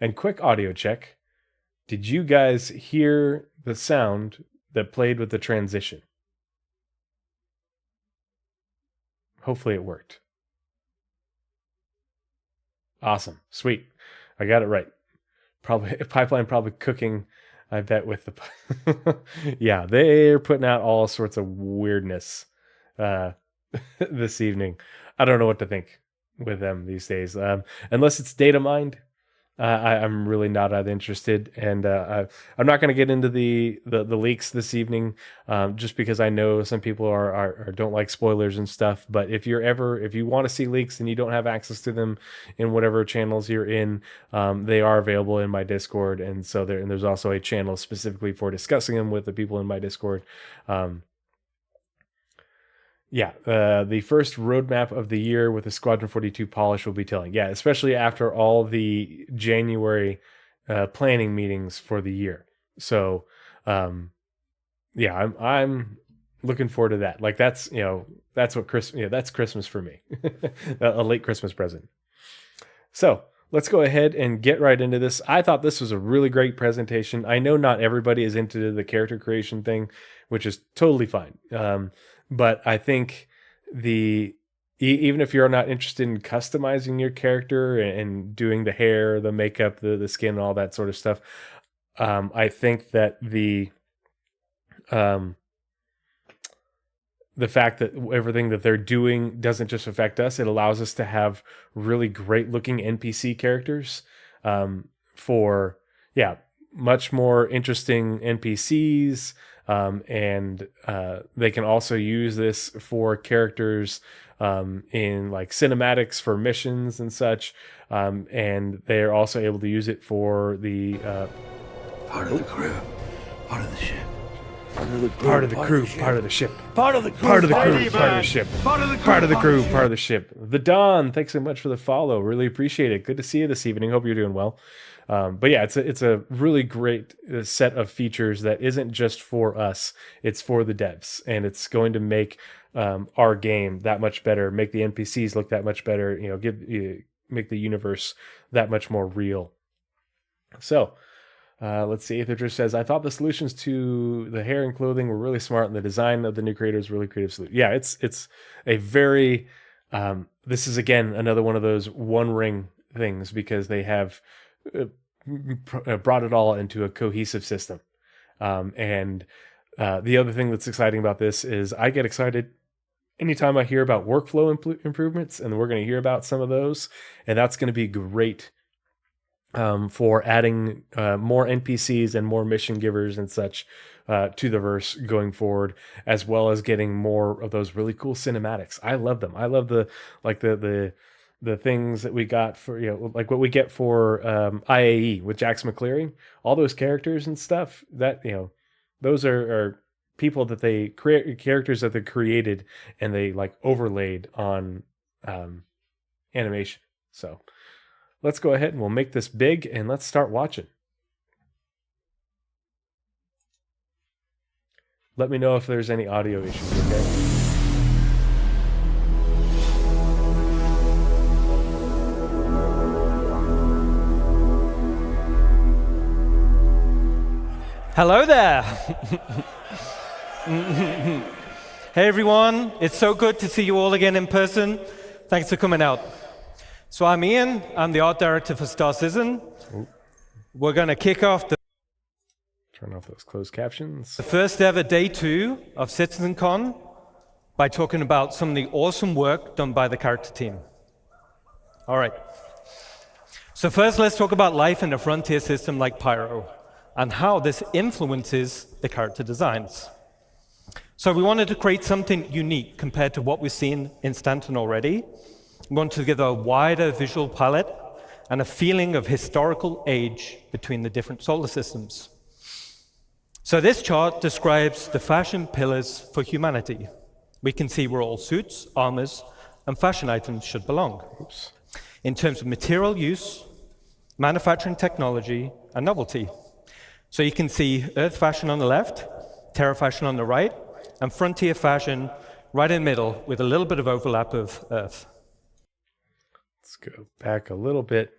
And quick audio check. Did you guys hear the sound that played with the transition? Hopefully it worked. Awesome. Sweet. I got it right. Probably pipeline probably cooking, I bet, with the yeah, they're putting out all sorts of weirdness this evening. I don't know what to think with them these days. Unless it's data mined, I'm really not that interested, and I'm not going to get into the leaks this evening, just because I know some people are don't like spoilers and stuff. But if you want to see leaks and you don't have access to them in whatever channels you're in, they are available in my Discord, and so there's also a channel specifically for discussing them with the people in my Discord. The first roadmap of the year with the Squadron 42 polish will be telling. Yeah, especially after all the January planning meetings for the year. So, I'm looking forward to that. Like that's what Christmas. Yeah, that's Christmas for me. A late Christmas present. So let's go ahead and get right into this. I thought this was a really great presentation. I know not everybody is into the character creation thing, which is totally fine. But I think even if you're not interested in customizing your character and doing the hair, the makeup, the skin, all that sort of stuff, I think that the fact that everything that they're doing doesn't just affect us, it allows us to have really great looking NPC characters for much more interesting NPCs. And they can also use this for characters in like cinematics for missions and such. And they're also able to use it for the part of the crew, part of the ship. Part of the crew, part of the ship. Part of the crew, part of the crew, part of the ship. Part of the crew, part of the crew, part of the ship. The Dawn, thanks so much for the follow. Really appreciate it. Good to see you this evening. Hope you're doing well. But yeah, it's a really great set of features that isn't just for us. It's for the devs, and it's going to make our game that much better. Make the NPCs look that much better. Make the universe that much more real. So. Let's see. Ether just says, I thought the solutions to the hair and clothing were really smart, and the design of the new creator is really creative solution. Yeah, it's a very. This is again another one of those One Ring things, because they have brought it all into a cohesive system. And the other thing that's exciting about this is I get excited anytime I hear about workflow improvements, and we're going to hear about some of those, and that's going to be great. For adding more NPCs and more mission givers and such to the verse going forward, as well as getting more of those really cool cinematics. I love them. I love the things that we got for, like what we get for IAE with Jax McCleary, all those characters and stuff that, those are people that they create, characters that they created and they like overlaid on animation. So let's go ahead and we'll make this big and let's start watching. Let me know if there's any audio issues, okay? Hello there. Hey everyone, it's so good to see you all again in person. Thanks for coming out. So I'm Ian, I'm the art director for Star Citizen. We're going to kick off Turn off those closed captions. the first ever day 2 of CitizenCon by talking about some of the awesome work done by the character team. All right. So first, let's talk about life in a frontier system like Pyro and how this influences the character designs. So we wanted to create something unique compared to what we've seen in Stanton already. We want to give a wider visual palette and a feeling of historical age between the different solar systems. So this chart describes the fashion pillars for humanity. We can see where all suits, armors, and fashion items should belong. In terms of material use, manufacturing technology, and novelty. So you can see Earth fashion on the left, Terra fashion on the right, and frontier fashion right in the middle with a little bit of overlap of Earth. Let's go back a little bit.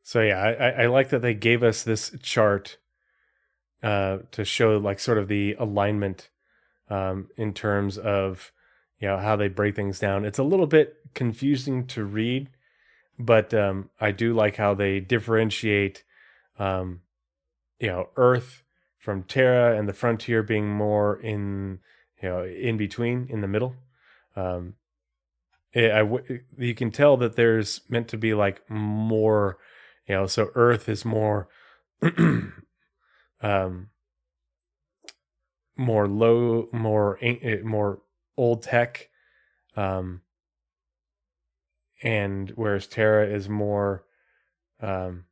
So yeah, I like that they gave us this chart to show like sort of the alignment in terms of how they break things down. It's a little bit confusing to read, but I do like how they differentiate um, Earth from Terra, and the frontier being more in in between, in the middle. Um, you can tell that there's meant to be like more, so Earth is more um, more low, more old tech, um, and whereas Terra is more, um,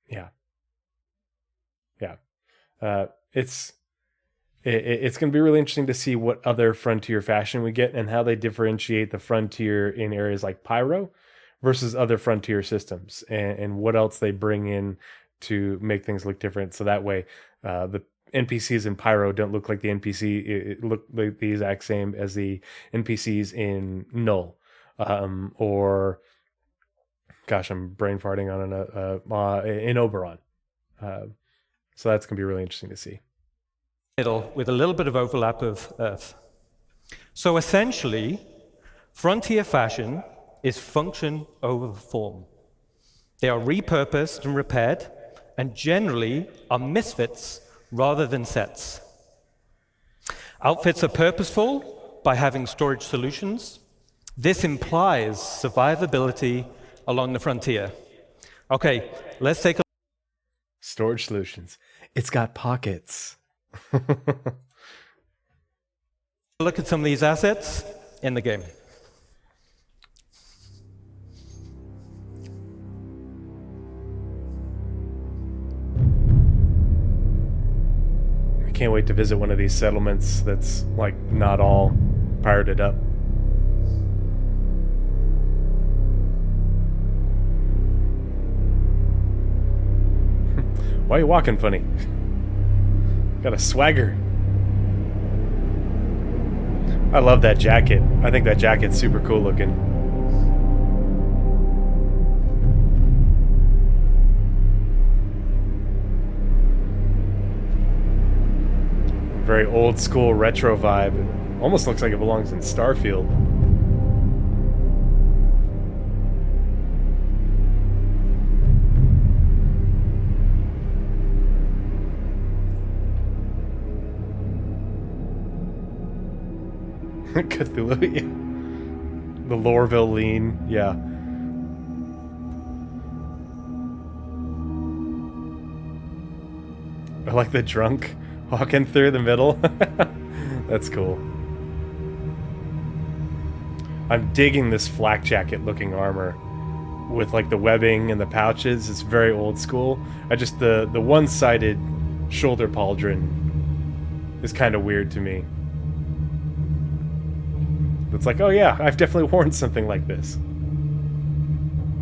yeah, yeah. It's it's going to be really interesting to see what other frontier fashion we get and how they differentiate the frontier in areas like Pyro versus other frontier systems, and what else they bring in to make things look different. So that way, the NPCs in Pyro don't look like the it look like the exact same as the NPCs in Null, or gosh, I'm brain farting on in Oberon. Uh, so that's gonna be really interesting to see. Middle with a little bit of overlap of Earth. So essentially, frontier fashion is function over form. They are repurposed and repaired, and generally are misfits rather than sets. Outfits are purposeful by having storage solutions. This implies survivability along the frontier. Okay, let's take a Storage solutions. It's got pockets. look at some of these assets in the game. I can't wait to visit one of these settlements that's like not all pirated up. Why are you walking funny? Got a swagger. I love that jacket. I think that jacket's super cool looking. Very old school retro vibe. It almost looks like it belongs in Starfield. Cthulhu, yeah. The Lorville lean, yeah. I like the drunk walking through the middle. That's cool. I'm digging this flak jacket looking armor with like the webbing and the pouches. It's very old school. The one-sided shoulder pauldron is kind of weird to me. It's like, oh yeah, I've definitely worn something like this.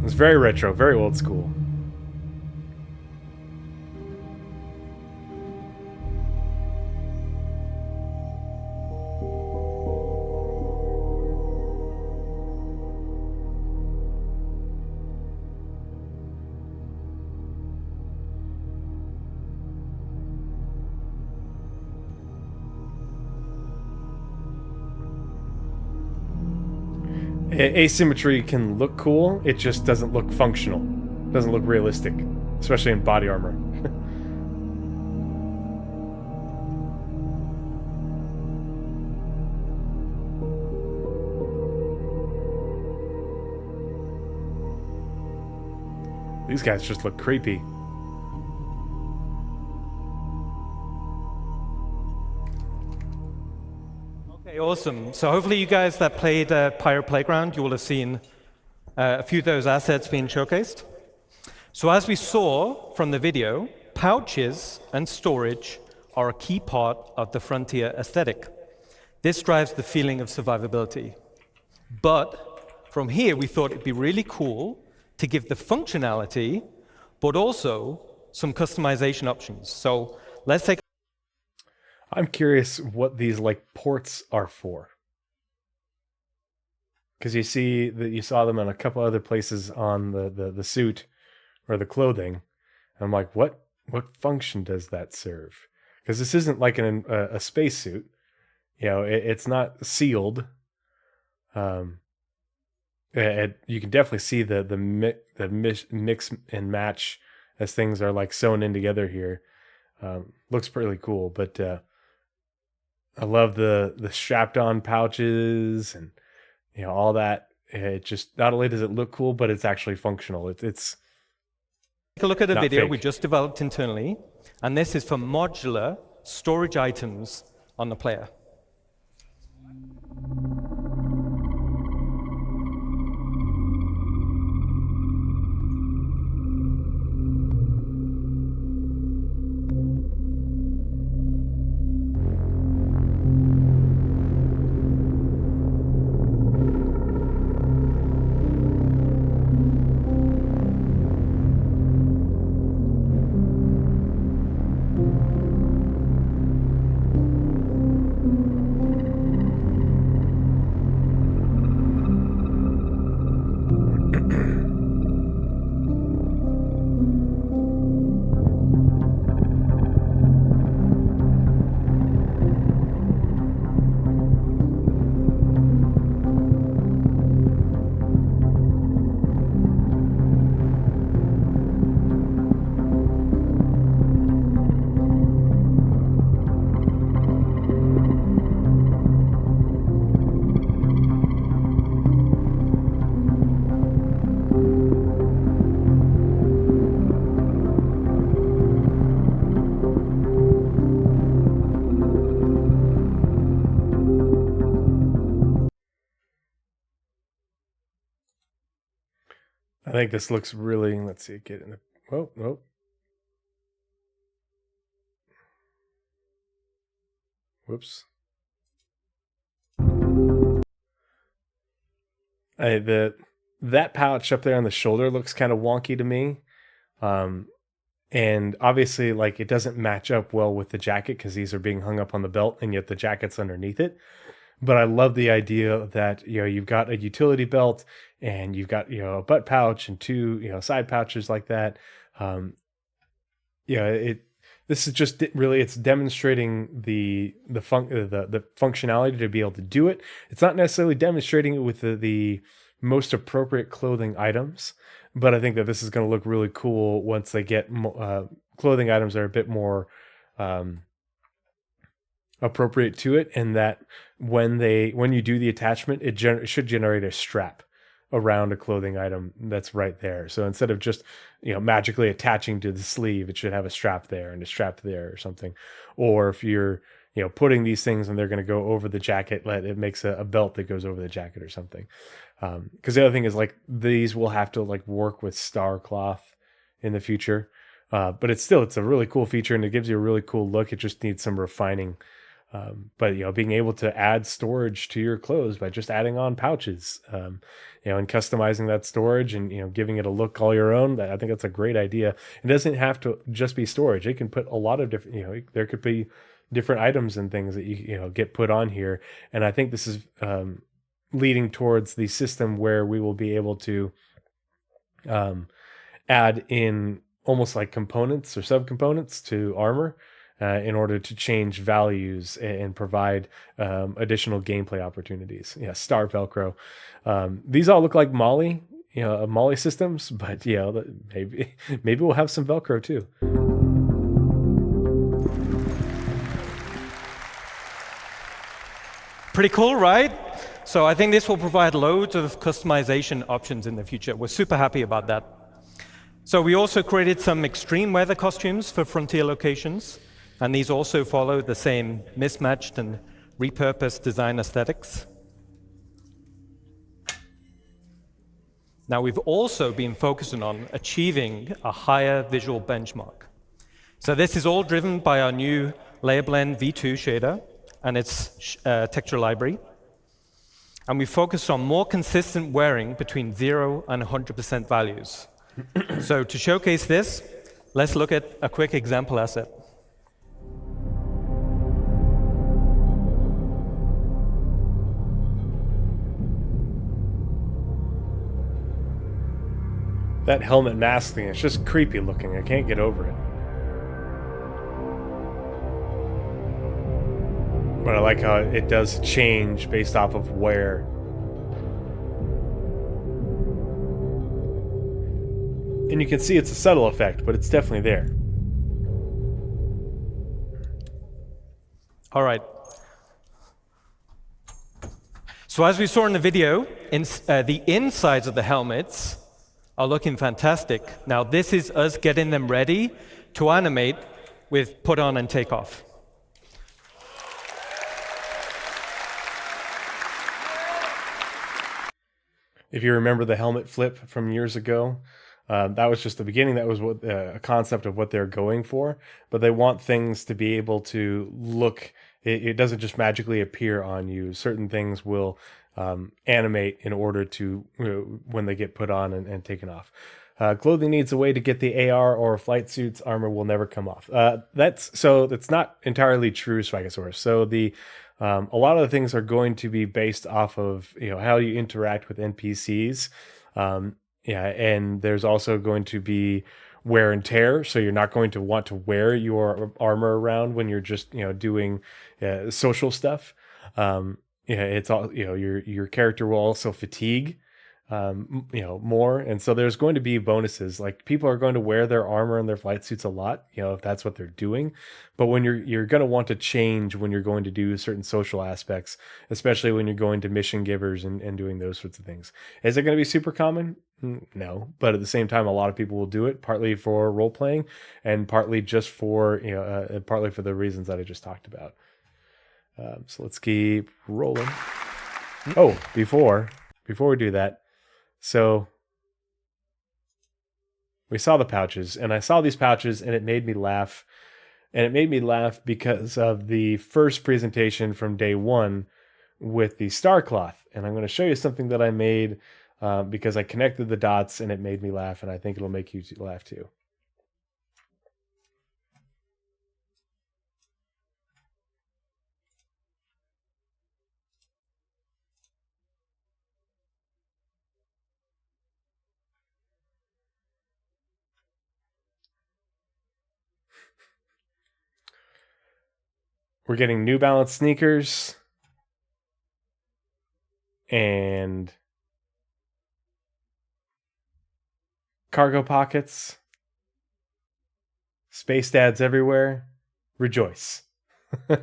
It's very retro, very old school. Asymmetry can look cool, it just doesn't look functional. Doesn't look realistic, especially in body armor. These guys just look creepy. Okay, awesome. So hopefully you guys that played Pyro Playground, you will have seen a few of those assets being showcased. So as we saw from the video, pouches and storage are a key part of the frontier aesthetic. This drives the feeling of survivability. But from here, we thought it'd be really cool to give the functionality, but also some customization options. So let's take. I'm curious what these like ports are for. because you see that you saw them in a couple other places on the suit or the clothing. I'm like, what function does that serve? Because this isn't like a spacesuit. It's not sealed. You can definitely see the mix and match as things are like sewn in together here. Looks pretty cool, but I love the strapped on pouches and all that. It just, not only does it look cool, but it's actually functional. It's Take a look at a not video fake. we just developed internally, and this is for modular storage items on the player. I think this looks really, let's see, get in the, whoa. Whoops. That pouch up there on the shoulder looks kind of wonky to me. And obviously, like, it doesn't match up well with the jacket because these are being hung up on the belt and yet the jacket's underneath it. But I love the idea that, you've got a utility belt and you've got, a butt pouch and two, side pouches like that. This is just really, it's demonstrating the functionality to be able to do it. It's not necessarily demonstrating it with the most appropriate clothing items, but I think that this is going to look really cool once they get clothing items that are a bit more appropriate to it, and that when you do the attachment, it should generate a strap around a clothing item that's right there. So instead of just magically attaching to the sleeve, it should have a strap there and a strap there or something. Or if you're putting these things and they're going to go over the jacket, it makes a belt that goes over the jacket or something. Because the other thing is, like, these will have to like work with star cloth in the future, but it's a really cool feature and it gives you a really cool look. It just needs some refining. But being able to add storage to your clothes by just adding on pouches, and customizing that storage and giving it a look all your own, I think that's a great idea. It doesn't have to just be storage. It can put a lot of different, there could be different items and things that you get put on here. And I think this is leading towards the system where we will be able to add in almost like components or subcomponents to armor. In order to change values and provide additional gameplay opportunities. Star Velcro. These all look like Molly, Molly systems, but maybe we'll have some Velcro too. Pretty cool, right? So I think this will provide loads of customization options in the future. We're super happy about that. So we also created some extreme weather costumes for frontier locations. And these also follow the same mismatched and repurposed design aesthetics. Now, we've also been focusing on achieving a higher visual benchmark. So this is all driven by our new Layer Blend V2 shader and its texture library. And we focused on more consistent wearing between 0 and 100% values. So to showcase this, let's look at a quick example asset. That helmet mask thing, it's just creepy looking. I can't get over it. But I like how it does change based off of where. And you can see it's a subtle effect, but it's definitely there. All right. So as we saw in the video, the insides of the helmets are looking fantastic. Now this is us getting them ready to animate with put on and take off. If you remember the helmet flip from years ago, that was just the beginning. That was what a concept of what they're going for. But they want things to be able to look. It doesn't just magically appear on you. Certain things will animate in order to when they get put on and taken off. Clothing needs a way to get the AR or flight suits. Armor will never come off. That's not entirely true, Spikesaurus. So a lot of the things are going to be based off of how you interact with NPCs. And there's also going to be wear and tear, so you're not going to want to wear your armor around when you're just doing social stuff. It's all your character will also fatigue more, and so there's going to be bonuses. Like, people are going to wear their armor and their flight suits a lot, if that's what they're doing. But when you're going to want to change when you're going to do certain social aspects, especially when you're going to mission givers and doing those sorts of things. Is it going to be super common? No, but at the same time, a lot of people will do it, partly for role playing, and partly just for partly for the reasons that I just talked about. So let's keep rolling. Oh, before we do that. So we saw the pouches, and I saw these pouches, and it made me laugh. And it made me laugh because of the first presentation from day one with the star cloth. And I'm going to show you something that I made because I connected the dots, and it made me laugh, and I think it'll make you laugh too. We're getting New Balance sneakers and cargo pockets, space dads everywhere. Rejoice. All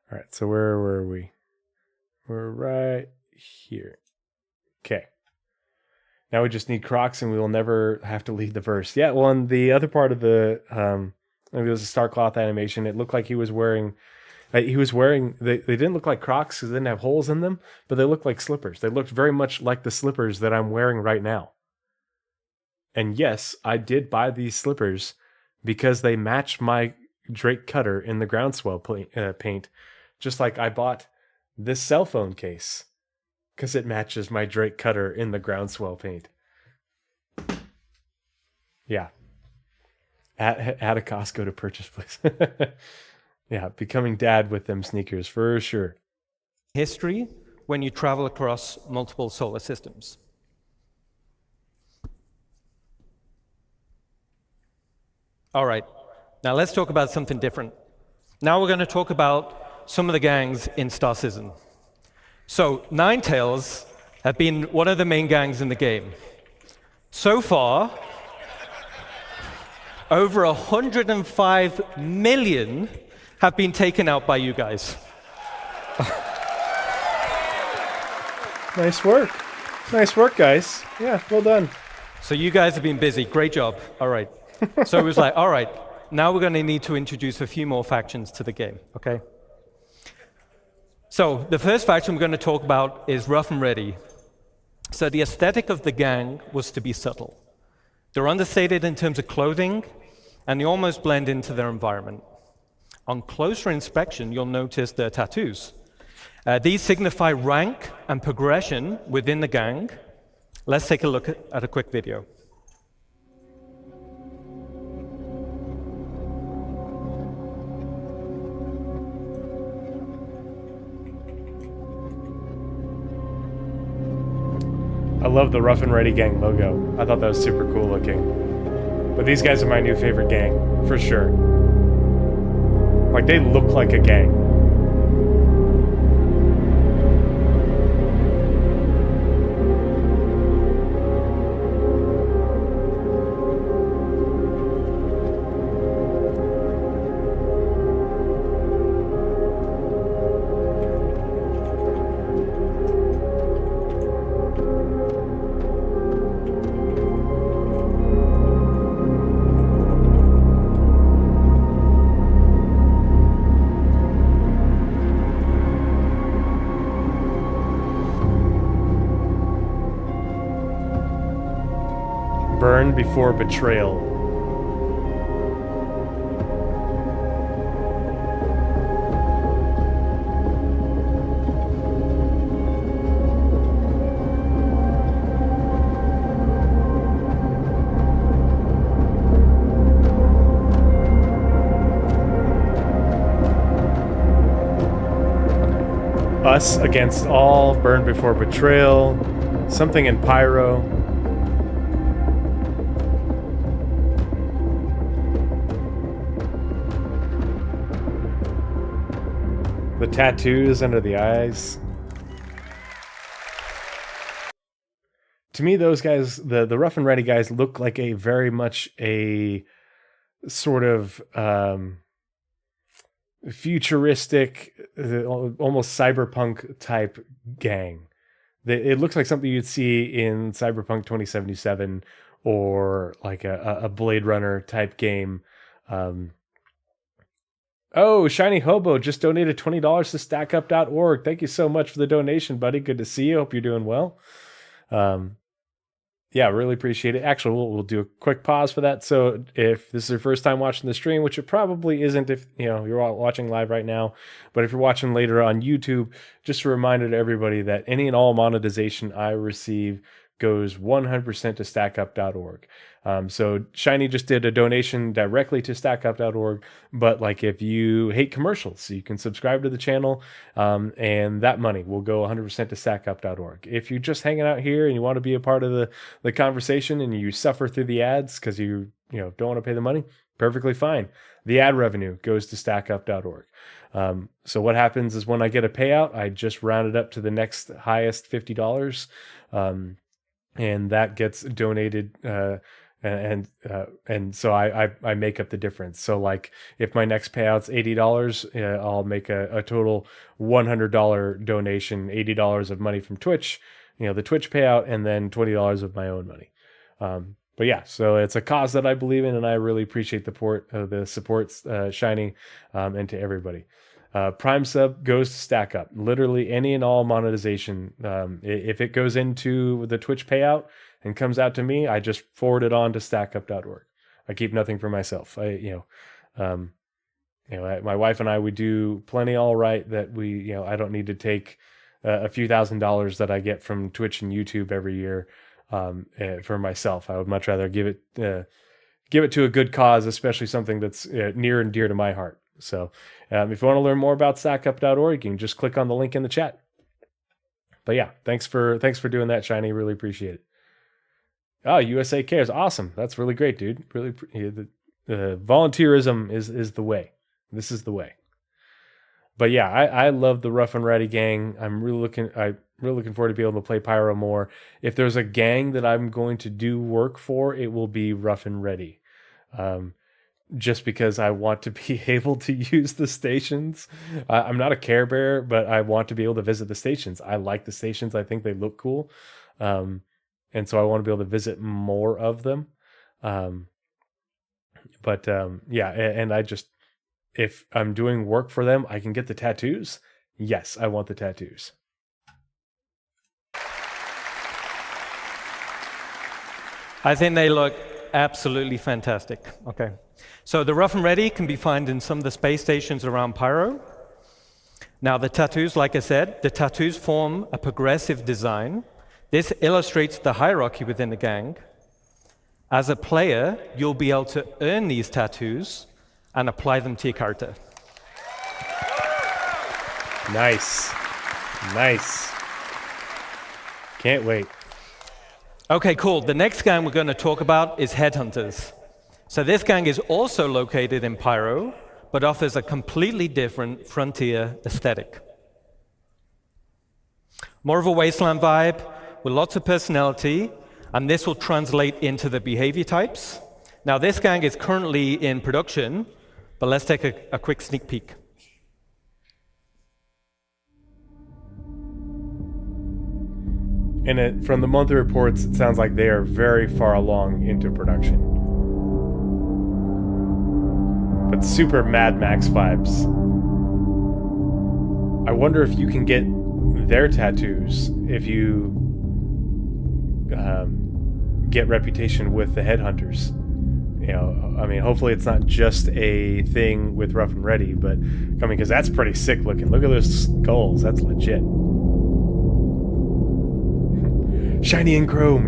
right, so where were we? We're right here. Okay. Now we just need Crocs, and we will never have to lead the verse. Yeah, well, in the other part of the, it was a star cloth animation. It looked like he was wearing, they didn't look like Crocs because they didn't have holes in them, but they looked like slippers. They looked very much like the slippers that I'm wearing right now. And yes, I did buy these slippers because they match my Drake cutter in the groundswell paint, just like I bought this cell phone case because it matches my Drake cutter in the groundswell paint. Yeah. At a Costco to purchase, please. Yeah, becoming dad with them sneakers for sure. History when you travel across multiple solar systems. All right, now let's talk about something different. Now we're going to talk about some of the gangs in Star Citizen. So, Ninetales have been one of the main gangs in the game. So far, over 105 million have been taken out by you guys. Nice work. Nice work, guys. Yeah, well done. So you guys have been busy. Great job. All right. So it was like, all right, now we're going to need to introduce a few more factions to the game, okay? So the first faction we're going to talk about is Rough and Ready. So the aesthetic of the gang was to be subtle. They're understated in terms of clothing, and they almost blend into their environment. On closer inspection, you'll notice their tattoos. These signify rank and progression within the gang. Let's take a look at a quick video. I love the Rough and Ready Gang logo. I thought that was super cool looking. But these guys are my new favorite gang, for sure. Like, they look like a gang. Burn before betrayal. Us against all, burn before betrayal, something in pyro. The tattoos under the eyes. To me, those guys, the Rough and Ready guys, look like a very much a sort of futuristic, almost cyberpunk type gang. It looks like something you'd see in Cyberpunk 2077 or like a Blade Runner type game. Oh, Shiny Hobo just donated $20 to stackup.org. Thank you so much for the donation, buddy. Good to see you. Hope you're doing well. Yeah, really appreciate it. Actually, we'll do a quick pause for that. So if this is your first time watching the stream, which it probably isn't if you're watching live right now, but if you're watching later on YouTube, just a reminder to everybody that any and all monetization I receive goes 100% to stackup.org. So Shiny just did a donation directly to stackup.org, but like if you hate commercials, you can subscribe to the channel, and that money will go 100% to stackup.org. If you're just hanging out here and you want to be a part of the conversation and you suffer through the ads because you don't want to pay the money, perfectly fine. The ad revenue goes to stackup.org. So what happens is when I get a payout, I just round it up to the next highest $50. And that gets donated, and so I make up the difference. So like if my next payout's $80, I'll make a total $100 donation, $80 of money from Twitch, the Twitch payout, and then $20 of my own money. But yeah, so it's a cause that I believe in, and I really appreciate the support, Shiny, and to everybody. Prime sub goes to Stack Up. Literally any and all monetization. If it goes into the Twitch payout and comes out to me, I just forward it on to stackup.org. I keep nothing for myself. My wife and I, we do plenty all right that I don't need to take a few $1,000s that I get from Twitch and YouTube every year for myself. I would much rather give it to a good cause, especially something that's near and dear to my heart. So if you want to learn more about stackup.org, you can just click on the link in the chat. But yeah, thanks for doing that, Shiny. Really appreciate it. Oh, USA Cares. Awesome. That's really great, dude. Really, volunteerism is the way. This is the way. But yeah, I love the Rough and Ready gang. I'm really looking forward to be able to play Pyro more. If there's a gang that I'm going to do work for, it will be Rough and Ready. Just because I want to be able to use the stations. I'm not a Care Bear, but I want to be able to visit the stations. I like the stations. I think they look cool. And so I want to be able to visit more of them. Yeah, and I just, if I'm doing work for them, I can get the tattoos. Yes, I want the tattoos. I think they look absolutely fantastic. Okay. So the Rough and Ready can be found in some of the space stations around Pyro. Now the tattoos, like I said, the tattoos form a progressive design. This illustrates the hierarchy within the gang. As a player, you'll be able to earn these tattoos and apply them to your character. Nice. Can't wait. Okay, cool. The next gang we're going to talk about is Headhunters. So this gang is also located in Pyro, but offers a completely different frontier aesthetic. More of a wasteland vibe with lots of personality, and this will translate into the behavior types. Now, this gang is currently in production, but let's take a quick sneak peek. And from the monthly reports, it sounds like they are very far along into production. But super Mad Max vibes. I wonder if you can get their tattoos if you get reputation with the Headhunters. You know, I mean, hopefully it's not just a thing with Rough and Ready, but I mean, because that's pretty sick looking. Look at those skulls. That's legit. Shiny and chrome.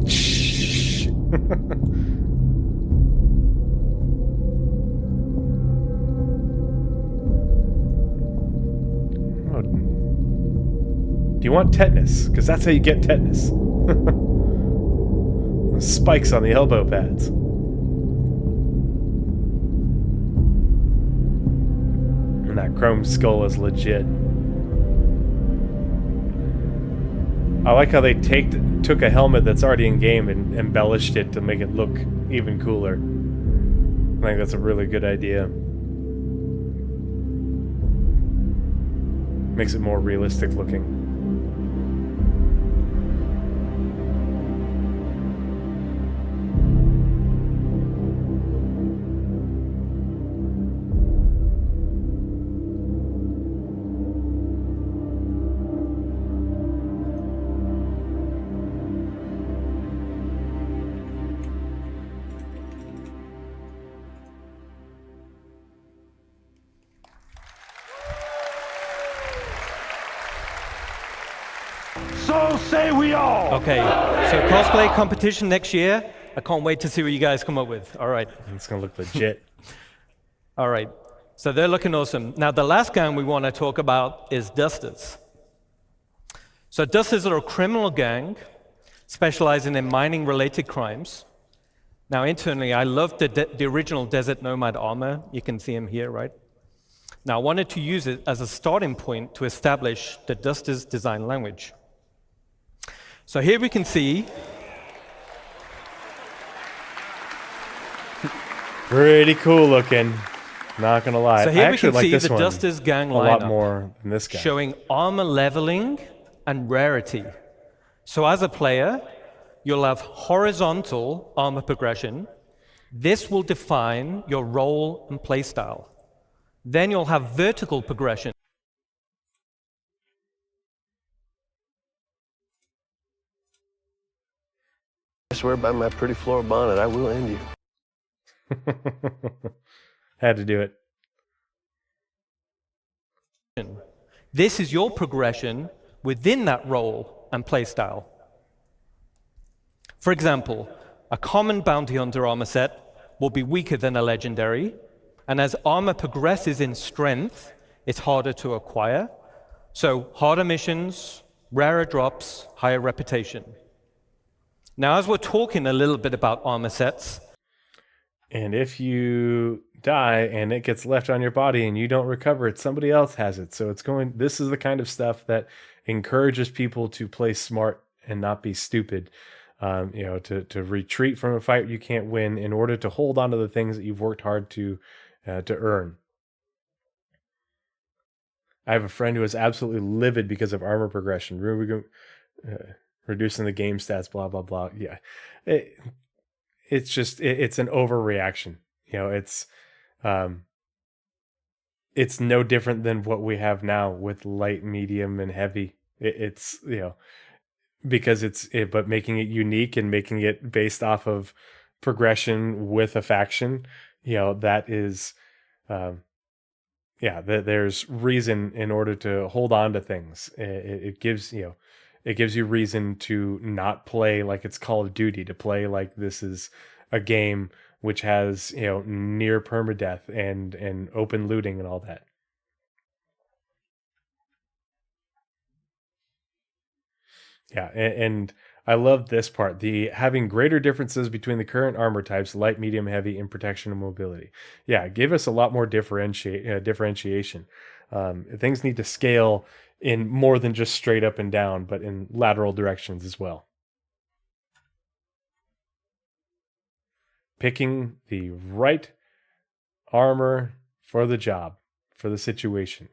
Oh. Do you want tetanus? Because that's how you get tetanus. Spikes on the elbow pads. And that chrome skull is legit. I like how they took a helmet that's already in game and embellished it to make it look even cooler. I think that's a really good idea. Makes it more realistic looking. So say we all. Okay, so cosplay competition next year. I can't wait to see what you guys come up with. All right. It's gonna look legit. All right. So they're looking awesome. Now, the last gang we want to talk about is Dusters. So Dusters are a criminal gang specializing in mining-related crimes. Now, internally, I love the original Desert Nomad armor. You can see him here, right? Now, I wanted to use it as a starting point to establish the Dusters design language. So here we can see Pretty cool looking. Not gonna lie. So here I we actually can like see this the one Dusters gang a lot lineup, more than this guy. showing armor leveling and rarity. So as a player, you'll have horizontal armor progression. This will define your role and playstyle. Then you'll have vertical progression. I swear by my pretty floral bonnet, I will end you. Had to do it. This is your progression within that role and playstyle. For example, a common bounty hunter armor set will be weaker than a legendary, and as armor progresses in strength, it's harder to acquire. So harder missions, rarer drops, higher reputation. Now, as we're talking a little bit about armor sets, And if you die and it gets left on your body and you don't recover it, somebody else has it. So this is the kind of stuff that encourages people to play smart and not be stupid. To retreat from a fight you can't win in order to hold on to the things that you've worked hard to earn. I have a friend who is absolutely livid because of armor progression, reducing the game stats, blah blah blah. Yeah, it's an overreaction. It's no different than what we have now with light, medium, and heavy. But making it unique and making it based off of progression with a faction, that is, there's reason in order to hold on to things. It gives you reason to not play like it's Call of Duty, to play like this is a game which has near permadeath and open looting and all that. Yeah, and I love this part. The having greater differences between the current armor types, light, medium, heavy, in protection and mobility. Yeah, give us a lot more differentiation. Things need to scale in more than just straight up and down, but in lateral directions as well. Picking the right armor for the job, for the situation.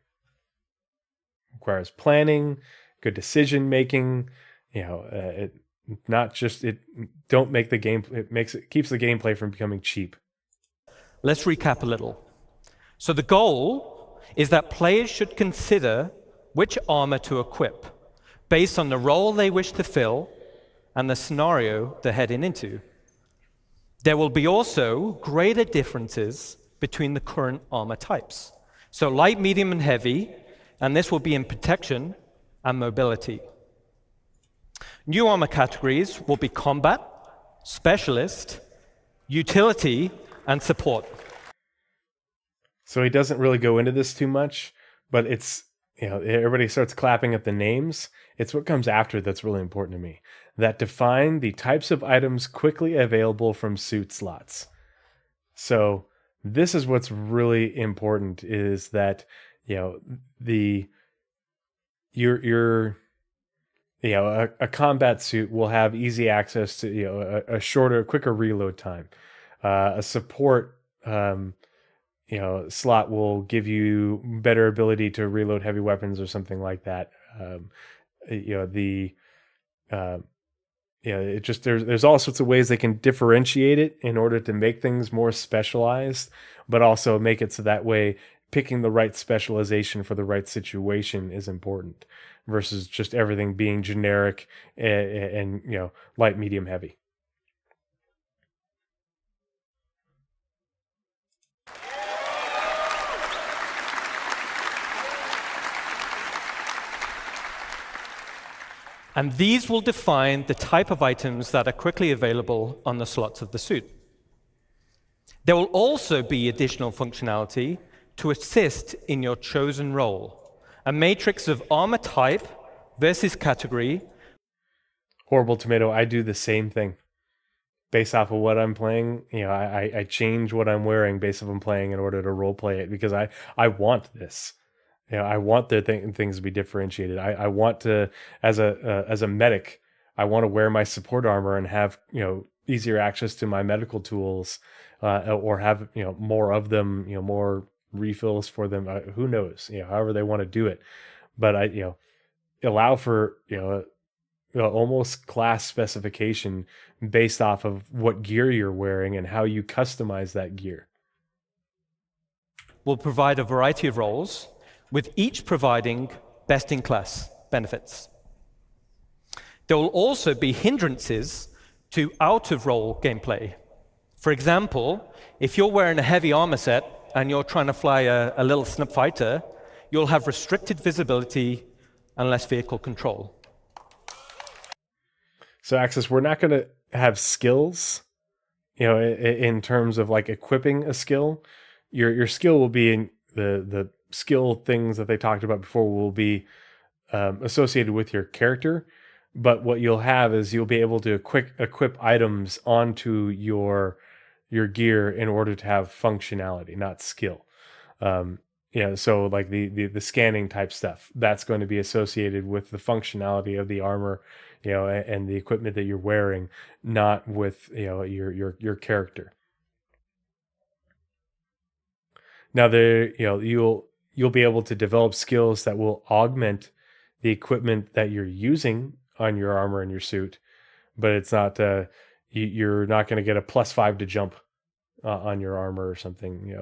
Requires planning, good decision making. It not just it. Don't make the game. It keeps the gameplay from becoming cheap. Let's recap a little. So the goal is that players should consider which armor to equip based on the role they wish to fill and the scenario they're heading into. There will be also greater differences between the current armor types. So light, medium, and heavy, and this will be in protection and mobility. New armor categories will be combat, specialist, utility, and support. So he doesn't really go into this too much, but it's, everybody starts clapping at the names. It's what comes after that's really important to me. That define the types of items quickly available from suit slots. So this is what's really important, is that, a combat suit will have easy access to, a shorter, quicker reload time. A support, slot will give you better ability to reload heavy weapons or something like that. It just there's all sorts of ways they can differentiate it in order to make things more specialized, but also make it so that way picking the right specialization for the right situation is important versus just everything being generic and light, medium, heavy. And these will define the type of items that are quickly available on the slots of the suit. There will also be additional functionality to assist in your chosen role. A matrix of armor type versus category. Horrible tomato, I do the same thing. Based off of what I'm playing, I change what I'm wearing based off what I'm playing in order to role play it, because I want this. I want the things to be differentiated. I want to, as a medic, I want to wear my support armor and have easier access to my medical tools, or have more of them, more refills for them. Who knows? However they want to do it, but I allow for almost class specification based off of what gear you're wearing and how you customize that gear. Will provide a variety of roles, with each providing best-in-class benefits. There will also be hindrances to out-of-role gameplay. For example, if you're wearing a heavy armor set and you're trying to fly a little snub fighter, you'll have restricted visibility and less vehicle control. So, Axis, we're not going to have skills, in terms of like equipping a skill. Your skill will be in the skill things that they talked about before will be associated with your character, but what you'll have is you'll be able to equip items onto your gear in order to have functionality, not skill. So like the scanning type stuff, that's going to be associated with the functionality of the armor, and the equipment that you're wearing, not with your character. Now you'll be able to develop skills that will augment the equipment that you're using on your armor and your suit, but it's not you're not going to get a +5 to jump on your armor or something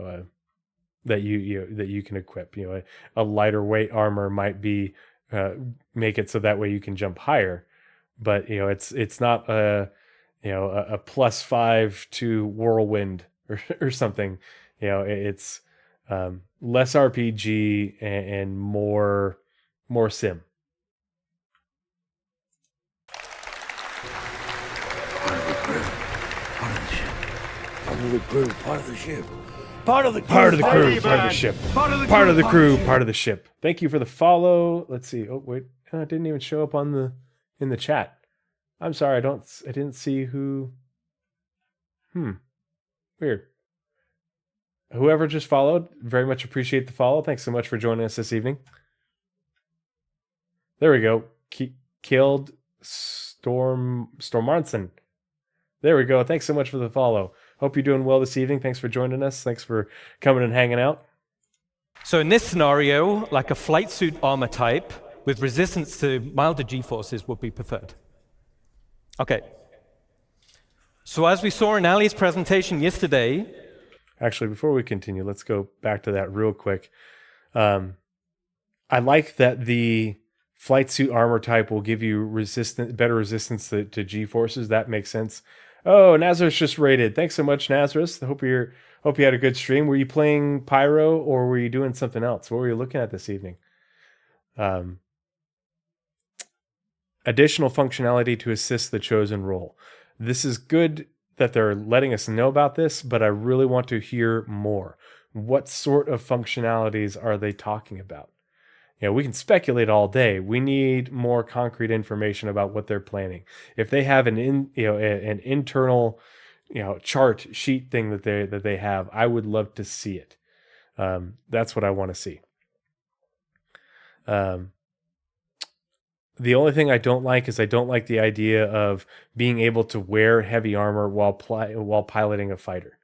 that you can equip. A lighter weight armor might be make it so that way you can jump higher, but it's not a +5 to whirlwind or something. It's less RPG and more sim. Part of the crew, part of the ship. Part of the crew, part of the ship. Part of the crew, part of the ship. Thank you for the follow. Let's see. Oh wait, it didn't even show up in the chat. I'm sorry, I didn't see who. Weird. Whoever just followed, very much appreciate the follow. Thanks so much for joining us this evening. There we go. Killed Stormarnson. There we go. Thanks so much for the follow. Hope you're doing well this evening. Thanks for joining us. Thanks for coming and hanging out. So in this scenario, like a flight suit armor type with resistance to milder G-forces would be preferred. Okay. So as we saw in Ali's presentation yesterday... Actually, before we continue, let's go back to that real quick. I like that the flight suit armor type will give you better resistance to G-forces. That makes sense. Oh, Nazareth just raided. Thanks so much, Nazareth. Hope you had a good stream. Were you playing Pyro or were you doing something else? What were you looking at this evening? Additional functionality to assist the chosen role. This is good that they're letting us know about this, but I really want to hear more. What sort of functionalities are they talking about? We can speculate all day. We need more concrete information about what they're planning. If they have an internal, chart sheet thing that they have, I would love to see it. That's what I want to see. The only thing I don't like is I don't like the idea of being able to wear heavy armor while piloting a fighter,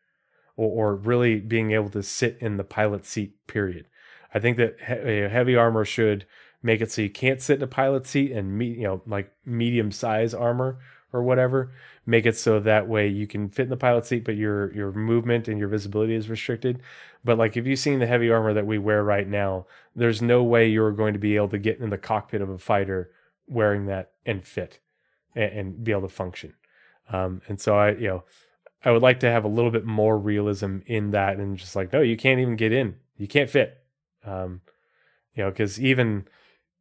or really being able to sit in the pilot seat. Period. I think that heavy armor should make it so you can't sit in a pilot seat, and like medium size armor or whatever, make it so that way you can fit in the pilot seat, but your movement and your visibility is restricted. But like if you've seen the heavy armor that we wear right now, there's no way you're going to be able to get in the cockpit of a fighter wearing that and fit and be able to function. And so I would like to have a little bit more realism in that, and just like, no, you can't even get in, you can't fit. Because even,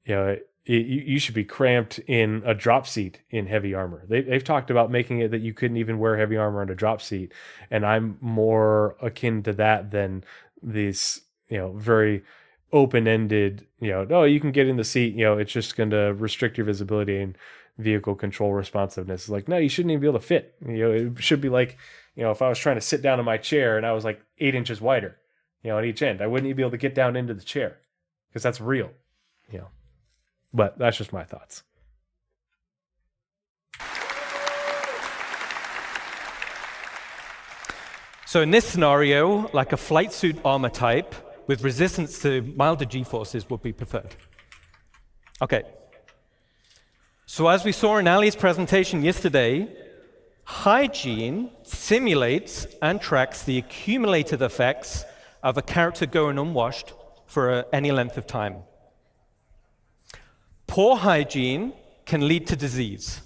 you should be cramped in a drop seat in heavy armor. They've talked about making it that you couldn't even wear heavy armor in a drop seat. And I'm more akin to that than these, very open-ended, no, you can get in the seat, it's just going to restrict your visibility and vehicle control responsiveness. It's like, no, you shouldn't even be able to fit. It should be like, if I was trying to sit down in my chair and I was like 8 inches wider, on each end, I wouldn't even be able to get down into the chair, because that's real, But that's just my thoughts. So in this scenario, like a flight suit armor type with resistance to milder G-forces would be preferred. Okay. So as we saw in Ali's presentation yesterday, hygiene simulates and tracks the accumulated effects of a character going unwashed for any length of time. Poor hygiene can lead to disease,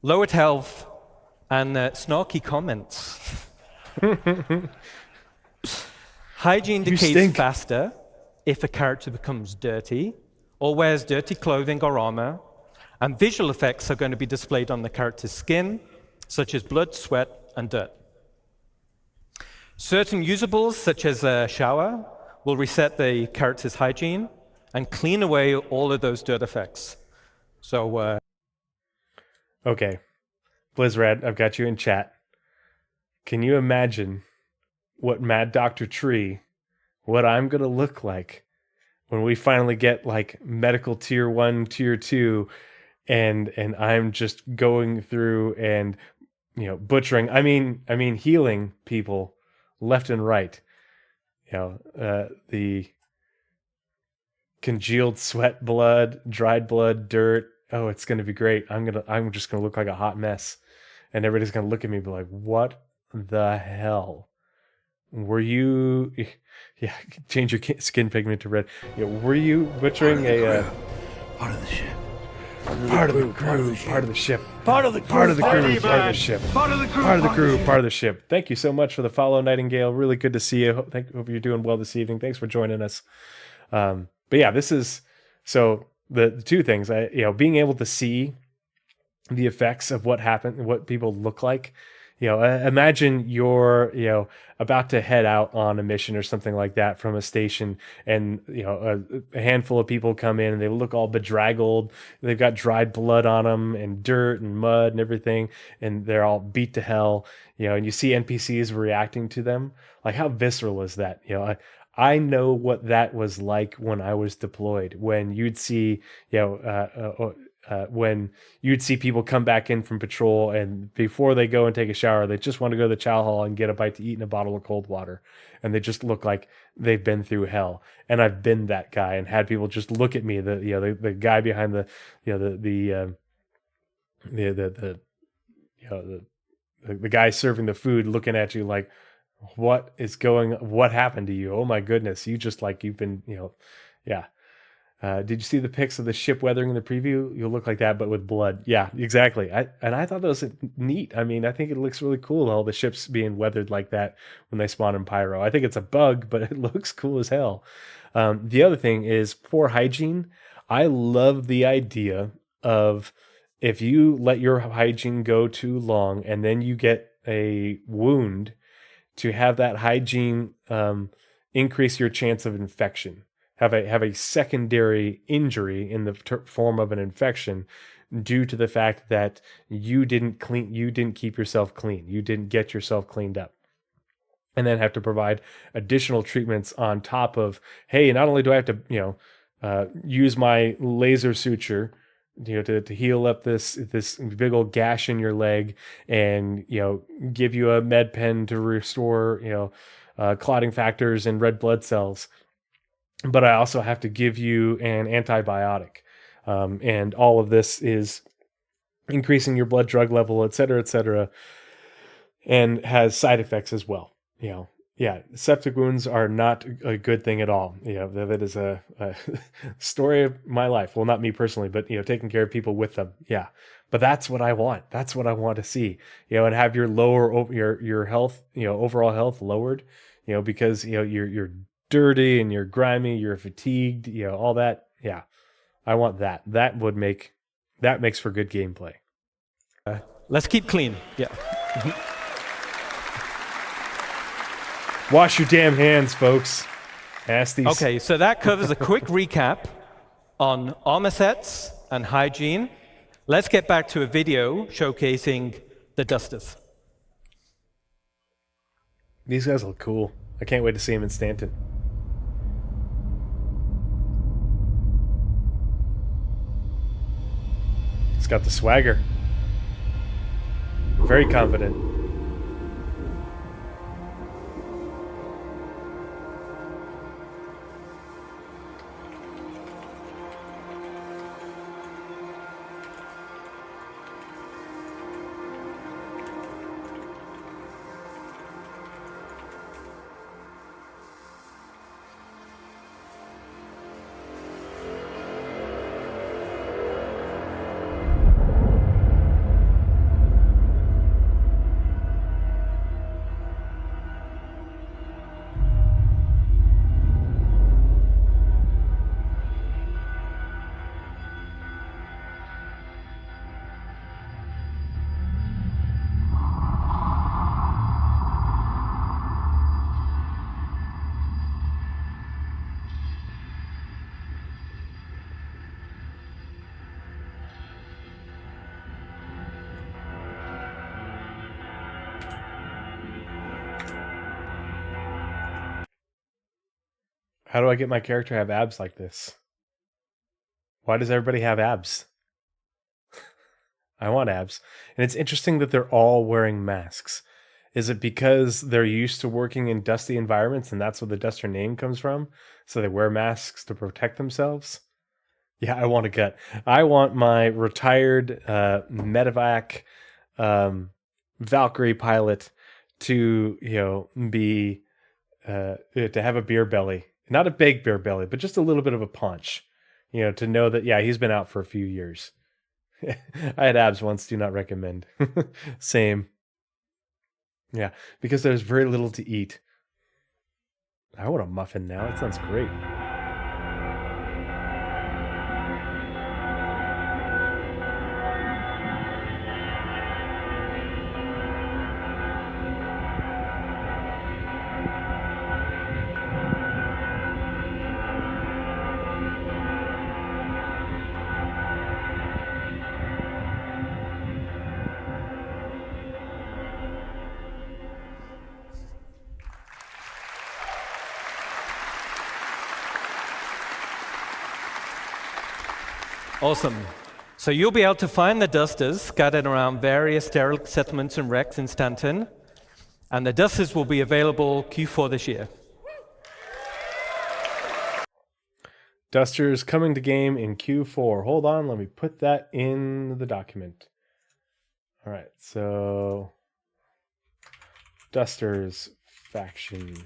lowered health, and snarky comments. Hygiene decays faster if a character becomes dirty or wears dirty clothing or armor, and visual effects are going to be displayed on the character's skin, such as blood, sweat, and dirt. Certain usables, such as a shower, will reset the character's hygiene and clean away all of those dirt effects. So, Okay. Blizzrad, I've got you in chat. Can you imagine what Mad Dr. Tree, what I'm going to look like when we finally get like medical tier 1, tier 2, and I'm just going through and, butchering, I mean healing people left and right. The congealed sweat, blood, dried blood, dirt. Oh, it's going to be great. I'm just going to look like a hot mess. And everybody's going to look at me and be like, what the hell? Were you, change your skin pigment to red. Were you butchering Part of the ship. part of the crew, part of the ship, Part of the crew. part of the crew, part of the ship, Part of the crew. part of the crew, part of the ship. Thank you so much for the follow, Nightingale. Really good to see you. Hope you're doing well this evening. Thanks for joining us. But yeah, this is so the two things. Being able to see the effects of what happened, what people look like Imagine you're, about to head out on a mission or something like that from a station, and a handful of people come in and they look all bedraggled. They've got dried blood on them and dirt and mud and everything, and they're all beat to hell. And you see NPCs reacting to them. Like, how visceral is that? I know what that was like when I was deployed. When you'd see, when you'd see people come back in from patrol, and before they go and take a shower, they just want to go to the chow hall and get a bite to eat and a bottle of cold water, and they just look like they've been through hell. And I've been that guy, and had people just look at me. The guy behind the guy serving the food looking at you like, what happened to you? Oh my goodness, you just like you've been, yeah. Did you see the pics of the ship weathering in the preview? You'll look like that, but with blood. Yeah, exactly. I thought that was neat. I mean, I think it looks really cool, all the ships being weathered like that when they spawn in Pyro. I think it's a bug, but it looks cool as hell. The other thing is poor hygiene. I love the idea of, if you let your hygiene go too long and then you get a wound, to have that hygiene increase your chance of infection. Have a secondary injury in the form of an infection due to the fact that you didn't keep yourself clean. You didn't get yourself cleaned up. And then have to provide additional treatments on top of, hey, not only do I have to, use my laser suture, to heal up this big old gash in your leg, and give you a med pen to restore clotting factors and red blood cells, but I also have to give you an antibiotic, and all of this is increasing your blood drug level, et cetera, and has side effects as well. Yeah, septic wounds are not a good thing at all. That is a story of my life. Well, not me personally, but taking care of people with them. Yeah, but that's what I want. That's what I want to see. And have your your health, overall health lowered. Because you're dirty and you're grimy, you're fatigued. All that. Yeah, I want that. That makes for good gameplay. Let's keep clean. Yeah. Wash your damn hands, folks. Ask these. Okay, so that covers a quick recap on armor sets and hygiene. Let's get back to a video showcasing the dusters. These guys look cool. I can't wait to see them in Stanton. It's got the swagger. Very confident. How do I get my character to have abs like this? Why does everybody have abs? I want abs. And it's interesting that they're all wearing masks. Is it because they're used to working in dusty environments and that's where the duster name comes from? So they wear masks to protect themselves? Yeah, I want a gut. I want my retired medevac Valkyrie pilot to, be to have a beer belly. Not a big beer belly, but just a little bit of a punch. To know that, yeah, he's been out for a few years. I had abs once, do not recommend. Same. Yeah, because there's very little to eat. I want a muffin now. That sounds great. Awesome. So you'll be able to find the dusters scattered around various derelict settlements and wrecks in Stanton, and the dusters will be available Q4 this year. Dusters coming to game in Q4. Hold on, let me put that in the document. All right, so Dusters faction.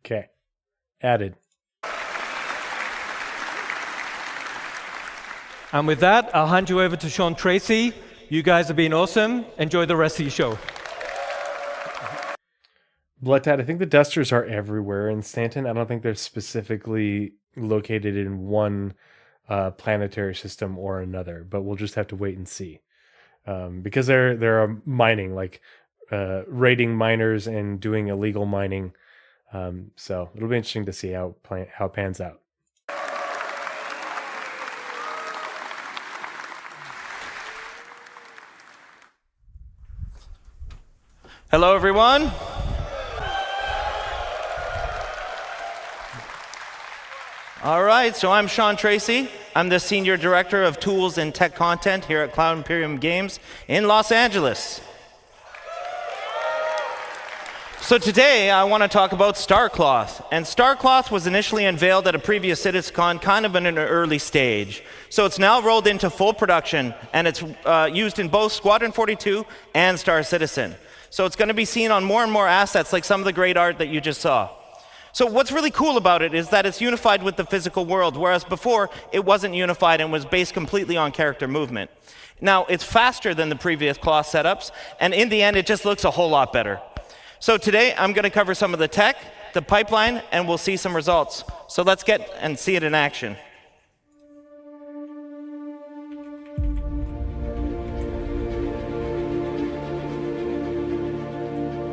Okay, added. And with that, I'll hand you over to Sean Tracy. You guys have been awesome. Enjoy the rest of your show. Blood Dad, I think the Dusters are everywhere in Stanton. I don't think they're specifically located in one planetary system or another, but we'll just have to wait and see. Because they're mining, like raiding miners and doing illegal mining. So it'll be interesting to see how it pans out. Hello, everyone. All right, so I'm Sean Tracy. I'm the Senior Director of Tools and Tech Content here at Cloud Imperium Games in Los Angeles. So today I want to talk about Starcloth. And Starcloth was initially unveiled at a previous CitizenCon kind of in an early stage. So it's now rolled into full production, and it's used in both Squadron 42 and Star Citizen. So it's going to be seen on more and more assets, like some of the great art that you just saw. So what's really cool about it is that it's unified with the physical world, whereas before it wasn't unified and was based completely on character movement. Now, it's faster than the previous cloth setups, and in the end, it just looks a whole lot better. So today, I'm going to cover some of the tech, the pipeline, and we'll see some results. So let's get and see it in action.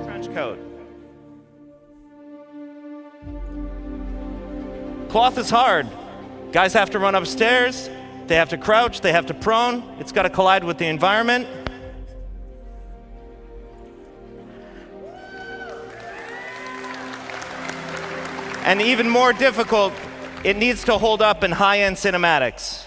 Trench coat. Cloth is hard. Guys have to run upstairs, they have to crouch, they have to prone. It's got to collide with the environment. And even more difficult, it needs to hold up in high-end cinematics.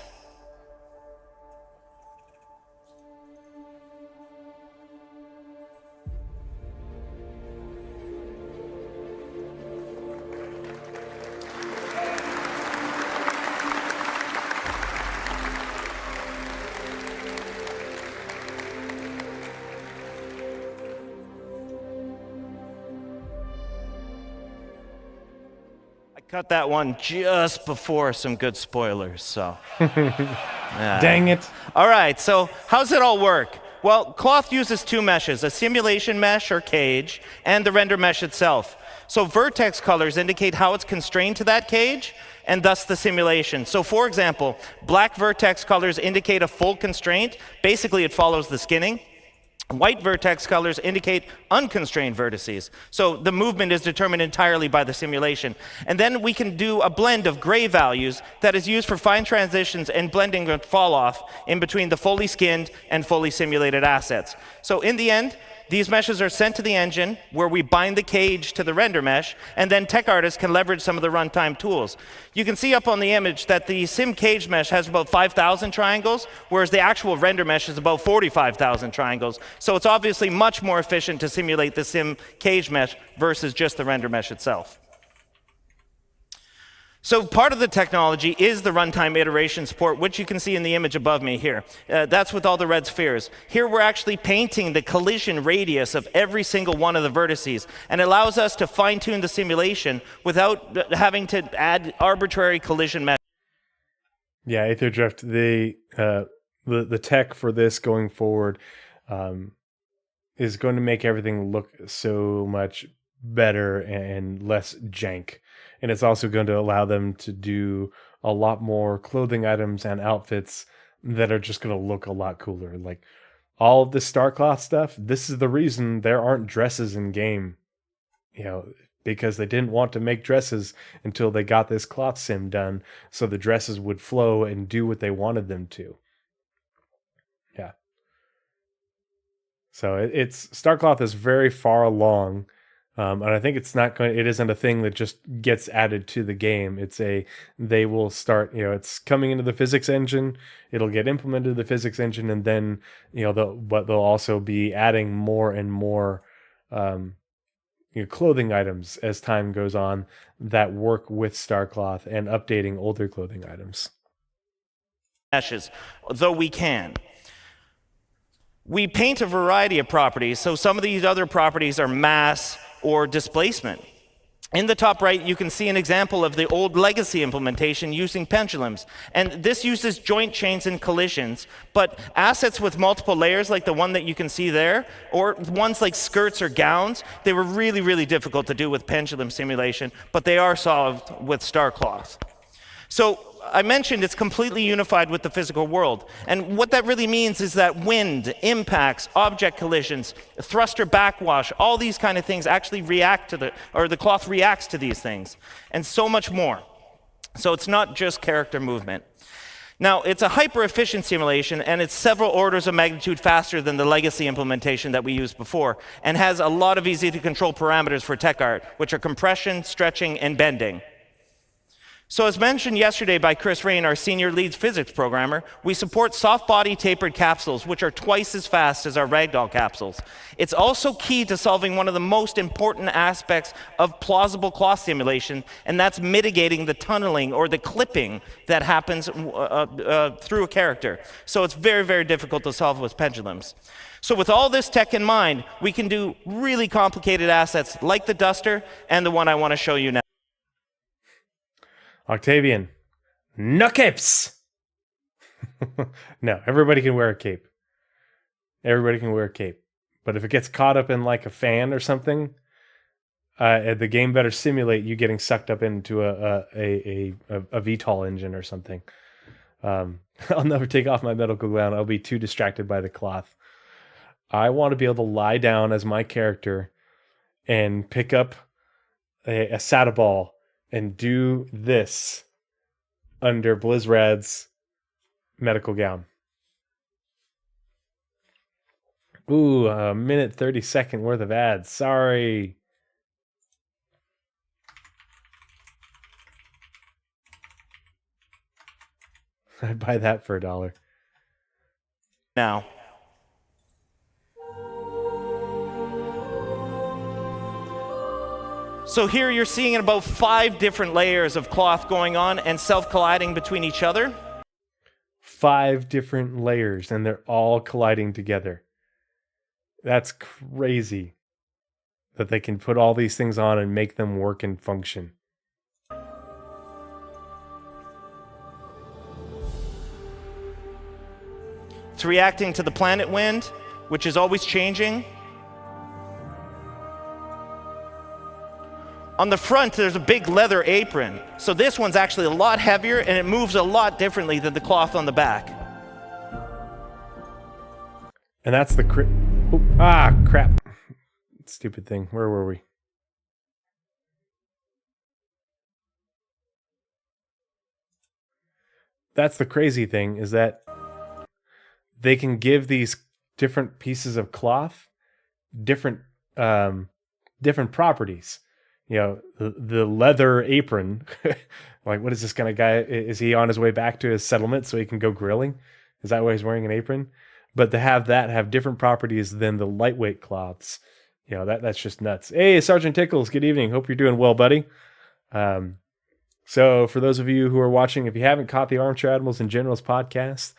Cut that one just before some good spoilers, so. Dang it. All right, so how's it all work? Well, Cloth uses two meshes, a simulation mesh or cage, and the render mesh itself. So vertex colors indicate how it's constrained to that cage, and thus the simulation. So for example, black vertex colors indicate a full constraint. Basically, it follows the skinning. White vertex colors indicate unconstrained vertices. So the movement is determined entirely by the simulation. And then we can do a blend of gray values that is used for fine transitions and blending and fall off in between the fully skinned and fully simulated assets. So in the end, these meshes are sent to the engine where we bind the cage to the render mesh, and then tech artists can leverage some of the runtime tools. You can see up on the image that the sim cage mesh has about 5,000 triangles, whereas the actual render mesh is about 45,000 triangles. So it's obviously much more efficient to simulate the sim cage mesh versus just the render mesh itself. So part of the technology is the runtime iteration support, which you can see in the image above me here. That's with all the red spheres. Here we're actually painting the collision radius of every single one of the vertices, and it allows us to fine-tune the simulation without having to add arbitrary collision methods. Yeah, Aether Drift, the tech for this going forward is going to make everything look so much better and less jank. And it's also going to allow them to do a lot more clothing items and outfits that are just going to look a lot cooler. Like all of this Starcloth stuff, this is the reason there aren't dresses in game. You know, because they didn't want to make dresses until they got this cloth sim done, so the dresses would flow and do what they wanted them to. Yeah. So it's Starcloth is very far along And I think it isn't a thing that just gets added to the game. They will start, it's coming into the physics engine, it'll get implemented in the physics engine, and then, they'll also be adding more and more, clothing items as time goes on that work with Starcloth and updating older clothing items. Meshes, though we can. We paint a variety of properties, so some of these other properties are mass or displacement. In the top right, you can see an example of the old legacy implementation using pendulums. And this uses joint chains and collisions, but assets with multiple layers like the one that you can see there, or ones like skirts or gowns, they were really, really difficult to do with pendulum simulation, but they are solved with Starcloth. So I mentioned it's completely unified with the physical world. And what that really means is that wind, impacts, object collisions, thruster backwash, all these kind of things actually react to the cloth reacts to these things, and so much more. So it's not just character movement. Now, it's a hyper-efficient simulation, and it's several orders of magnitude faster than the legacy implementation that we used before, and has a lot of easy-to-control parameters for tech art, which are compression, stretching, and bending. So as mentioned yesterday by Chris Rain, our senior lead physics programmer, we support soft-body tapered capsules, which are twice as fast as our ragdoll capsules. It's also key to solving one of the most important aspects of plausible cloth simulation, and that's mitigating the tunneling or the clipping that happens through a character. So it's very, very difficult to solve with pendulums. So with all this tech in mind, we can do really complicated assets like the duster and the one I want to show you now. Octavian, no capes. No, everybody can wear a cape. Everybody can wear a cape. But if it gets caught up in like a fan or something, the game better simulate you getting sucked up into a VTOL engine or something. I'll never take off my medical gown. I'll be too distracted by the cloth. I want to be able to lie down as my character and pick up a SATA ball and do this under Blizzrad's medical gown. Ooh, a minute 30-second worth of ads. Sorry. I'd buy that for $1. Now. So here you're seeing about 5 different layers of cloth going on and self-colliding between each other. 5 different layers, and they're all colliding together. That's crazy that they can put all these things on and make them work and function. It's reacting to the planet wind, which is always changing. On the front, there's a big leather apron. So this one's actually a lot heavier, and it moves a lot differently than the cloth on the back. And that's the crap. Stupid thing. Where were we? That's the crazy thing, is that they can give these different pieces of cloth different properties. The leather apron, like, what is this kind of guy? Is he on his way back to his settlement so he can go grilling? Is that why he's wearing an apron? But to have different properties than the lightweight cloths, that's just nuts. Hey, Sergeant Tickles, good evening. Hope you're doing well, buddy. So for those of you who are watching, if you haven't caught the Armchair Admirals and Generals podcast,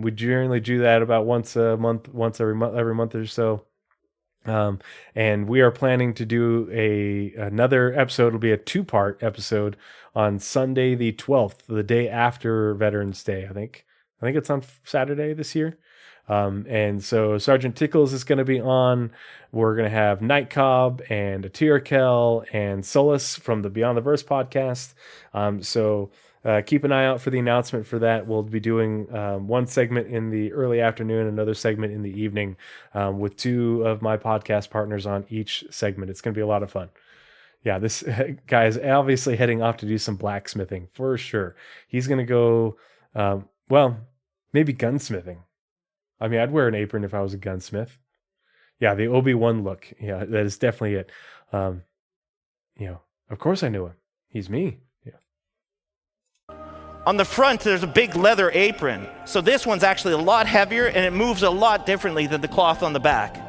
we generally do that about once a month, every month or so. And we are planning to do another episode. It'll be a 2-part episode on Sunday the 12th, the day after Veterans Day. I think it's on Saturday this year. And so Sergeant Tickles is going to be on. We're going to have Night Cobb and Atirakel and Solus from the Beyond the Verse podcast. So keep an eye out for the announcement for that. We'll be doing one segment in the early afternoon, another segment in the evening, with 2 of my podcast partners on each segment. It's going to be a lot of fun. Yeah, this guy is obviously heading off to do some blacksmithing for sure. He's going to go, maybe gunsmithing. I mean, I'd wear an apron if I was a gunsmith. Yeah, the Obi-Wan look. Yeah, that is definitely it. Of course I knew him. He's me. Yeah. On the front, there's a big leather apron. So this one's actually a lot heavier and it moves a lot differently than the cloth on the back.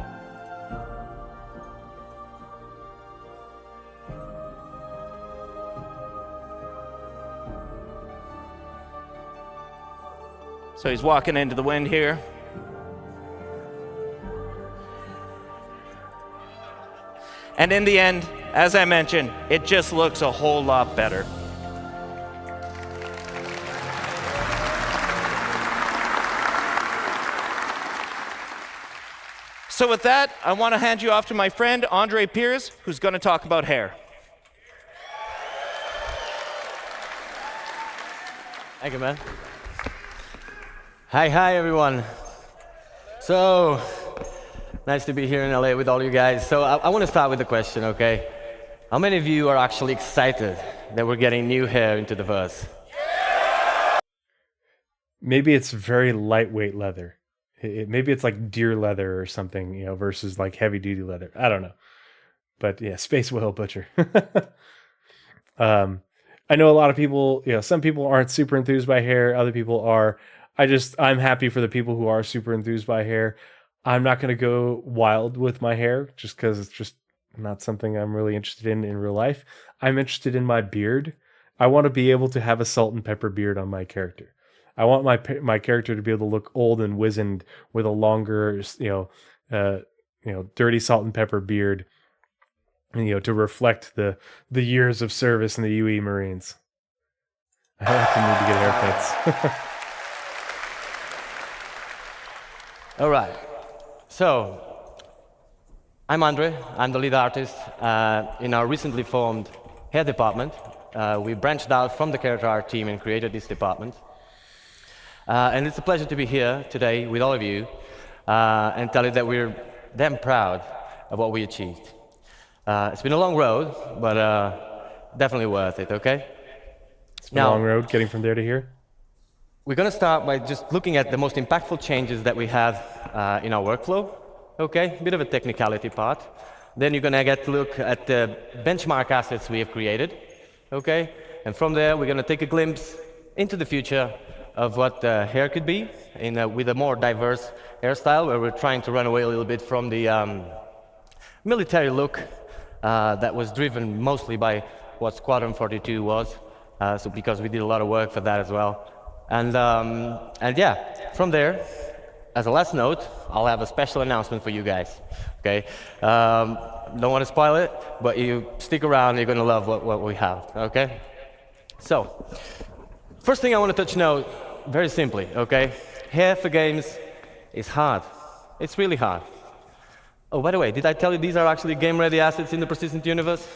So he's walking into the wind here. And in the end, as I mentioned, it just looks a whole lot better. So with that, I want to hand you off to my friend, Andre Pierce, who's going to talk about hair. Thank you, man. Hi, everyone. So, nice to be here in LA with all you guys. So I want to start with a question, okay? How many of you are actually excited that we're getting new hair into the verse? Maybe it's very lightweight leather. Maybe it's like deer leather or something, versus like heavy duty leather. I don't know. But yeah, Space Whale Butcher. I know a lot of people, some people aren't super enthused by hair. Other people are. I'm happy for the people who are super enthused by hair. I'm not going to go wild with my hair just because it's just not something I'm really interested in real life. I'm interested in my beard. I want to be able to have a salt and pepper beard on my character. I want my character to be able to look old and wizened with a longer, dirty salt and pepper beard, and, to reflect the years of service in the UE Marines. I often need to get haircuts. All right. So, I'm Andre. I'm the lead artist in our recently formed hair department. We branched out from the character art team and created this department. And it's a pleasure to be here today with all of you and tell you that we're damn proud of what we achieved. It's been a long road, but definitely worth it, okay? It's been a long road getting from there to here. We're going to start by just looking at the most impactful changes that we have in our workflow, okay? A bit of a technicality part. Then you're going to get to look at the benchmark assets we have created, okay? And from there, we're going to take a glimpse into the future of what hair could be with a more diverse hairstyle, where we're trying to run away a little bit from the military look that was driven mostly by what Squadron 42 was, so because we did a lot of work for that as well. And yeah, from there, as a last note, I'll have a special announcement for you guys, okay? Don't want to spoil it, but you stick around, you're going to love what we have, okay? So, first thing I want to touch now, very simply, okay? Hair for games is hard. It's really hard. Oh, by the way, did I tell you these are actually game-ready assets in the persistent universe?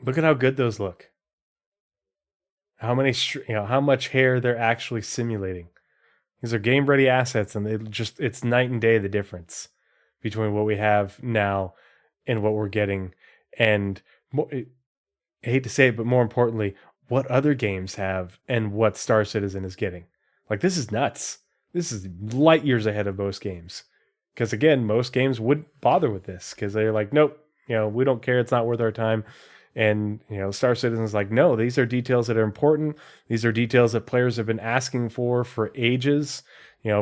Look at how good those look. How much hair they're actually simulating. These are game-ready assets, and it's night and day the difference between what we have now and what we're getting. And I hate to say it, but more importantly, what other games have and what Star Citizen is getting. Like, this is nuts. This is light years ahead of most games. Because again, most games wouldn't bother with this because they're like, nope, we don't care. It's not worth our time. And, Star Citizen's like, no, these are details that are important. These are details that players have been asking for ages,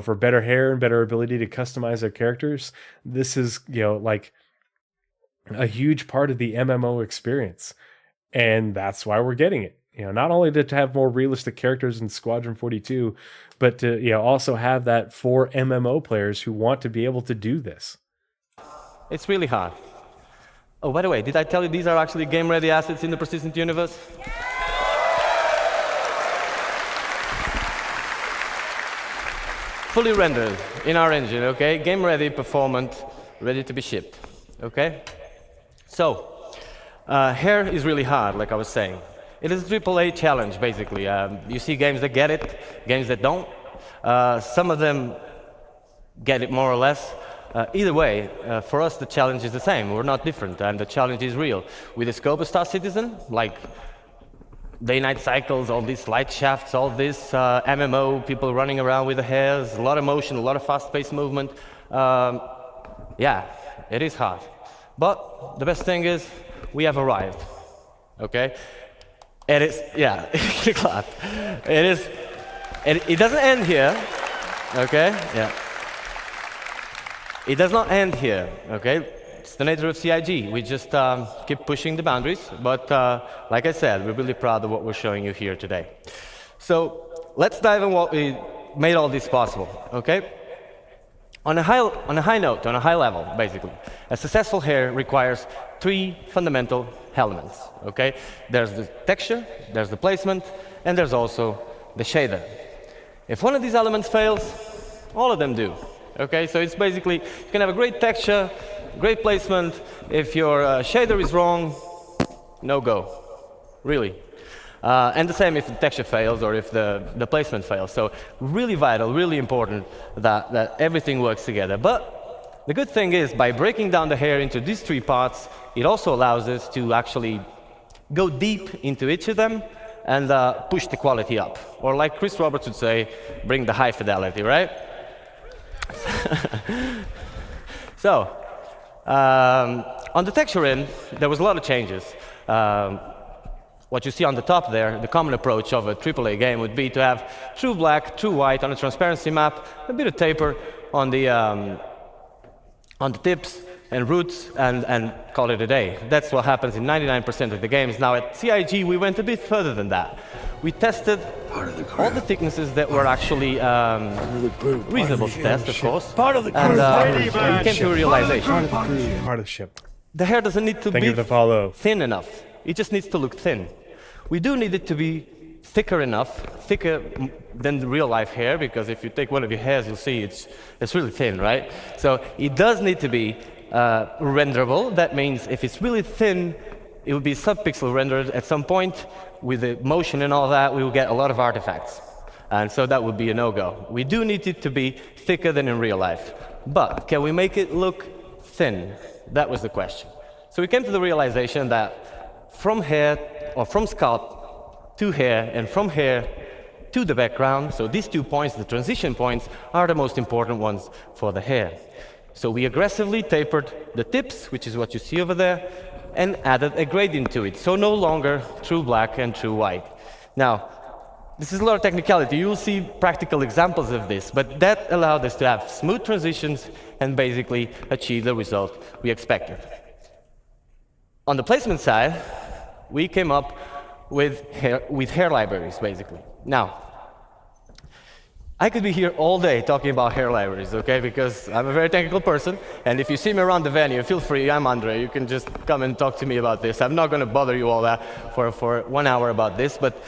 for better hair and better ability to customize their characters. This is, like a huge part of the MMO experience. And that's why we're getting it. Not only to have more realistic characters in Squadron 42, but to, also have that for MMO players who want to be able to do this. It's really hard. Oh, by the way, did I tell you these are actually game-ready assets in the persistent universe? Fully rendered in our engine, okay? Game-ready, performant, ready to be shipped, okay? So, hair is really hard, like I was saying. It is a AAA challenge, basically. You see games that get it, games that don't. Some of them get it more or less. Either way, for us the challenge is the same. We're not different, and the challenge is real. With the scope of Star Citizen, like day-night cycles, all these light shafts, all this MMO, people running around with the hairs, a lot of motion, a lot of fast-paced movement. Yeah, it is hard. But the best thing is we have arrived, okay? It is, yeah, clap. It is, it doesn't end here, okay? Yeah. It does not end here, okay? It's the nature of CIG. We just keep pushing the boundaries, but like I said, we're really proud of what we're showing you here today. So let's dive in what we made all this possible, okay? On a high note, on a high level, basically, a successful hair requires 3 fundamental elements, okay? There's the texture, there's the placement, and there's also the shader. If one of these elements fails, all of them do, okay? So it's basically, you can have a great texture, great placement. If your shader is wrong, no go, really. And the same if the texture fails or if the placement fails. So really vital, really important that everything works together. But the good thing is, by breaking down the hair into these 3 parts, it also allows us to actually go deep into each of them and push the quality up. Or like Chris Roberts would say, bring the high fidelity, right? So, on the texture end, there was a lot of changes. What you see on the top there, the common approach of a AAA game would be to have true black, true white on a transparency map, a bit of taper on the tips and roots, and call it a day. That's what happens in 99% of the games. Now at CIG, we went a bit further than that. We tested all the thicknesses that were actually reasonable to test, of course. Part of the crew. And we came to a realization. Part of the ship. The hair doesn't need to Thank you be for the follow. thin enough. It just needs to look thin. We do need it to be thicker enough, thicker than the real life hair, because if you take one of your hairs, you'll see it's really thin, right? So it does need to be renderable. That means if it's really thin, it will be subpixel rendered at some point. With the motion and all that, we will get a lot of artifacts. And so that would be a no-go. We do need it to be thicker than in real life. But can we make it look thin? That was the question. So we came to the realization that from hair, or from scalp to hair, and from hair to the background, so these 2 points, the transition points, are the most important ones for the hair. So we aggressively tapered the tips, which is what you see over there, and added a gradient to it. So no longer true black and true white. Now, this is a lot of technicality. You will see practical examples of this, but that allowed us to have smooth transitions and basically achieve the result we expected. On the placement side, we came up with hair libraries, basically. Now, I could be here all day talking about hair libraries, okay? Because I'm a very technical person, and if you see me around the venue, feel free, I'm Andre. You can just come and talk to me about this. I'm not going to bother you all that for 1 hour about this, but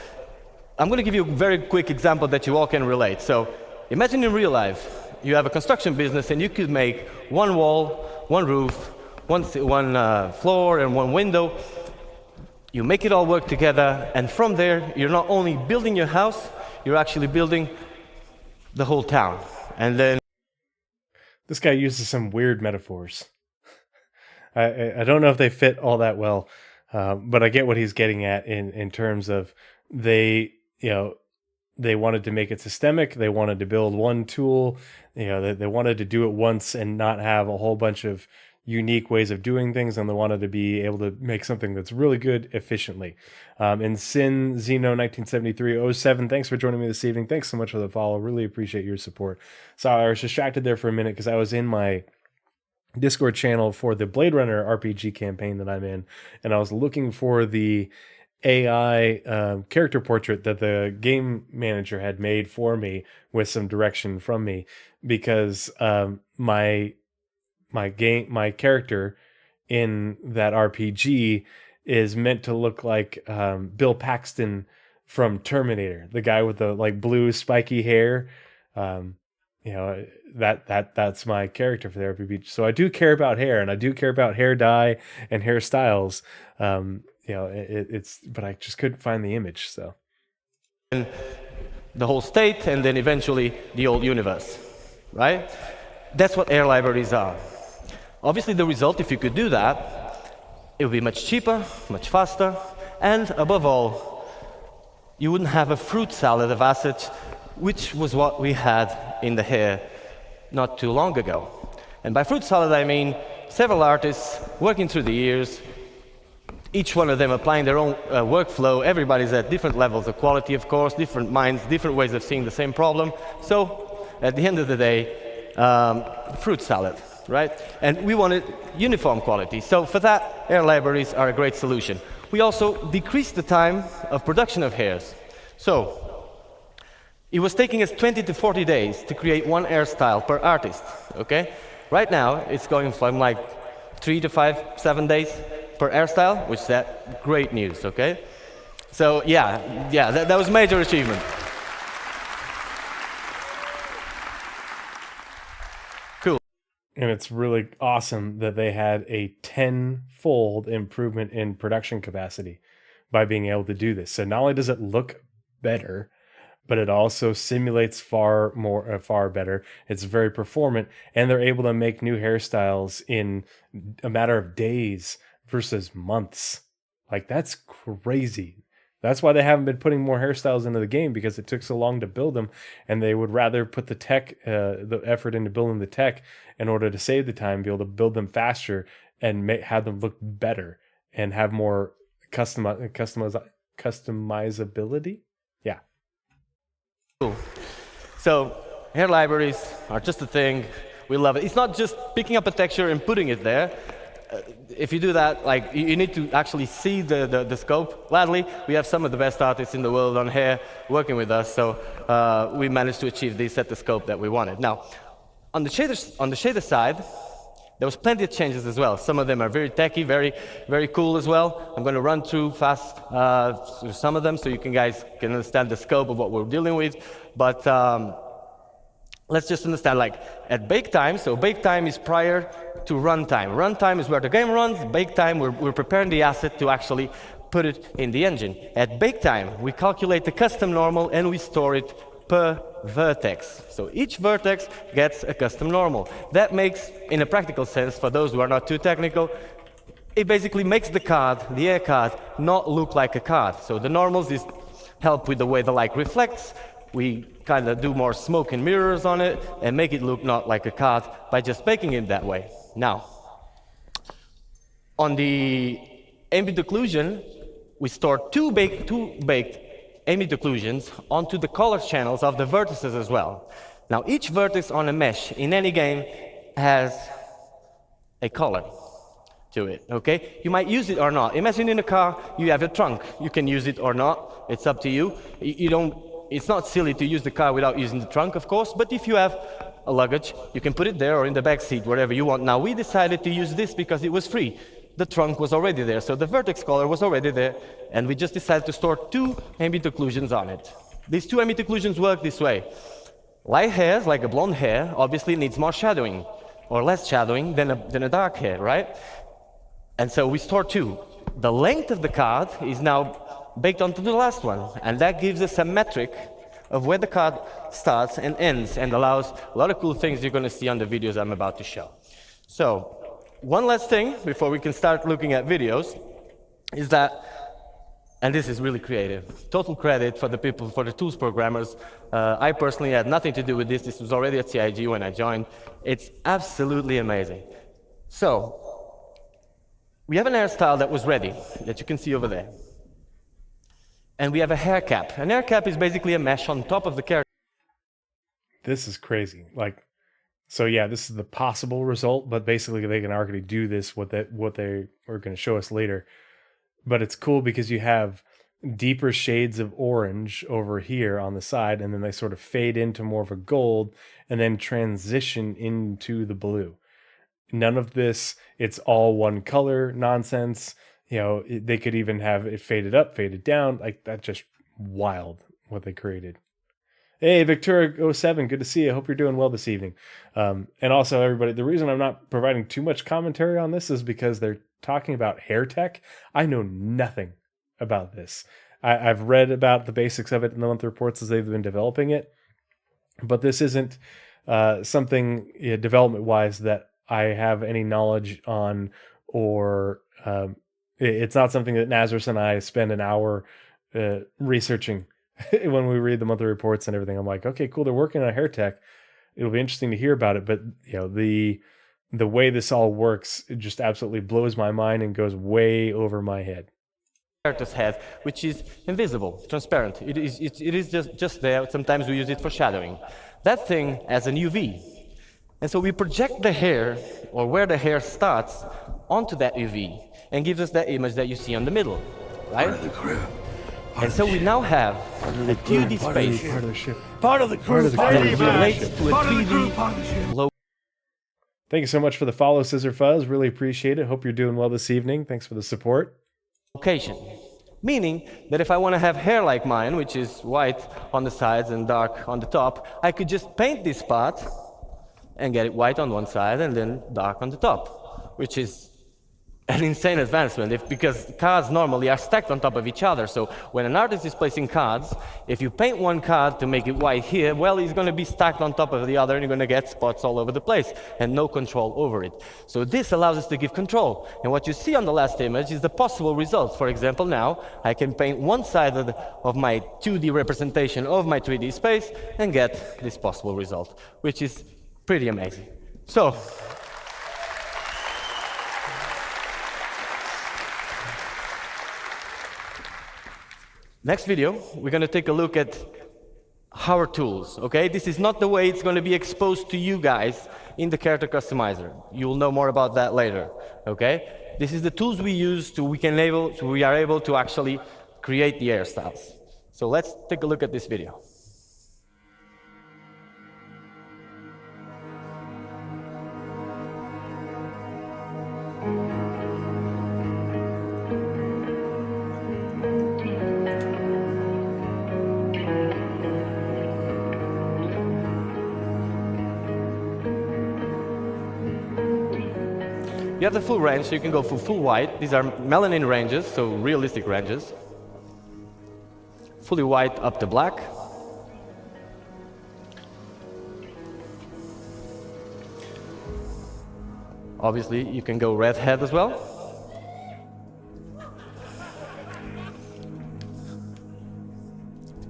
I'm going to give you a very quick example that you all can relate. So imagine in real life, you have a construction business, and you could make one wall, one roof, one floor, and one window. You make it all work together, and from there, you're not only building your house, you're actually building the whole town. And then This guy uses some weird metaphors. I don't know if they fit all that well, but I get what he's getting at in terms of they wanted to make it systemic. They wanted to build one tool. They wanted to do it once and not have a whole bunch of unique ways of doing things, and they wanted to be able to make something that's really good efficiently. And Sin Zeno 1973-07, thanks for joining me this evening. Thanks so much for the follow. Really appreciate your support. So I was distracted there for a minute because I was in my Discord channel for the Blade Runner RPG campaign that I'm in, and I was looking for the AI character portrait that the game manager had made for me with some direction from me, because my character in that RPG is meant to look like Bill Paxton from Terminator, the guy with the blue spiky hair. That's my character for the RPG. So I do care about hair, and I do care about hair dye and hairstyles. But I just couldn't find the image. So the whole state, and then eventually the old universe, right? That's what hair libraries are. Obviously, the result, if you could do that, it would be much cheaper, much faster, and above all, you wouldn't have a fruit salad of assets, which was what we had in the hair not too long ago. And by fruit salad, I mean several artists working through the years, each one of them applying their own workflow. Everybody's at different levels of quality, of course, different minds, different ways of seeing the same problem. So at the end of the day, fruit salad, right? And we wanted uniform quality. So for that, hair libraries are a great solution. We also decreased the time of production of hairs. So it was taking us 20 to 40 days to create one hairstyle per artist, okay? Right now, it's going from like 3 to 5, 7 days per hairstyle, which is that great news, okay? So yeah, that was a major achievement. Cool. And it's really awesome that they had a 10-fold improvement in production capacity by being able to do this. So not only does it look better, but it also simulates far better. It's very performant, and they're able to make new hairstyles in a matter of days versus months. Like, that's crazy. That's why they haven't been putting more hairstyles into the game, because it took so long to build them, and they would rather put the effort into building the tech in order to save the time, be able to build them faster and have them look better and have more customizability. Yeah. Cool. So hair libraries are just a thing. We love it. It's not just picking up a texture and putting it there. If you do that, like, you need to actually see the scope. Gladly, we have some of the best artists in the world on hair working with us, so we managed to achieve this at the scope that we wanted. Now, on the shader side, there was plenty of changes as well. Some of them are very techy, very, very cool as well. I'm going to run through fast through some of them so you guys can understand the scope of what we're dealing with. But let's just understand, like, at bake time, so bake time is prior to runtime. Runtime is where the game runs. Bake time, we're preparing the asset to actually put it in the engine. At bake time, we calculate the custom normal and we store it per vertex. So each vertex gets a custom normal. That makes, in a practical sense, for those who are not too technical, it basically makes the card, the air card, not look like a card. So the normals help with the way the light reflects. We kind of do more smoke and mirrors on it and make it look not like a card by just baking it that way. Now, on the ambient occlusion, we store two baked ambient occlusions onto the color channels of the vertices as well. Now, each vertex on a mesh in any game has a color to it, okay? You might use it or not. Imagine in a car, you have a trunk. You can use it or not. It's up to you. It's not silly to use the car without using the trunk, of course, but if you have a luggage, you can put it there or in the back seat, wherever you want. Now, we decided to use this because it was free. The trunk was already there, so the vertex color was already there, and we just decided to store two ambient occlusions on it. These two ambient occlusions work this way. Light hairs, like a blonde hair, obviously needs more shadowing, or less shadowing than a dark hair, right? And so we store two. The length of the card is now baked onto the last one, and that gives us a metric of where the card starts and ends, and allows a lot of cool things you're going to see on the videos I'm about to show. So, one last thing before we can start looking at videos is that, and this is really creative, total credit for the people, for the tools programmers. I personally had nothing to do with this. This was already at CIG when I joined. It's absolutely amazing. So, we have an hairstyle that was ready, that you can see over there. And we have a hair cap. An hair cap is basically a mesh on top of the character. This is crazy. Like, so yeah, this is the possible result, but basically they can already do this, what they are going to show us later. But it's cool because you have deeper shades of orange over here on the side, and then they sort of fade into more of a gold and then transition into the blue. None of this, it's all one color nonsense. You know, they could even have it faded up, faded down. Like, that's just wild what they created. Hey, Victoria07, good to see you. I hope you're doing well this evening. And also, everybody, the reason I'm not providing too much commentary on this is because they're talking about hair tech. I know nothing about this. I've read about the basics of it in the monthly reports as they've been developing it, but this isn't something development-wise that I have any knowledge on, or it's not something that Nazareth and I spend an hour researching when we read the monthly reports and everything. I'm like, okay, cool. They're working on hair tech. It'll be interesting to hear about it. But the way this all works, it just absolutely blows my mind and goes way over my head. Characters have, which is invisible, transparent. It is just there. Sometimes we use it for shadowing. That thing has an UV. And so we project the hair, or where the hair starts, onto that UV, and gives us that image that you see on the middle, right? Part of the crew. And so we now have a 2D space Part of the ship. Part of the crew. that relates to a 3D low. Thank you so much for the follow, Scissor Fuzz. Really appreciate it. Hope you're doing well this evening. Thanks for the support. Location. Meaning that if I want to have hair like mine, which is white on the sides and dark on the top, I could just paint this part and get it white on one side and then dark on the top, which is an insane advancement because cards normally are stacked on top of each other. So when an artist is placing cards, if you paint one card to make it white here, well, it's going to be stacked on top of the other and you're going to get spots all over the place and no control over it. So this allows us to give control. And what you see on the last image is the possible results. For example, now I can paint one side of my 2D representation of my 3D space and get this possible result, which is pretty amazing. So, next video, we're going to take a look at our tools, okay? This is not the way it's going to be exposed to you guys in the character customizer. You'll know more about that later, okay? This is the tools we use we are able to actually create the hairstyles. So let's take a look at this video. You have the full range, so you can go for full white. These are melanin ranges, so realistic ranges. Fully white up to black. Obviously, you can go redhead as well.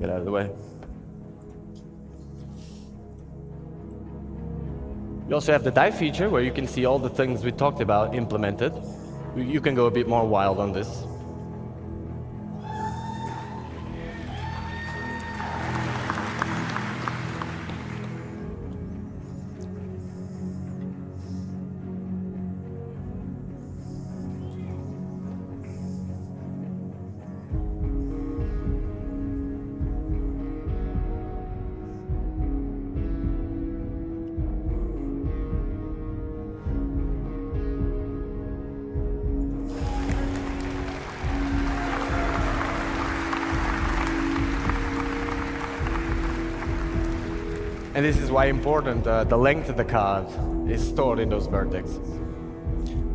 Get out of the way. You also have the dye feature where you can see all the things we talked about implemented. You can go a bit more wild on this. And this is why important the length of the card is stored in those vertexes.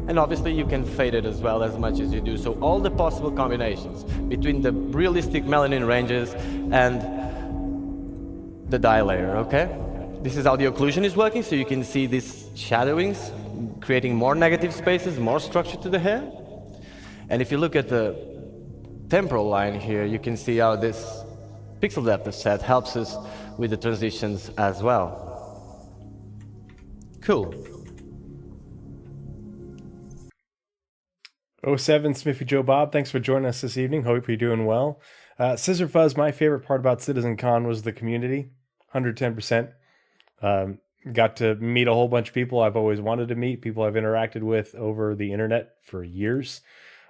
And obviously you can fade it as well as much as you do. So all the possible combinations between the realistic melanin ranges and the dye layer, okay? This is how the occlusion is working, so you can see these shadowings, creating more negative spaces, more structure to the hair. And if you look at the temporal line here, you can see how this pixel depth of set helps us with the transitions as well. Cool. 07 Smithy Joe Bob, thanks for joining us this evening. Hope you're doing well. Scissor Fuzz, my favorite part about CitizenCon was the community, 110%. Got to meet a whole bunch of people I've always wanted to meet, people I've interacted with over the internet for years.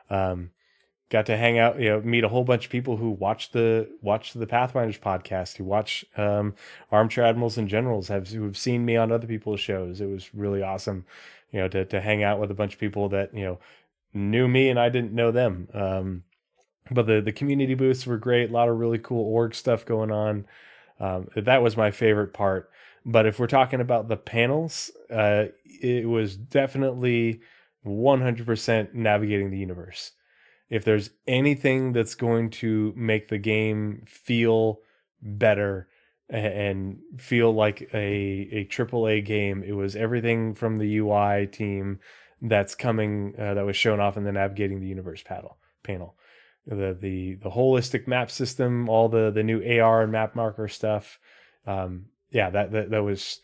Got to hang out, meet a whole bunch of people who watch the Pathfinders podcast, who watch Armchair Admirals and Generals, who've seen me on other people's shows. It was really awesome, to hang out with a bunch of people that knew me and I didn't know them. But the community booths were great. A lot of really cool org stuff going on. That was my favorite part. But if we're talking about the panels, it was definitely 100% navigating the universe. If there's anything that's going to make the game feel better and feel like a AAA game, it was everything from the UI team that's coming, that was shown off in the Navigating the Universe panel. the holistic map system, all the new AR and map marker stuff. Yeah, that was,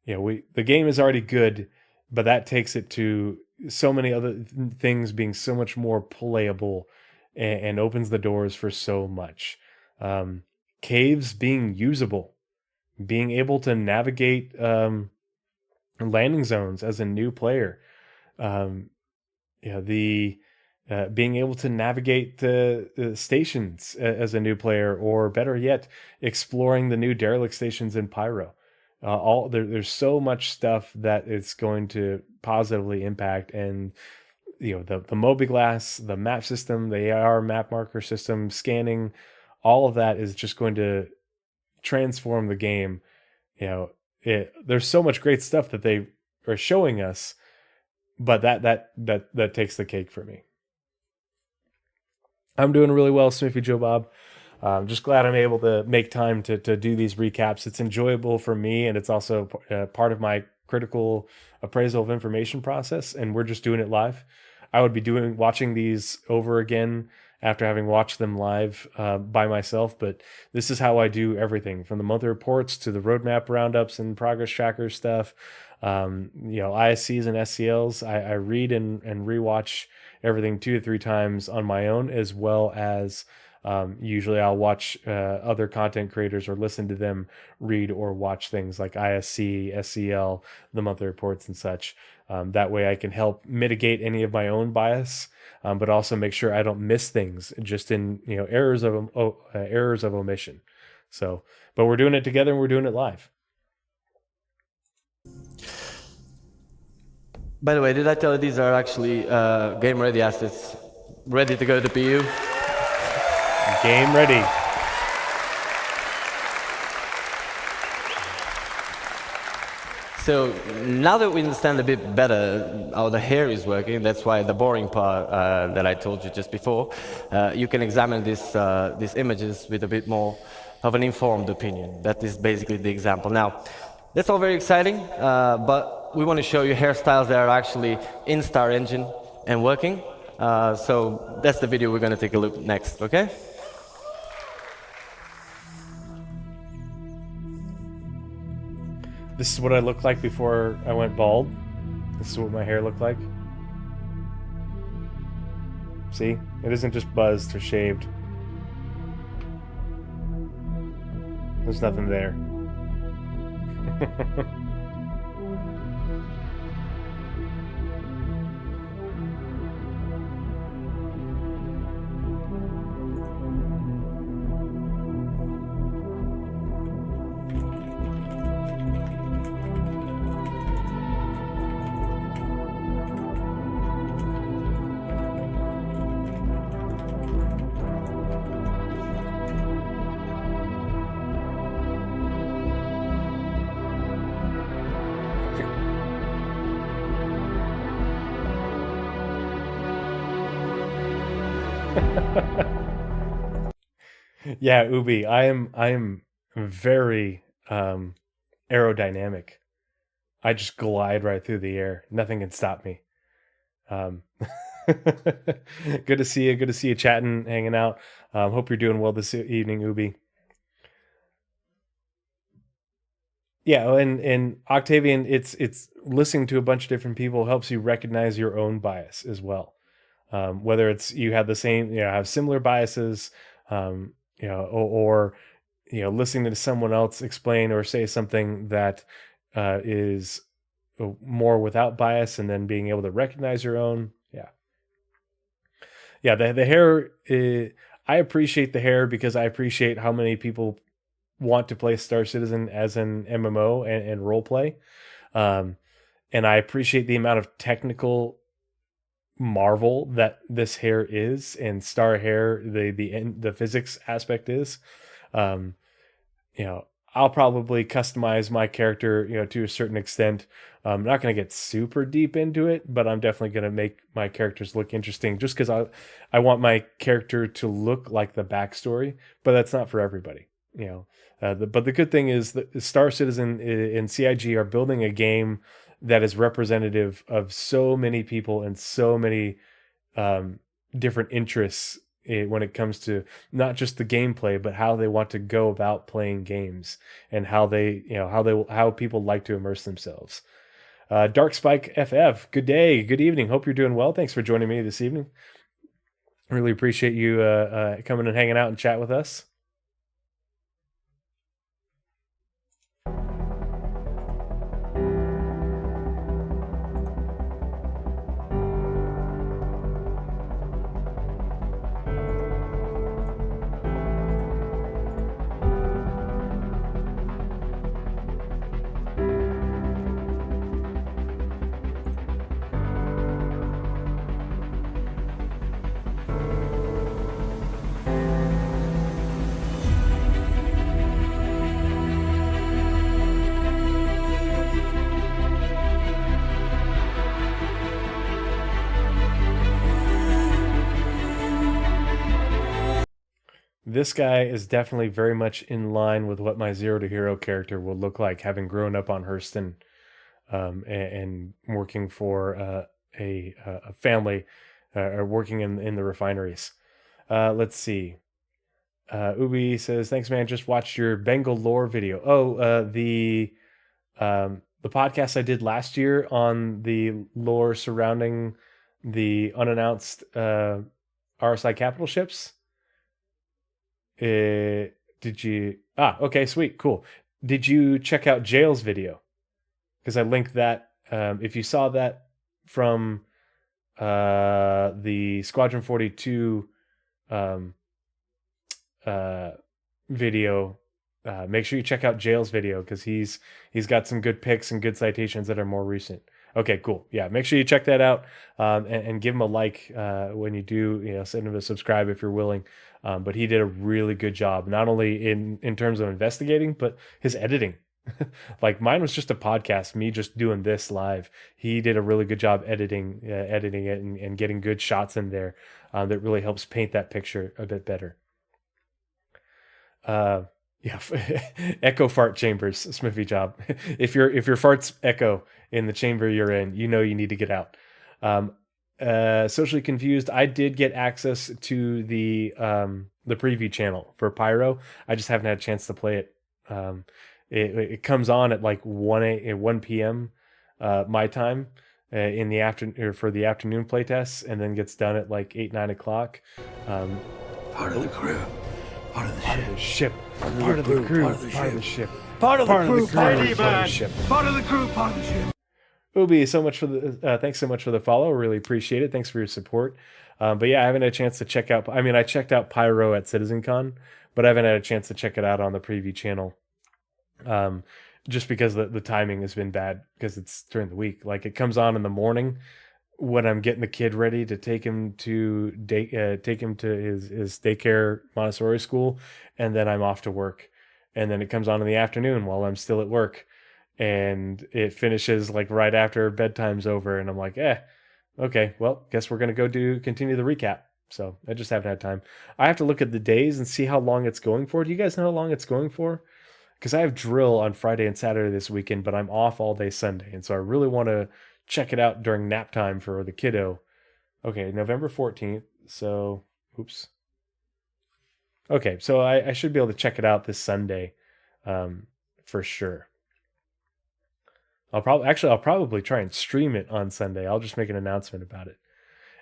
the game is already good, but that takes it to so many other things being so much more playable, and opens the doors for so much. Caves being usable, being able to navigate landing zones as a new player. Um, the being able to navigate the stations as a new player, or better yet, exploring the new derelict stations in Pyro. There's so much stuff that it's going to positively impact, and the mobiGlass, the map system, the AR map marker system, scanning, all of that is just going to transform the game. There's so much great stuff that they are showing us, but that takes the cake for me. I'm doing really well, Smithy Joe Bob. I'm just glad I'm able to make time to do these recaps. It's enjoyable for me, and it's also part of my critical appraisal of information process, and we're just doing it live. I would be watching these over again after having watched them live by myself, but this is how I do everything, from the monthly reports to the roadmap roundups and progress tracker stuff. ISCs and SCLs. I read and rewatch everything 2 to 3 times on my own, as well as usually I'll watch other content creators or listen to them read or watch things like ISC, SCL, the monthly reports and such. That way I can help mitigate any of my own bias, but also make sure I don't miss things just in errors of omission. So, but we're doing it together and we're doing it live. By the way, did I tell you these are actually game-ready assets, ready to go to PU? Game ready. So now that we understand a bit better how the hair is working, that's why the boring part that I told you just before, you can examine these images with a bit more of an informed opinion. That is basically the example. Now, that's all very exciting, but we want to show you hairstyles that are actually in Star Engine and working. So that's the video we're going to take a look next, okay? This is what I looked like before I went bald. This is what my hair looked like. See? It isn't just buzzed or shaved. There's nothing there. Yeah, Ubi, I am very aerodynamic. I just glide right through the air. Nothing can stop me. Good to see you. Good to see you chatting, hanging out. Hope you're doing well this evening, Ubi. Yeah, and Octavian, it's listening to a bunch of different people helps you recognize your own bias as well. Whether it's you have the same, have similar biases, or listening to someone else explain or say something that is more without bias, and then being able to recognize your own. The hair. I appreciate the hair because I appreciate how many people want to play Star Citizen as an MMO and role play, and I appreciate the amount of technical marvel that this hair is, and Star hair, the physics aspect is. I'll probably customize my character, to a certain extent. I'm not going to get super deep into it, but I'm definitely going to make my characters look interesting just because I want my character to look like the backstory, but that's not for everybody, but the good thing is that Star Citizen and CIG are building a game that is representative of so many people and so many different interests, when it comes to not just the gameplay, but how they want to go about playing games and how how people like to immerse themselves. Dark Spike FF, good day, good evening. Hope you're doing well. Thanks for joining me this evening. Really appreciate you coming and hanging out and chat with us. This guy is definitely very much in line with what my Zero to Hero character will look like, having grown up on Hurston, and working for a family, or working in the refineries. Let's see. Ubi says, "Thanks, man. Just watched your Bengal lore video." Oh, the podcast I did last year on the lore surrounding the unannounced RSI capital ships. Did you? Okay, sweet, cool. Did you check out Jail's video? Because I linked that. If you saw that from the Squadron 42 video, make sure you check out Jail's video, because he's got some good picks and good citations that are more recent. Okay, cool. Yeah, make sure you check that out, and give him a like when you do. Send him a subscribe if you're willing. But he did a really good job, not only in terms of investigating, but his editing. Like, mine was just a podcast, me just doing this live. He did a really good job editing it and getting good shots in there that really helps paint that picture a bit better. Yeah, echo fart chambers, Smithy job. If your farts echo in the chamber you're in, you need to get out. Socially confused. I did get access to the preview channel for Pyro. I just haven't had a chance to play it. It comes on at like 1 p.m. My time in the afternoon, for the afternoon playtests, and then gets done at like 8-9 o'clock. Part of the crew. Part of the ship. Part of the crew. Part of the ship. Part of the crew. Part of the ship. Part of the crew. Part of the ship. Ubi, so much for the thanks so much for the follow. Really appreciate it. Thanks for your support. But yeah, I haven't had a chance to check out. I mean, I checked out Pyro at CitizenCon, but I haven't had a chance to check it out on the preview channel. Just because the timing has been bad, because it's during the week. Like, it comes on in the morning when I'm getting the kid ready to take him to his daycare Montessori school, and then I'm off to work, and then it comes on in the afternoon while I'm still at work. And it finishes like right after bedtime's over, and I'm like, okay, well, guess we're gonna continue the recap. So I just haven't had time. I have to look at the days and see how long it's going for. Do you guys know how long it's going for? Because I have drill on Friday and Saturday this weekend, but I'm off all day Sunday, and so I really want to check it out during nap time for the kiddo. Okay, November 14th. So, oops. Okay, so I should be able to check it out this Sunday, for sure. I'll probably try and stream it on Sunday. I'll just make an announcement about it.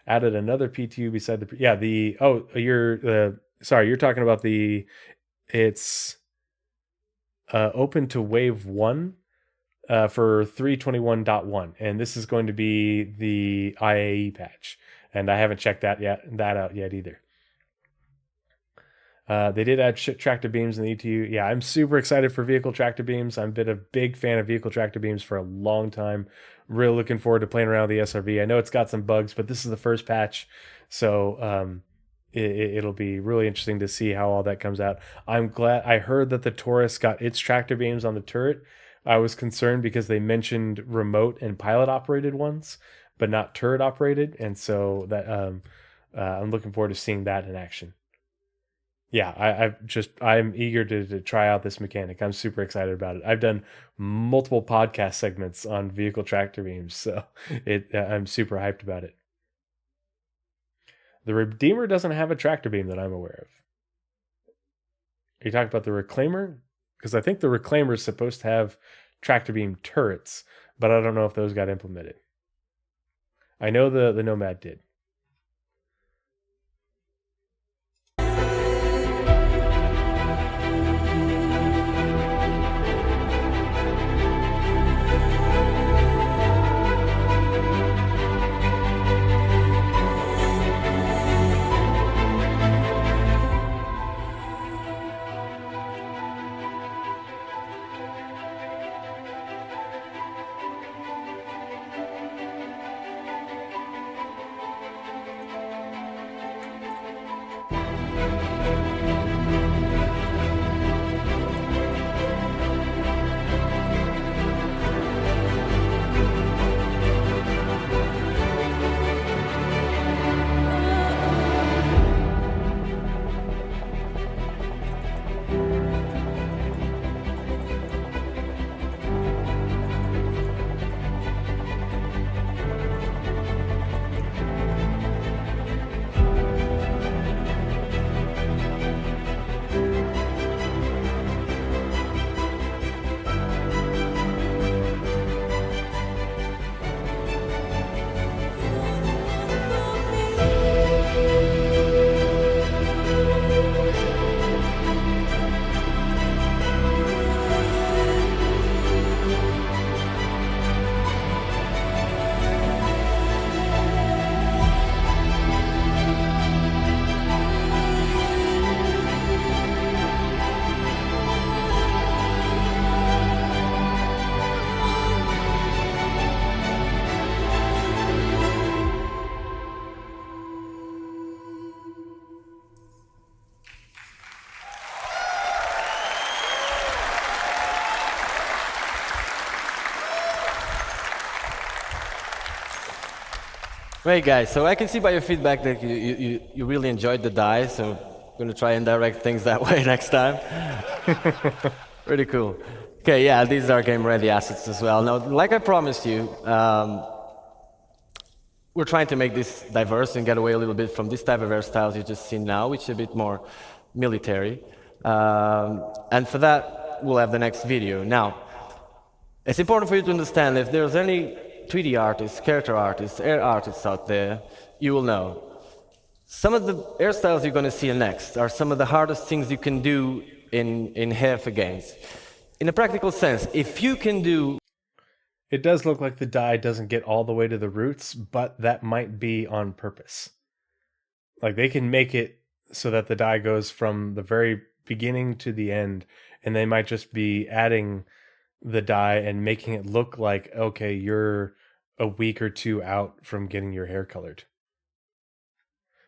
Added another PTU beside you're talking about it's open to wave 1 for 321.1, and this is going to be the IAE patch, and I haven't checked that out yet either. They did add tractor beams in the ETU. Yeah, I'm super excited for vehicle tractor beams. I've been a big fan of vehicle tractor beams for a long time. Really looking forward to playing around with the SRV. I know it's got some bugs, but this is the first patch, so it'll be really interesting to see how all that comes out. I'm glad. I heard that the Taurus got its tractor beams on the turret. I was concerned because they mentioned remote and pilot operated ones, but not turret operated, and so that I'm looking forward to seeing that in action. Yeah, I'm eager to try out this mechanic. I'm super excited about it. I've done multiple podcast segments on vehicle tractor beams, so I'm super hyped about it. The Redeemer doesn't have a tractor beam that I'm aware of. Are you talking about the Reclaimer? Because I think the Reclaimer is supposed to have tractor beam turrets, but I don't know if those got implemented. I know the Nomad did. Great, guys. So I can see by your feedback that you really enjoyed the die, so I'm going to try and direct things that way next time. Pretty cool. Okay, yeah, these are game-ready assets as well. Now, like I promised you, we're trying to make this diverse and get away a little bit from this type of hairstyles you just seen now, which is a bit more military. And for that, we'll have the next video. Now, it's important for you to understand if there's any 3D artists, character artists, air artists out there, you will know. Some of the hairstyles you're going to see next are some of the hardest things you can do in hair for games. In a practical sense, if you can do... It does look like the dye doesn't get all the way to the roots, but that might be on purpose. Like they can make it so that the dye goes from the very beginning to the end, and they might just be adding the dye and making it look like, okay, you're a week or two out from getting your hair colored.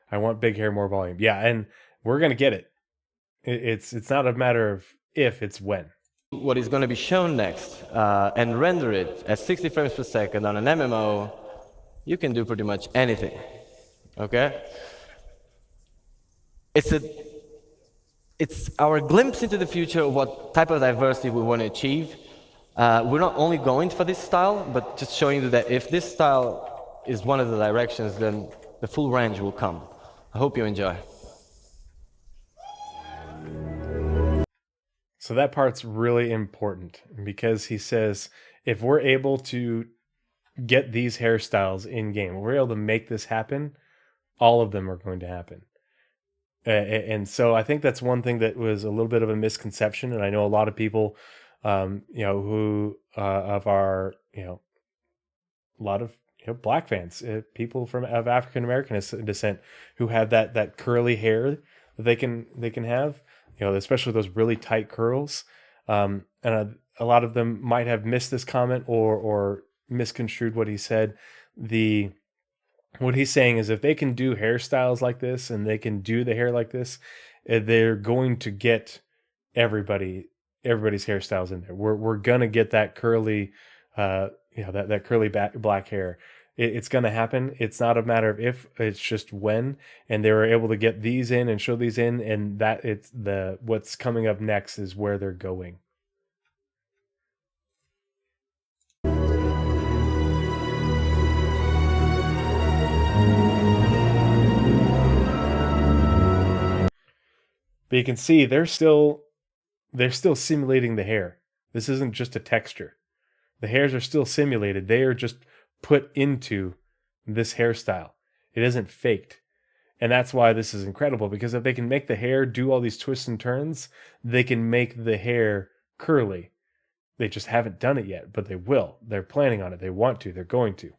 I want big hair, more volume. Yeah, and we're going to get it. It's not a matter of if, it's when. What is going to be shown next and render it at 60 frames per second on an MMO, you can do pretty much anything. Okay? It's our glimpse into the future of what type of diversity we want to achieve. We're not only going for this style, but just showing you that if this style is one of the directions, then the full range will come. I hope you enjoy. So that part's really important because he says if we're able to get these hairstyles in game, we're able to make this happen, all of them are going to happen. And so I think that's one thing that was a little bit of a misconception. And I know a lot of people, who of our, a lot of black fans, people of African American descent who have that curly hair that they can have, especially those really tight curls. And a lot of them might have missed this comment or misconstrued what he said. What he's saying is if they can do hairstyles like this and they can do the hair like this, they're going to get everybody's hairstyles in there. We're gonna get that curly, that curly black hair. It's gonna happen. It's not a matter of if, it's just when. And they were able to get these in and show these in, and that it's what's coming up next is where they're going. But you can see they're still simulating the hair. This isn't just a texture. The hairs are still simulated. They are just put into this hairstyle. It isn't faked. And that's why this is incredible, because if they can make the hair do all these twists and turns, they can make the hair curly. They just haven't done it yet, but they will. They're planning on it. They want to. They're going to.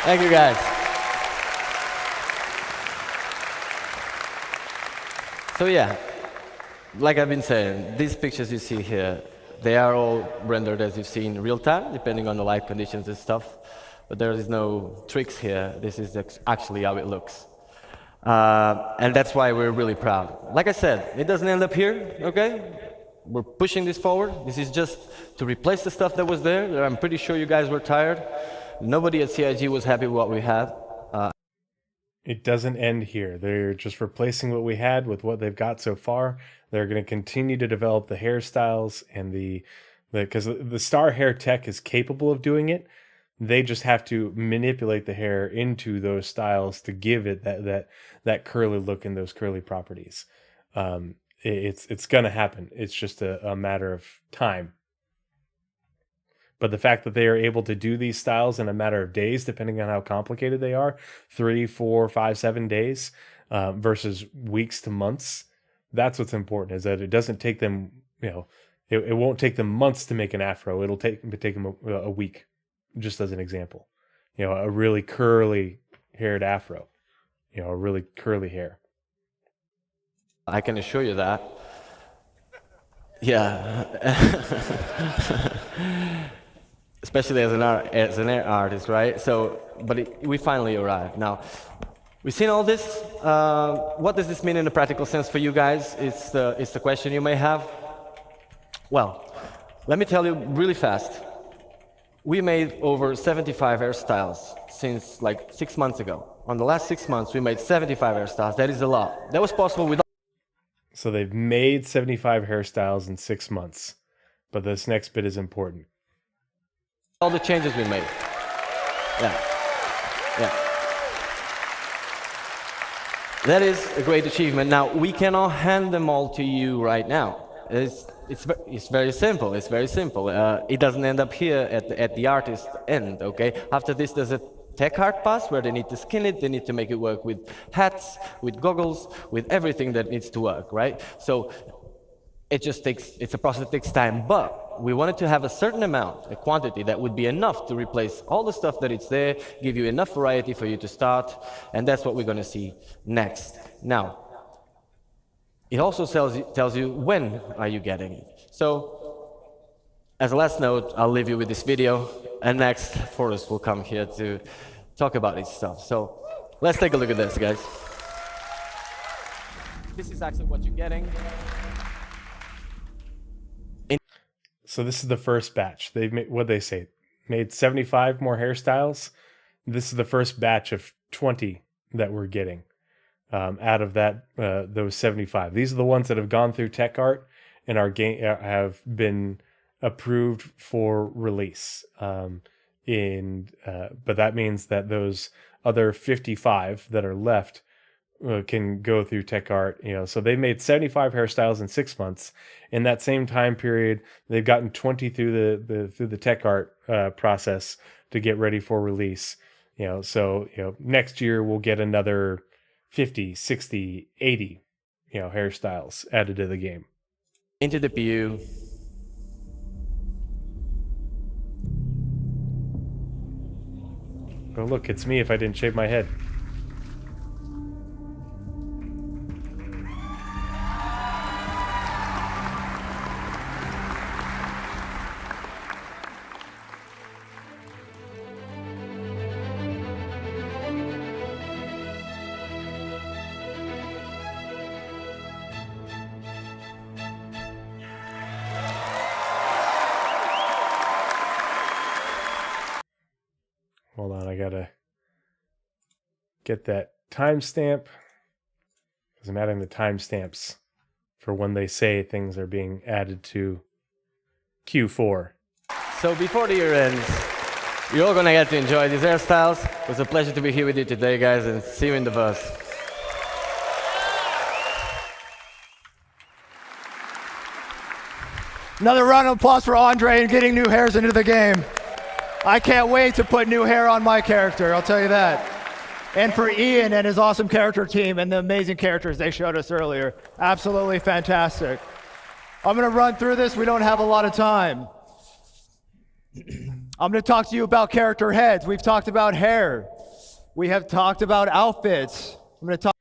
Thank you, guys. So yeah, like I've been saying, these pictures you see here, they are all rendered as you've seen in real time, depending on the light conditions and stuff. But there is no tricks here. This is actually how it looks. And that's why we're really proud. Like I said, it doesn't end up here, okay? We're pushing this forward. This is just to replace the stuff that was there. I'm pretty sure you guys were tired. Nobody at CIG was happy with what we had. It doesn't end here. They're just replacing what we had with what they've got so far. They're going to continue to develop the hairstyles and because the Star Hair tech is capable of doing it. They just have to manipulate the hair into those styles to give it that curly look and those curly properties. It's going to happen. It's just a matter of time. But the fact that they are able to do these styles in a matter of days, depending on how complicated they are, 3, 4, 5, 7 days, versus weeks to months, that's what's important, is that it doesn't take them, it won't take them months to make an afro. It'll take them a week, just as an example. A really curly haired afro, a really curly hair. I can assure you that. Yeah. Especially as an artist, right? So, but we finally arrived. Now, we've seen all this. What does this mean in a practical sense for you guys? It's the question you may have. Well, let me tell you really fast. We made over 75 hairstyles since like 6 months ago. On the last 6 months, we made 75 hairstyles. That is a lot. That was possible with. So they've made 75 hairstyles in 6 months. But this next bit is important. All the changes we made. Yeah. That is a great achievement. Now, we cannot hand them all to you right now. It's very simple. It's very simple. It doesn't end up here at the artist end, okay? After this, there's a tech art pass where they need to skin it, they need to make it work with hats, with goggles, with everything that needs to work, right? So it's a process that takes time, but we wanted to have a certain amount, a quantity that would be enough to replace all the stuff that it's there, give you enough variety for you to start, and that's what we're going to see next. Now, it also tells you when are you getting it. So, as a last note, I'll leave you with this video, and next, Forrest will come here to talk about this stuff. So, let's take a look at this, guys. This is actually what you're getting. So this is the first batch. They've made, what'd they say? Made 75 more hairstyles. This is the first batch of 20 that we're getting out of those 75. These are the ones that have gone through tech art in our game have been approved for release. But that means that those other 55 that are left can go through tech art. So they made 75 hairstyles in 6 months. In that same time period, they've gotten 20 through the tech art process to get ready for release. So next year we'll get another 50, 60, 80 hairstyles added to the game. Into the PU. Oh, look, it's me if I didn't shave my head. Hold on, I gotta get that timestamp because I'm adding the timestamps for when they say things are being added to Q4. So before the year ends, you're all gonna get to enjoy these hairstyles. It was a pleasure to be here with you today, guys, and see you in the verse. Another round of applause for Andre and getting new hairs into the game. I can't wait to put new hair on my character, I'll tell you that. And for Ian and his awesome character team and the amazing characters they showed us earlier. Absolutely fantastic. I'm gonna run through this, we don't have a lot of time. I'm gonna talk to you about character heads. We've talked about hair. We have talked about outfits. I'm gonna talk.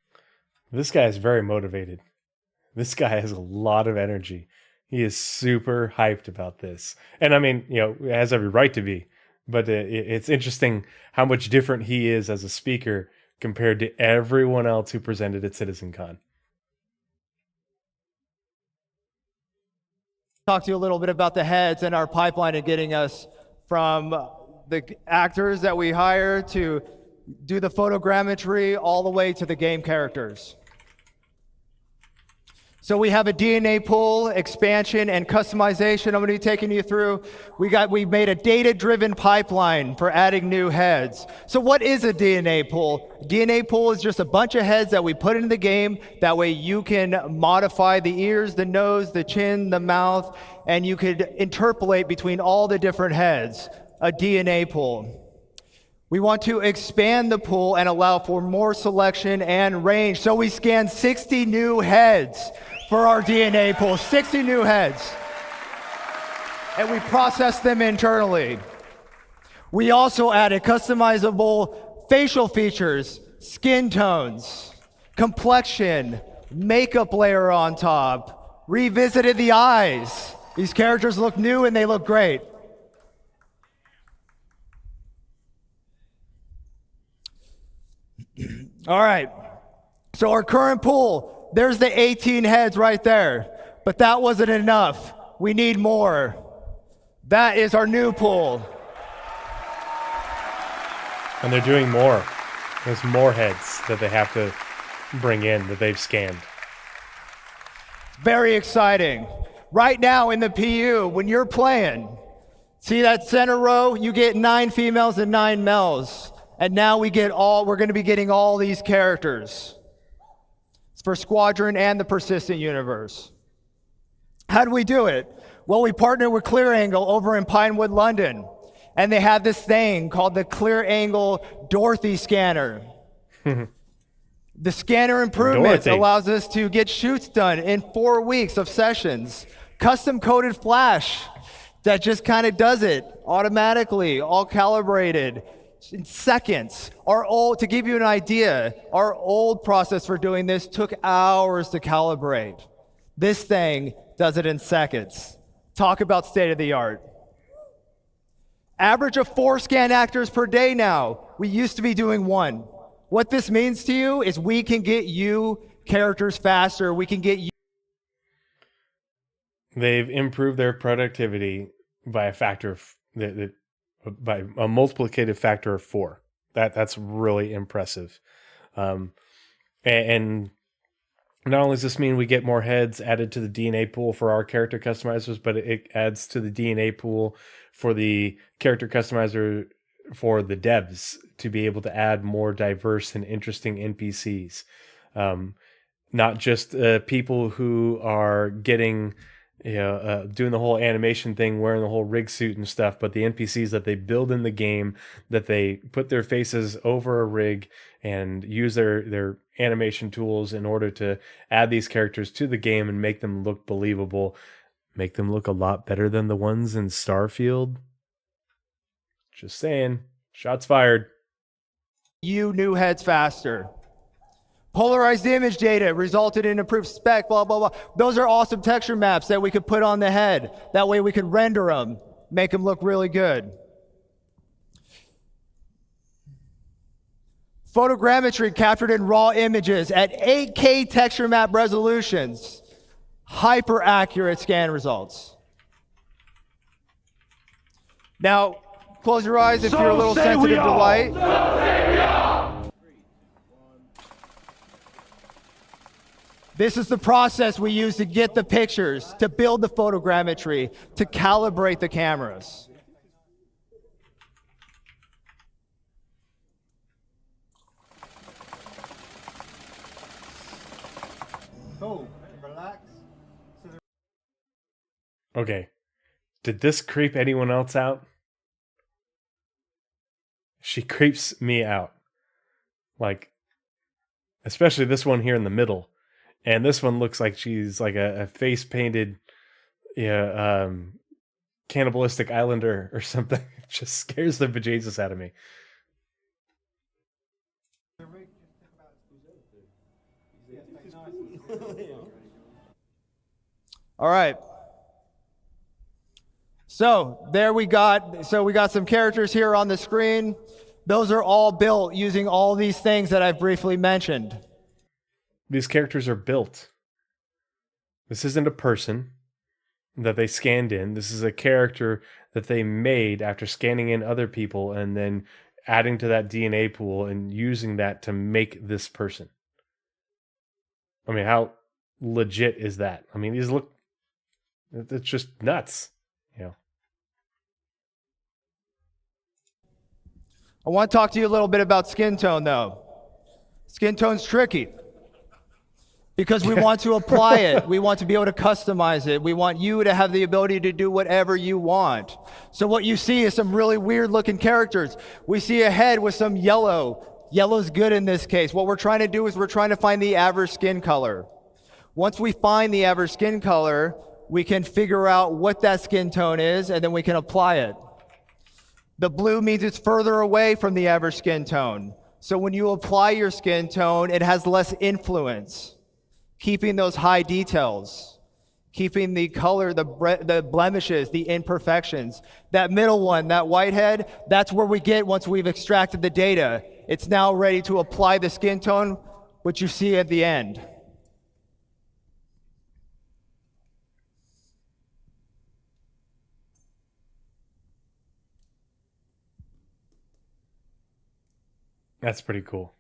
This guy is very motivated. This guy has a lot of energy. He is super hyped about this. And I mean, has every right to be. But it's interesting how much different he is as a speaker compared to everyone else who presented at CitizenCon. Talk to you a little bit about the heads and our pipeline and getting us from the actors that we hire to do the photogrammetry all the way to the game characters. So we have a DNA pool, expansion, and customization I'm going to be taking you through. We made a data-driven pipeline for adding new heads. So what is a DNA pool? DNA pool is just a bunch of heads that we put into the game. That way you can modify the ears, the nose, the chin, the mouth, and you could interpolate between all the different heads. A DNA pool. We want to expand the pool and allow for more selection and range. So we scanned 60 new heads for our DNA pool, 60 new heads. And we processed them internally. We also added customizable facial features, skin tones, complexion, makeup layer on top, revisited the eyes. These characters look new and they look great. All right, so our current pool, there's the 18 heads right there, but that wasn't enough. We need more. That is our new pool. And they're doing more. There's more heads that they have to bring in that they've scanned. Very exciting. Right now in the PU, when you're playing, see that center row? You get 9 females and 9 males. And now we're going to be getting all these characters. It's for Squadron and the Persistent Universe. How do we do it? Well, we partnered with Clear Angle over in Pinewood, London. And they have this thing called the Clear Angle Dorothy scanner. The scanner improvements allows us to get shoots done in 4 weeks of sessions. Custom coded flash that just kind of does it automatically, all calibrated. In seconds. To give you an idea, our old process for doing this took hours to calibrate. This thing does it in seconds. Talk about state of the art. Average of 4 scan actors per day now. We used to be doing 1. What this means to you is we can get you characters faster. We can get you. They've improved their productivity by a factor of by a multiplicative factor of 4. That's really impressive. And not only does this mean we get more heads added to the DNA pool for our character customizers, but it adds to the DNA pool for the character customizer for the devs to be able to add more diverse and interesting NPCs. Not just people who are getting, doing the whole animation thing, wearing the whole rig suit and stuff, but the NPCs that they build in the game, that they put their faces over a rig and use their animation tools in order to add these characters to the game and make them look believable, make them look a lot better than the ones in Starfield. Just saying. Shots fired. You new heads faster. Polarized image data resulted in improved spec, blah, blah, blah. Those are awesome texture maps that we could put on the head. That way we could render them, make them look really good. Photogrammetry captured in raw images at 8K texture map resolutions. Hyper accurate scan results. Now, close your eyes if you're a little sensitive to light. This is the process we use to get the pictures, to build the photogrammetry, to calibrate the cameras. Oh, relax. Okay. Did this creep anyone else out? She creeps me out. Like, especially this one here in the middle. And this one looks like she's like a face painted, cannibalistic islander or something. It just scares the bejesus out of me. All right. So we got some characters here on the screen. Those are all built using all these things that I've briefly mentioned. These characters are built. This isn't a person that they scanned in. This is a character that they made after scanning in other people and then adding to that DNA pool and using that to make this person. I mean, how legit is that? I mean, these look, it's just nuts, I want to talk to you a little bit about skin tone, though. Skin tone's tricky because we want to apply it. We want to be able to customize it. We want you to have the ability to do whatever you want. So what you see is some really weird looking characters. We see a head with some yellow. Yellow's good in this case. What we're trying to do is we're trying to find the average skin color. Once we find the average skin color, we can figure out what that skin tone is, and then we can apply it. The blue means it's further away from the average skin tone. So when you apply your skin tone, it has less influence, keeping those high details, keeping the color, the blemishes, the imperfections. That middle one, that whitehead, that's where we get once we've extracted the data. It's now ready to apply the skin tone, which you see at the end. That's pretty cool.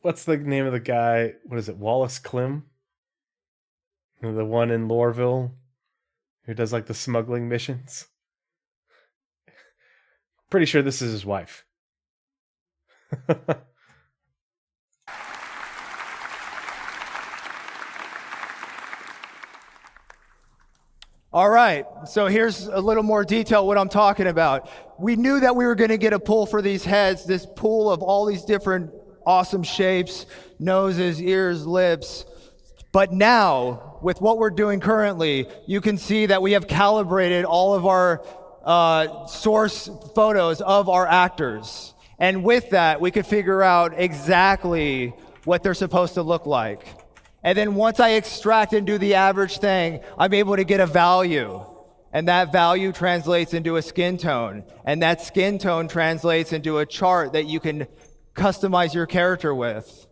What's the name of the guy? What is it? Wallace Clem? The one in Loreville who does like the smuggling missions. Pretty sure this is his wife. All right, so here's a little more detail what I'm talking about. We knew that we were going to get a pool for these heads, this pool of all these different awesome shapes, noses, ears, lips. But now, with what we're doing currently, you can see that we have calibrated all of our source photos of our actors. And with that, we could figure out exactly what they're supposed to look like. And then once I extract and do the average thing, I'm able to get a value. And that value translates into a skin tone. And that skin tone translates into a chart that you can customize your character with.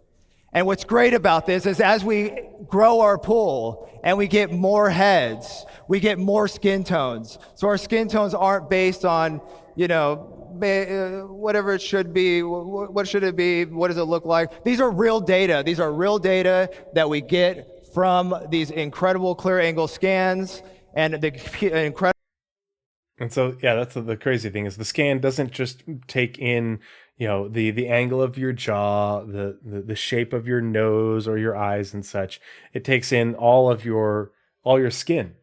And what's great about this is as we grow our pool and we get more heads, we get more skin tones. So our skin tones aren't based on, whatever it should be. What should it be? What does it look like? These are real data. These are real data that we get from these incredible clear angle scans and the incredible. And so, yeah, that's the crazy thing is the scan doesn't just take in, the angle of your jaw, the shape of your nose or your eyes and such. It takes in all your skin.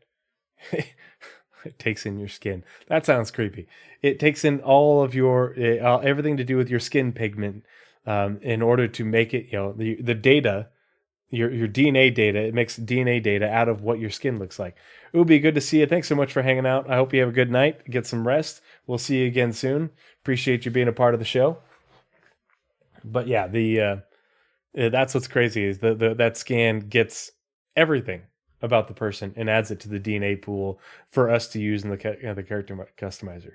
It takes in your skin. That sounds creepy. It takes in all of your everything to do with your skin pigment in order to make it, the data. Your DNA data, it makes DNA data out of what your skin looks like. Ubi, good to see you. Thanks so much for hanging out. I hope you have a good night. Get some rest. We'll see you again soon. Appreciate you being a part of the show. But yeah, that's what's crazy is that scan gets everything about the person and adds it to the DNA pool for us to use in the character customizer.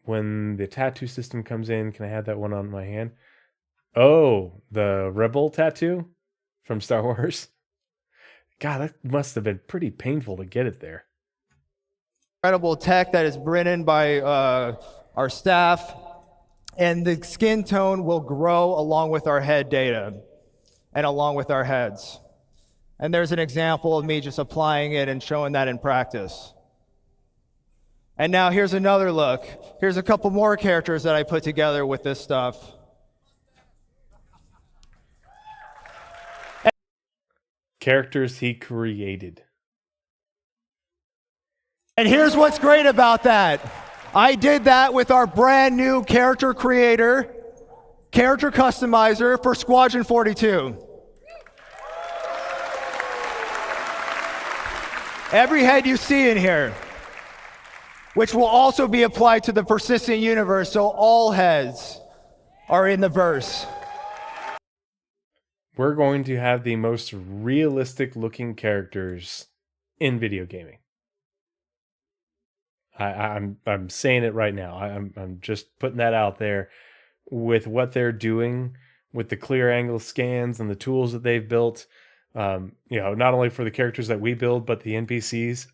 When the tattoo system comes in, can I have that one on my hand? Oh, the Rebel tattoo from Star Wars. God, that must have been pretty painful to get it there. Incredible tech that is written by our staff, and the skin tone will grow along with our head data and along with our heads. And there's an example of me just applying it and showing that in practice. And now here's another look. Here's a couple more characters that I put together with this stuff. Characters he created. And here's what's great about that. I did that with our brand new character creator, character customizer for Squadron 42. Every head you see in here, which will also be applied to the persistent universe, so all heads are in the verse. We're going to have the most realistic looking characters in video gaming. I'm saying it right now. I'm just putting that out there with what they're doing with the clear angle scans and the tools that they've built. Not only for the characters that we build, but the NPCs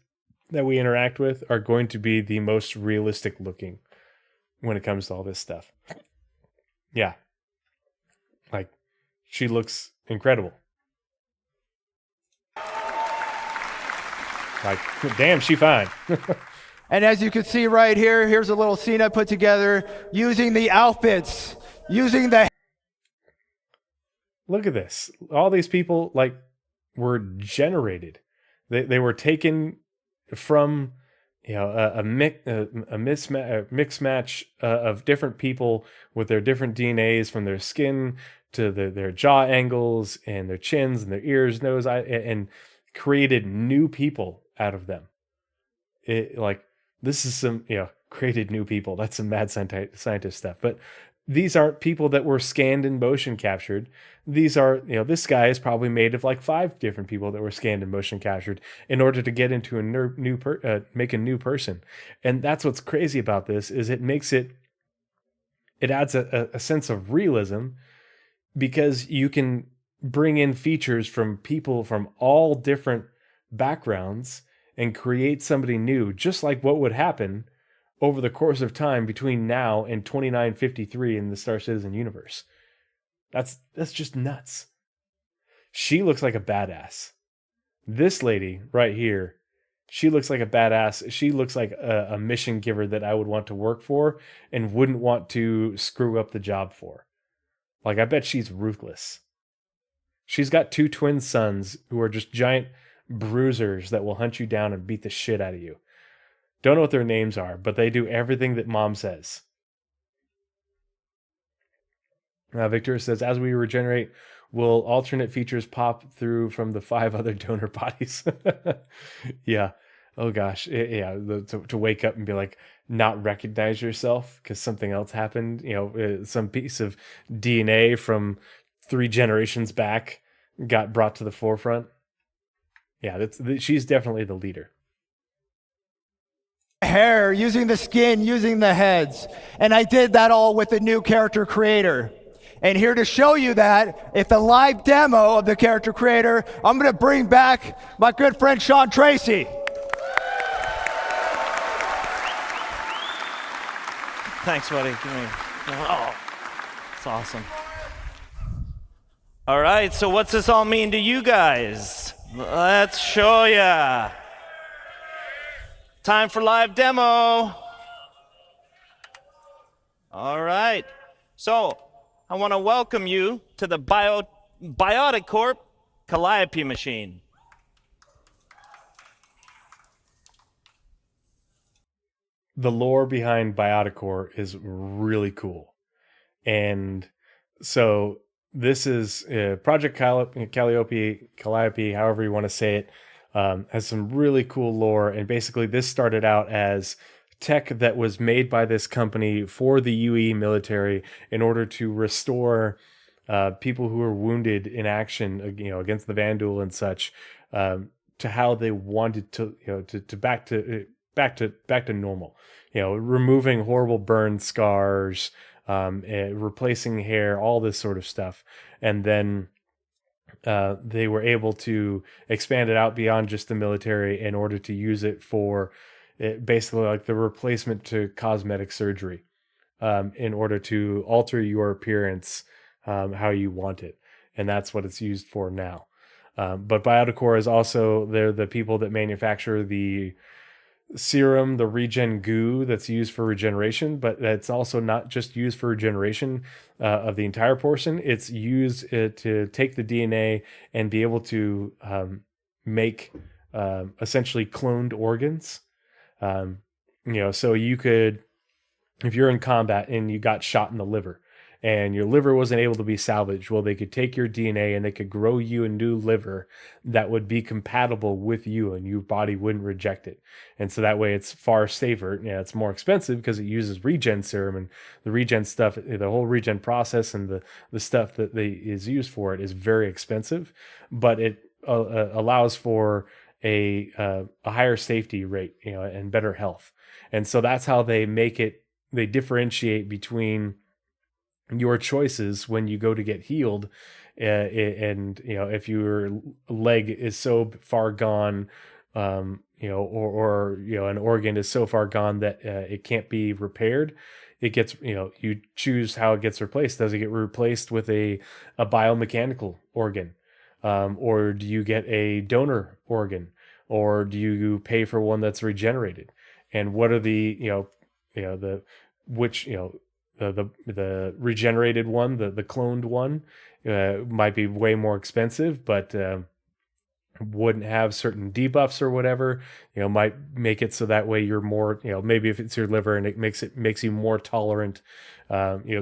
that we interact with are going to be the most realistic looking when it comes to all this stuff. Yeah. Like, she looks incredible. Like, damn, she fine. And as you can see right here, here's a little scene I put together using the outfits, using the... Look at this. All these people, were generated. They were taken from, a mixed match of different people with their different DNAs, from their skin to their jaw angles and their chins and their ears, nose, eye, and created new people out of them. This is some, created new people. That's some mad scientist stuff. But these aren't people that were scanned and motion captured. These are, this guy is probably made of 5 different people that were scanned and motion captured in order to get into make a new person. And that's what's crazy about this is it adds a sense of realism, because you can bring in features from people from all different backgrounds and create somebody new, just like what would happen over the course of time between now and 2953 in the Star Citizen universe. That's just nuts. She looks like a badass. This lady right here, she looks like a badass. She looks like a mission giver that I would want to work for and wouldn't want to screw up the job for. I bet she's ruthless. She's got 2 twin sons who are just giant bruisers that will hunt you down and beat the shit out of you. Don't know what their names are, but they do everything that mom says. Victor says, as we regenerate, will alternate features pop through from the 5 other donor bodies? Yeah. Oh gosh. Yeah. To wake up and be not recognize yourself because something else happened. Some piece of DNA from 3 generations back got brought to the forefront. Yeah, she's definitely the leader. hair, using the skin, using the heads. And I did that all with the new character creator. And here to show you that, if the live demo of the character creator, I'm gonna bring back my good friend Sean Tracy. Thanks, buddy. Give me. Oh, it's awesome. All right, so what's this all mean to you guys? Let's show ya. Time for live demo. All right, so I want to welcome you to the Biotic Corp Calliope machine. The lore behind Bioticore is really cool. And so this is Project Calliope, however you want to say it, has some really cool lore. And basically this started out as tech that was made by this company for the UE military in order to restore people who were wounded in action, against the Vandal and such, to how they wanted to, to back to normal. Removing horrible burn scars, replacing hair, all this sort of stuff, and then they were able to expand it out beyond just the military in order to use it for basically like the replacement to cosmetic surgery, in order to alter your appearance how you want it, and that's what it's used for now. But Bioticore is also, they're the people that manufacture the serum, the regen goo that's used for regeneration, but that's also not just used for regeneration of the entire person. It's used to take the DNA and be able to make essentially cloned organs. So you could, if you're in combat and you got shot in the liver and your liver wasn't able to be salvaged, well, they could take your DNA and they could grow you a new liver that would be compatible with you and your body wouldn't reject it. And so that way it's far safer. It's more expensive because it uses regen serum, and the regen stuff, the whole regen process and the stuff that is used for it is very expensive, but it allows for a higher safety rate, and better health. And so that's how they make it, they differentiate between your choices when you go to get healed, and if your leg is so far gone, or an organ is so far gone that it can't be repaired, it gets, you choose how it gets replaced. Does it get replaced with a biomechanical organ, or do you get a donor organ, or do you pay for one that's regenerated? And what are the the regenerated one, the cloned one, might be way more expensive, but wouldn't have certain debuffs or whatever, might make it so that way you're more, maybe if it's your liver and it makes you more tolerant,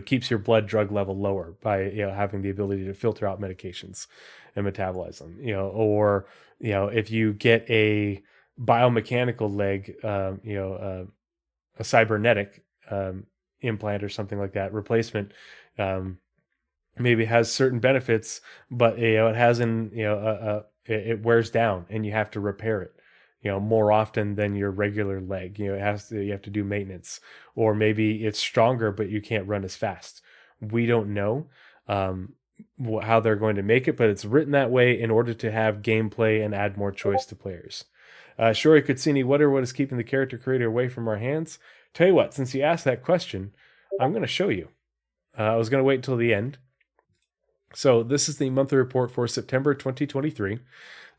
keeps your blood drug level lower by, having the ability to filter out medications and metabolize them, or, if you get a biomechanical leg, a cybernetic, implant or something like that, replacement, maybe has certain benefits, but it has it wears down and you have to repair it, more often than your regular leg. You have to do maintenance, or maybe it's stronger but you can't run as fast. We don't know how they're going to make it, but it's written that way in order to have gameplay and add more choice to players. Shori Kutsini, what is keeping the character creator away from our hands? Tell you what, since you asked that question, I'm going to show you. I was going to wait until the end. So this is the monthly report for September 2023.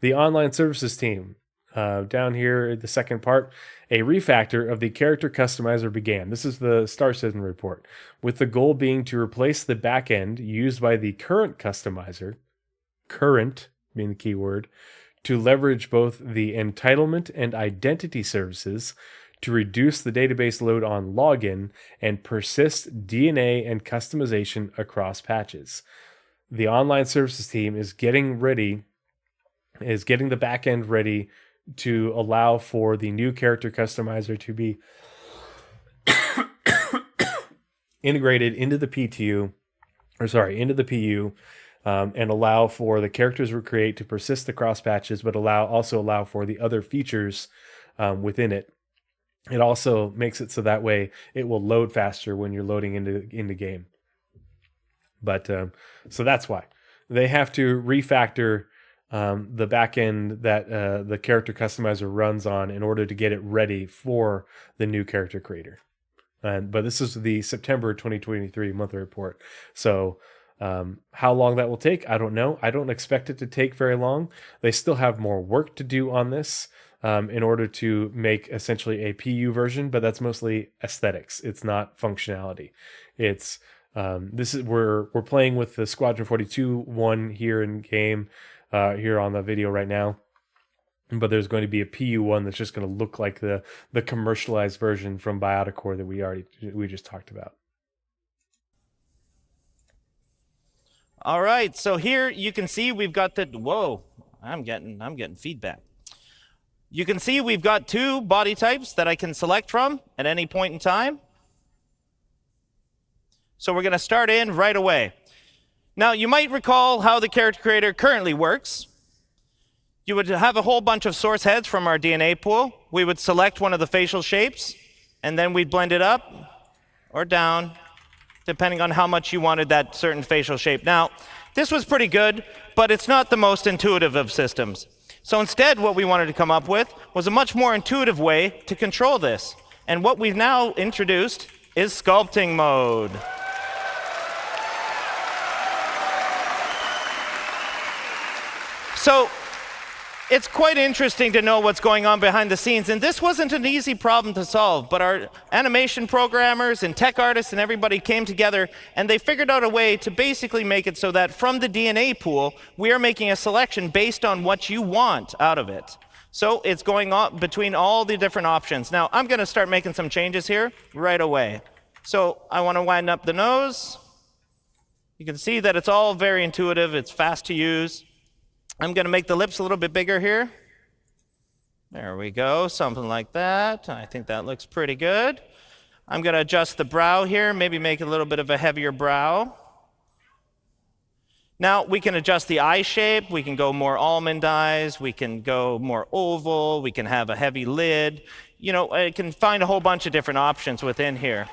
The online services team, down here, the second part, a refactor of the character customizer began. This is the Star Citizen report, with the goal being to replace the backend used by the current customizer, current being the key word, to leverage both the entitlement and identity services to reduce the database load on login and persist DNA and customization across patches. The online services team is getting the backend ready to allow for the new character customizer to be integrated into the PTU, into the PU, and allow for the characters we create to persist across patches, but also allow for the other features within it It also makes it so that way it will load faster when you're loading into game. But so that's why they have to refactor the backend that the character customizer runs on in order to get it ready for the new character creator. But this is the September 2023 monthly report. So how long that will take, I don't know. I don't expect it to take very long. They still have more work to do on this in order to make essentially a PU version, but that's mostly aesthetics. It's not functionality. It's we're playing with the Squadron 42 one here in game, here on the video right now. But there's going to be a PU one that's just going to look like the commercialized version from Bioticore that we just talked about. All right, so here you can see we've got the, whoa, I'm getting feedback. You can see we've got 2 body types that I can select from at any point in time. So we're going to start in right away. Now, you might recall how the character creator currently works. You would have a whole bunch of source heads from our DNA pool. We would select one of the facial shapes, and then we'd blend it up or down, depending on how much you wanted that certain facial shape. Now, this was pretty good, but it's not the most intuitive of systems. So instead, what we wanted to come up with was a much more intuitive way to control this. And what we've now introduced is sculpting mode. So it's quite interesting to know what's going on behind the scenes, and this wasn't an easy problem to solve, but our animation programmers and tech artists and everybody came together, and they figured out a way to basically make it so that from the DNA pool, we are making a selection based on what you want out of it. So it's going on between all the different options. Now, I'm going to start making some changes here right away. So I want to wind up the nose. You can see that it's all very intuitive. It's fast to use. I'm going to make the lips a little bit bigger here. There we go, something like that. I think that looks pretty good. I'm going to adjust the brow here, maybe make a little bit of a heavier brow. Now, we can adjust the eye shape. We can go more almond eyes. We can go more oval. We can have a heavy lid. You know, I can find a whole bunch of different options within here.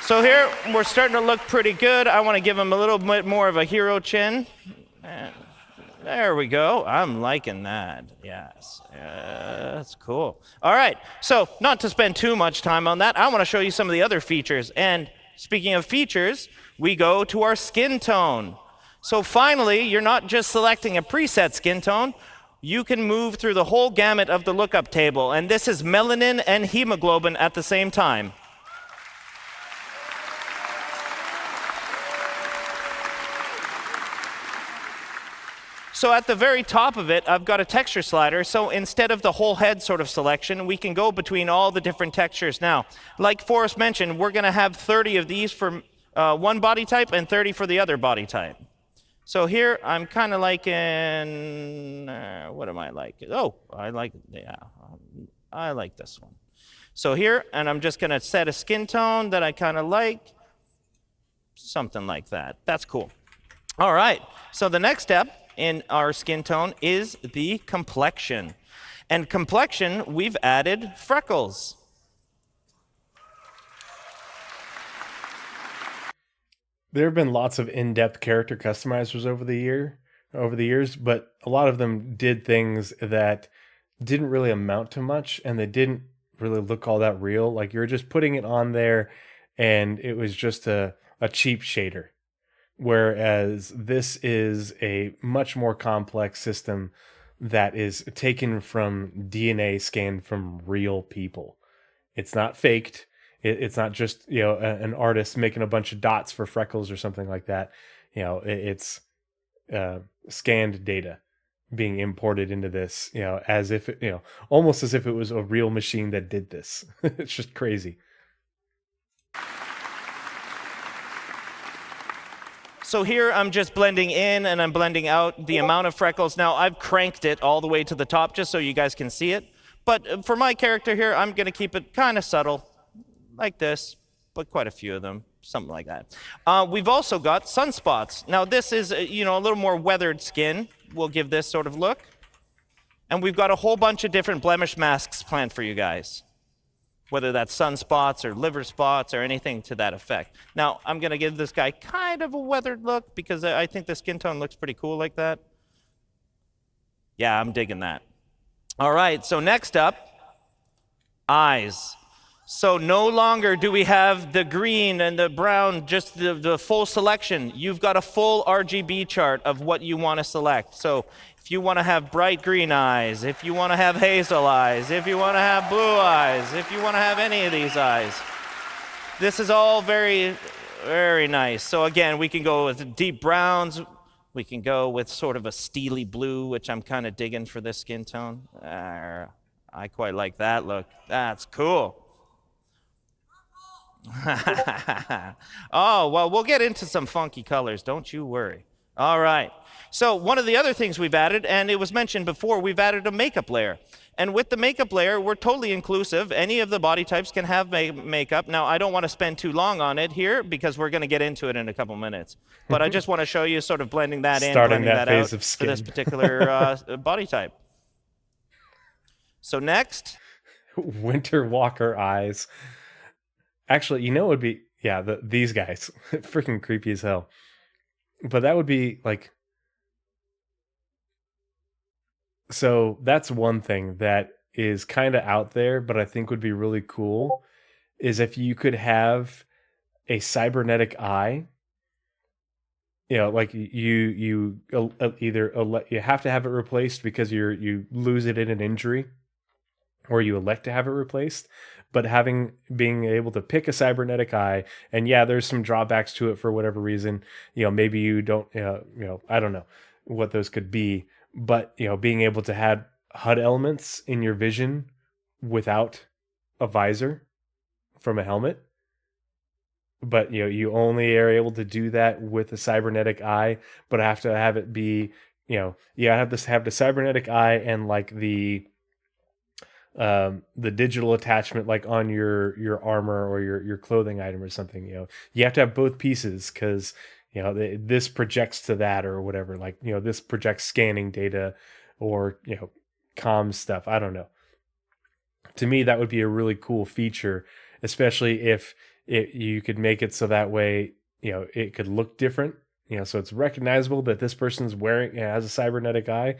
So here, we're starting to look pretty good. I want to give him a little bit more of a hero chin. There we go. I'm liking that. Yes. That's cool. All right. So not to spend too much time on that, I want to show you some of the other features. And speaking of features, we go to our skin tone. So finally, you're not just selecting a preset skin tone. You can move through the whole gamut of the lookup table. And this is melanin and hemoglobin at the same time. So at the very top of it, I've got a texture slider. So instead of the whole head sort of selection, we can go between all the different textures. Now, like Forrest mentioned, we're going to have 30 of these for one body type and 30 for the other body type. So here, I'm kind of liking, what am I like? Oh, I like this one. So here, and I'm just going to set a skin tone that I kind of like. Something like that. That's cool. All right. So the next step in our skin tone is the complexion. And complexion, we've added freckles. There have been lots of in-depth character customizers over the years, but a lot of them did things that didn't really amount to much, and they didn't really look all that real. Like, you're just putting it on there, and it was just a cheap shader. Whereas this is a much more complex system that is taken from DNA scanned from real people. It's not faked. It's not just, an artist making a bunch of dots for freckles or something like that. It's scanned data being imported into this, as if, almost as if it was a real machine that did this. It's just crazy. So here I'm just blending in and I'm blending out the amount of freckles. Now I've cranked it all the way to the top just so you guys can see it. But for my character here, I'm going to keep it kind of subtle, like this, but quite a few of them, something like that. We've also got sunspots. Now this is, a little more weathered skin. We'll give this sort of look. And we've got a whole bunch of different blemish masks planned for you guys, whether that's sunspots or liver spots or anything to that effect. Now, I'm going to give this guy kind of a weathered look because I think the skin tone looks pretty cool like that. Yeah, I'm digging that. All right, so next up, eyes. So no longer do we have the green and the brown, just the full selection. You've got a full RGB chart of what you want to select. So if you want to have bright green eyes, if you want to have hazel eyes, if you want to have blue eyes, if you want to have any of these eyes, this is all very, very nice. So again, we can go with deep browns. We can go with sort of a steely blue, which I'm kind of digging for this skin tone. I quite like that look. That's cool. Oh, well, we'll get into some funky colors. Don't you worry. All right. So one of the other things we've added, and it was mentioned before, we've added a makeup layer. And with the makeup layer, we're totally inclusive. Any of the body types can have makeup. Now, I don't want to spend too long on it here because we're going to get into it in a couple minutes. But I just want to show you sort of blending that in, blending that out for this particular body type. So next. Winter Walker eyes. Actually, you know what would be, these guys. Freaking creepy as hell. But that would be like, so that's one thing that is kind of out there, but I think would be really cool, is if you could have a cybernetic eye. Like you either you have to have it replaced because you lose it in an injury, or you elect to have it replaced. But being able to pick a cybernetic eye, and there's some drawbacks to it for whatever reason. Maybe you don't. I don't know what those could be. But being able to have HUD elements in your vision without a visor from a helmet. But you only are able to do that with a cybernetic eye. But I have to have it be I have the cybernetic eye and like the digital attachment like on your armor or your clothing item or something. You have to have both pieces because this projects to that or whatever, like this projects scanning data or comms stuff. I don't know. To me, that would be a really cool feature, especially if you could make it so that way it could look different, so it's recognizable that this person's wearing has a cybernetic eye.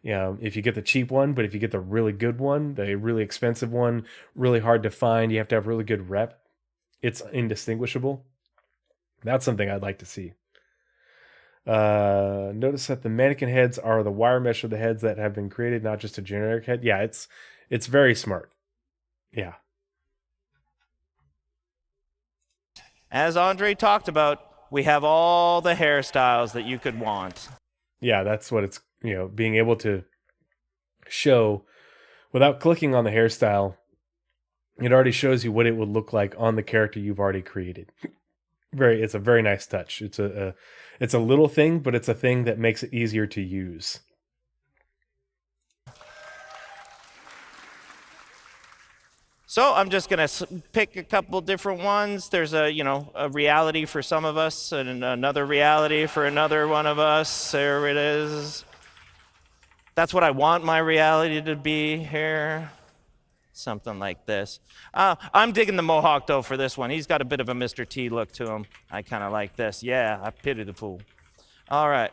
If you get the cheap one, but if you get the really good one, the really expensive one, really hard to find, you have to have really good rep. It's indistinguishable. That's something I'd like to see. Notice that the mannequin heads are the wire mesh of the heads that have been created, not just a generic head. Yeah, it's very smart. Yeah. As Andre talked about, we have all the hairstyles that you could want. Yeah, that's what it's, being able to show without clicking on the hairstyle. It already shows you what it would look like on the character you've already created. It's a very nice touch. It's a little thing, but it's a thing that makes it easier to use. So I'm just going to pick a couple different ones. There's a reality for some of us and another reality for another one of us. There it is. That's what I want my reality to be here. Something like this. I'm digging the Mohawk, though, for this one. He's got a bit of a Mr. T look to him. I kind of like this. Yeah, I pity the fool. All right.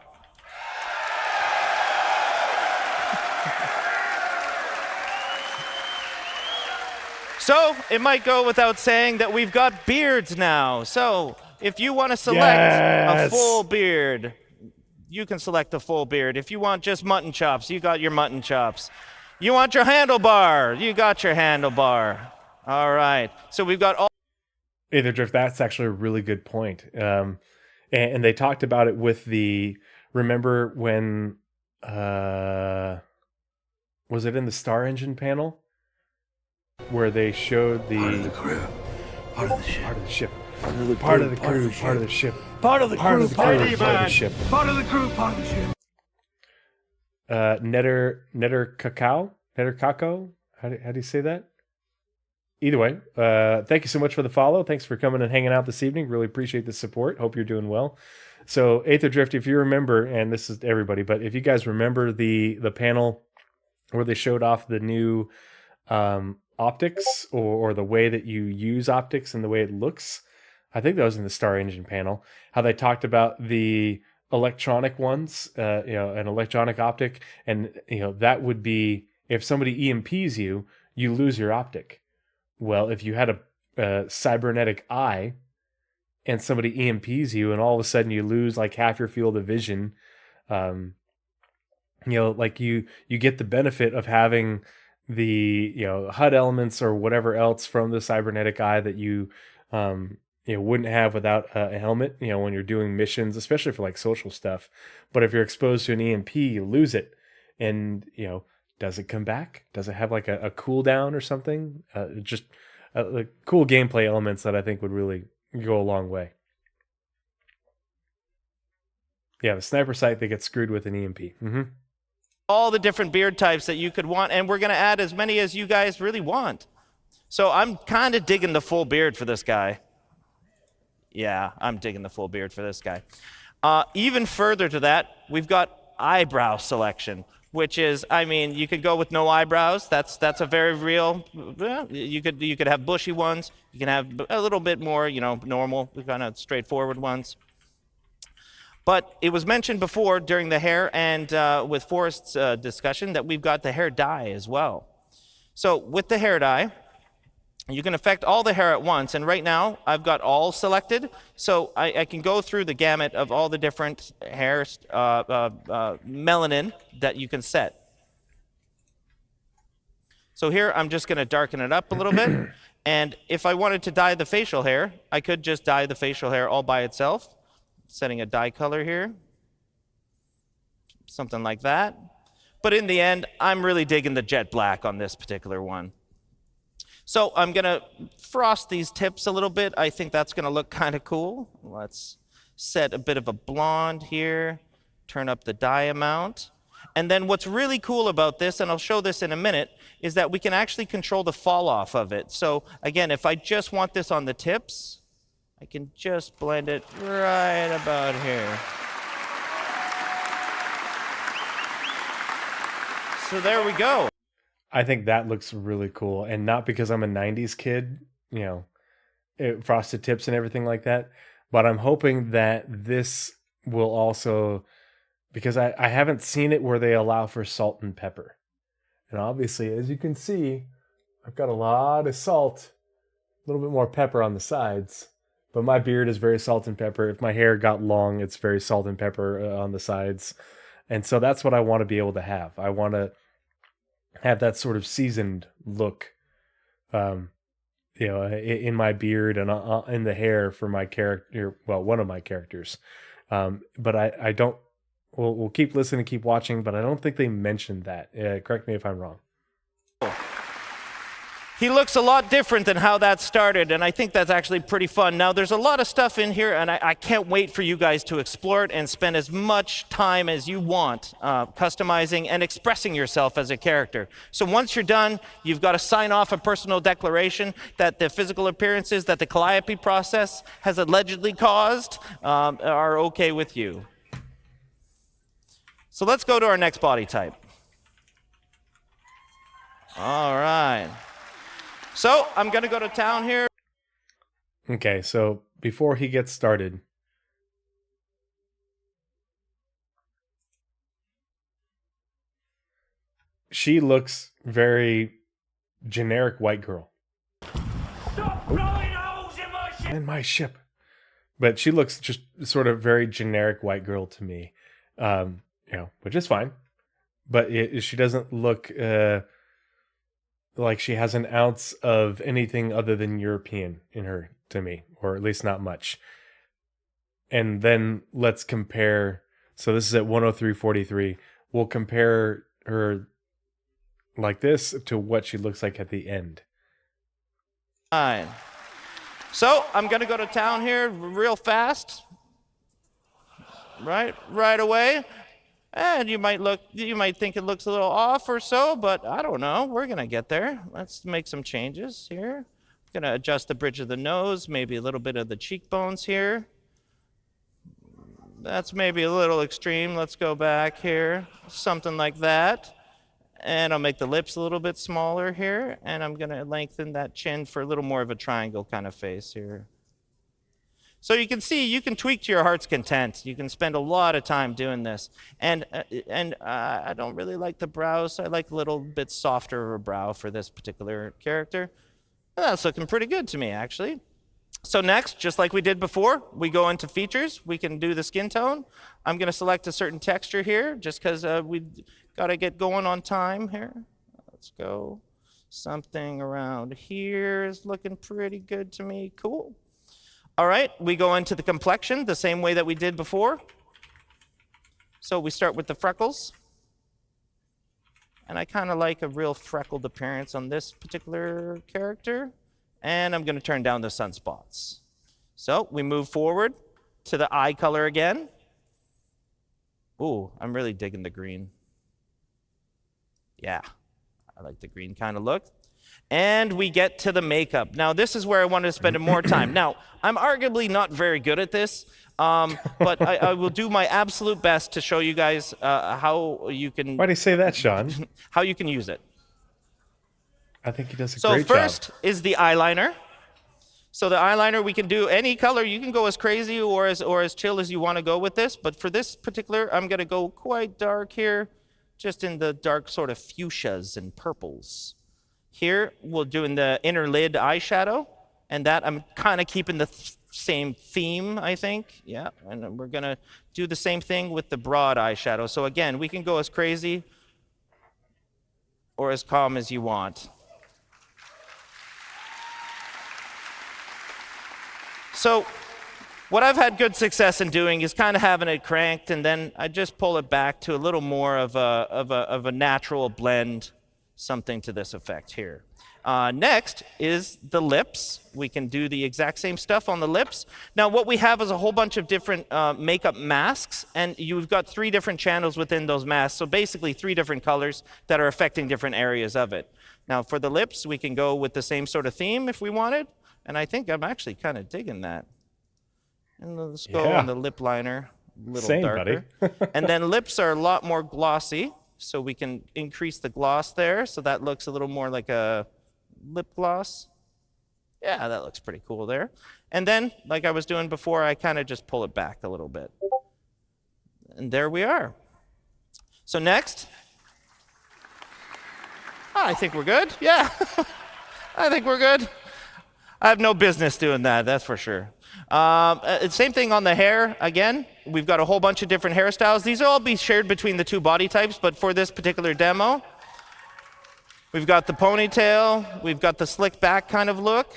So it might go without saying that we've got beards now. So if you want to select a full beard, you can select a full beard. If you want just mutton chops, you got your mutton chops. You want your handlebar, you got your handlebar. All right. So we've got all. Either Drift, that's actually a really good point. And they talked about it with remember when, was it in the Star Engine panel? Where they showed the part of the crew, part of the ship, part of the ship, part of the part of crew, the crew, part of the ship, part of the part crew, of the crew, part of the ship, part of the crew, part of the ship. Netter Cacao. How do you say that? Either way, thank you so much for the follow. Thanks for coming and hanging out this evening. Really appreciate the support. Hope you're doing well. So Aether Drift, if you remember, and this is everybody, but if you guys remember the panel where they showed off the new optics or the way that you use optics and the way it looks. I think that was in the Star Engine panel. How they talked about the electronic ones, an electronic optic, and that would be if somebody EMPs you, you lose your optic. Well, if you had a cybernetic eye and somebody EMPs you, and all of a sudden you lose like half your field of vision, like you get the benefit of having the HUD elements or whatever else from the cybernetic eye that you wouldn't have without a helmet. When you're doing missions, especially for like social stuff. But if you're exposed to an EMP, you lose it, and does it come back? Does it have like a cooldown or something? Just cool gameplay elements that I think would really go a long way. Yeah, the sniper sight, they get screwed with an EMP. All the different beard types that you could want, and we're going to add as many as you guys really want. So I'm kind of digging the full beard for this guy. Yeah, I'm digging the full beard for this guy. Even further to that, we've got eyebrow selection, which is, you could go with no eyebrows. That's a very real. You could have bushy ones. You can have a little bit more, normal, kind of straightforward ones. But it was mentioned before during the hair and with Forrest's discussion that we've got the hair dye as well. So with the hair dye, you can affect all the hair at once. And right now, I've got all selected. So I can go through the gamut of all the different hair melanin that you can set. So here, I'm just going to darken it up a little bit. And if I wanted to dye the facial hair, I could just dye the facial hair all by itself. Setting a dye color here, something like that. But in the end, I'm really digging the jet black on this particular one. So I'm going to frost these tips a little bit. I think that's going to look kind of cool. Let's set a bit of a blonde here, turn up the dye amount. And then what's really cool about this, and I'll show this in a minute, is that we can actually control the fall off of it. So again, if I just want this on the tips, I can just blend it right about here. So there we go. I think that looks really cool. And not because I'm a 90s kid, frosted tips and everything like that, but I'm hoping that this will also, because I haven't seen it where they allow for salt and pepper. And obviously, as you can see, I've got a lot of salt, a little bit more pepper on the sides. But my beard is very salt and pepper. If my hair got long, it's very salt and pepper on the sides. And so that's what I want to be able to have. I want to have that sort of seasoned look, in my beard and in the hair for my character. Well, one of my characters. But I don't, we'll keep listening, keep watching, but I don't think they mentioned that. Correct me if I'm wrong. He looks a lot different than how that started, and I think that's actually pretty fun. Now, there's a lot of stuff in here, and I can't wait for you guys to explore it and spend as much time as you want customizing and expressing yourself as a character. So once you're done, you've got to sign off a personal declaration that the physical appearances that the calliope process has allegedly caused are okay with you. So let's go to our next body type. All right. So I'm going to go to town here. Okay, so before he gets started, she looks very generic white girl. Stop blowing holes in my ship! But she looks just sort of very generic white girl to me, which is fine. But she doesn't look like she has an ounce of anything other than European in her to me, or at least not much. And then let's compare. So this is at 103.43. We'll compare her like this to what she looks like at the end. Fine. So I'm going to go to town here real fast. Right away. And you might think it looks a little off or so, but I don't know. We're going to get there. Let's make some changes here. I'm going to adjust the bridge of the nose, maybe a little bit of the cheekbones here. That's maybe a little extreme. Let's go back here. Something like that. And I'll make the lips a little bit smaller here, and I'm going to lengthen that chin for a little more of a triangle kind of face here. So you can see, you can tweak to your heart's content. You can spend a lot of time doing this. And I don't really like the brows. I like a little bit softer of a brow for this particular character. And that's looking pretty good to me, actually. So next, just like we did before, we go into features. We can do the skin tone. I'm going to select a certain texture here, just because we got to get going on time here. Let's go. Something around here is looking pretty good to me. Cool. All right, we go into the complexion the same way that we did before. So we start with the freckles. And I kind of like a real freckled appearance on this particular character. And I'm going to turn down the sunspots. So we move forward to the eye color again. Ooh, I'm really digging the green. Yeah, I like the green kind of look. And we get to the makeup. Now, this is where I wanted to spend more time. Now, I'm arguably not very good at this, but I will do my absolute best to show you guys how you can... Why do you say that, Sean? How you can use it. I think he does a great job. So first is the eyeliner. So the eyeliner, we can do any color. You can go as crazy or as chill as you want to go with this. But for this particular, I'm going to go quite dark here, just in the dark sort of fuchsias and purples. Here, we're doing the inner lid eyeshadow, and that I'm kind of keeping the same theme, I think. Yeah, and we're going to do the same thing with the broad eyeshadow. So again, we can go as crazy or as calm as you want. So what I've had good success in doing is kind of having it cranked, and then I just pull it back to a little more of a natural blend, something to this effect here. Next is the lips. We can do the exact same stuff on the lips. Now what we have is a whole bunch of different makeup masks, and you've got 3 different channels within those masks, so basically 3 different colors that are affecting different areas of it. Now for the lips, we can go with the same sort of theme if we wanted, and I think I'm actually kind of digging that. And let's go on the lip liner, a little darker. Buddy. And then lips are a lot more glossy, so we can increase the gloss there, so that looks a little more like a lip gloss. Yeah, that looks pretty cool there. And then, like I was doing before, I kind of just pull it back a little bit. And there we are. So next, I think we're good. Yeah, I think we're good. I have no business doing that, that's for sure. Same thing on the hair. Again, we've got a whole bunch of different hairstyles. These will all be shared between the 2 body types, but for this particular demo, we've got the ponytail, we've got the slick back kind of look.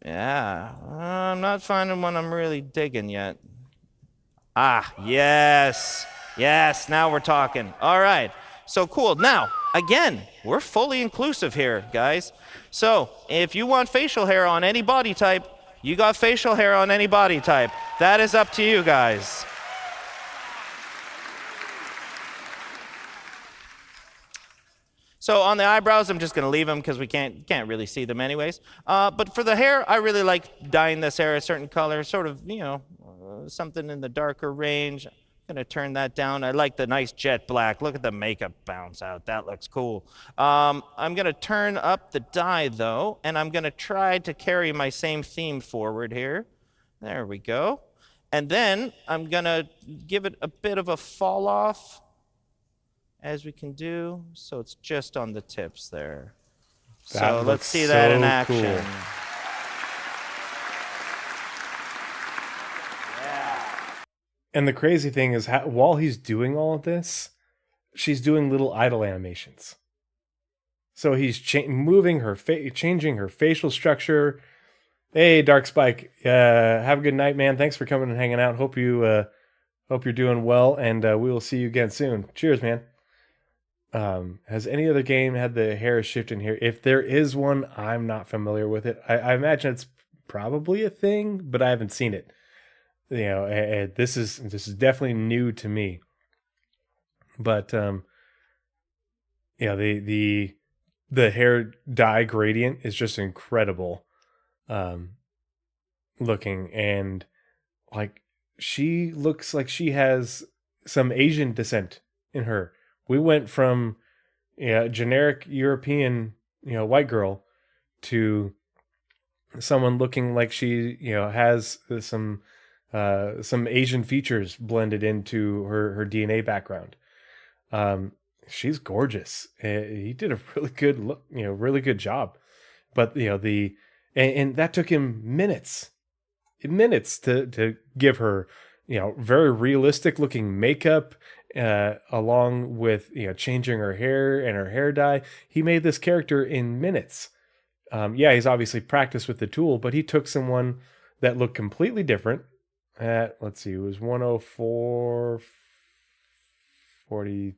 Yeah, I'm not finding one I'm really digging yet. Ah, yes, yes, now we're talking. All right, so cool. Now, again, we're fully inclusive here, guys. So if you want facial hair on any body type, you got facial hair on any body type. That is up to you guys. So on the eyebrows, I'm just going to leave them because we can't really see them anyways. But for the hair, I really like dyeing this hair a certain color, sort of, you know, something in the darker range. I'm going to turn that down. I like the nice jet black. Look at the makeup bounce out. That looks cool. I'm going to turn up the dye, though, and I'm going to try to carry my same theme forward here. There we go. And then I'm going to give it a bit of a fall off, as we can do, so it's just on the tips there. So let's see that in action. Cool. And the crazy thing is, while he's doing all of this, she's doing little idle animations. So he's moving her changing her facial structure. Hey, Dark Spike, have a good night, man. Thanks for coming and hanging out. Hope you're doing well, and we will see you again soon. Cheers, man. Has any other game had the hair shift in here? If there is one, I'm not familiar with it. I imagine it's probably a thing, but I haven't seen it. You know, this is definitely new to me. But yeah, the hair dye gradient is just incredible looking, and like she looks like she has some Asian descent in her. We went from generic European, white girl to someone looking like she, has some Asian features blended into her DNA background. She's gorgeous. He did a really good look, really good job. But and that took him minutes to give her, very realistic looking makeup, along with changing her hair and her hair dye. He made this character in minutes. He's obviously practiced with the tool, but he took someone that looked completely different. Let's see, it was 104 40.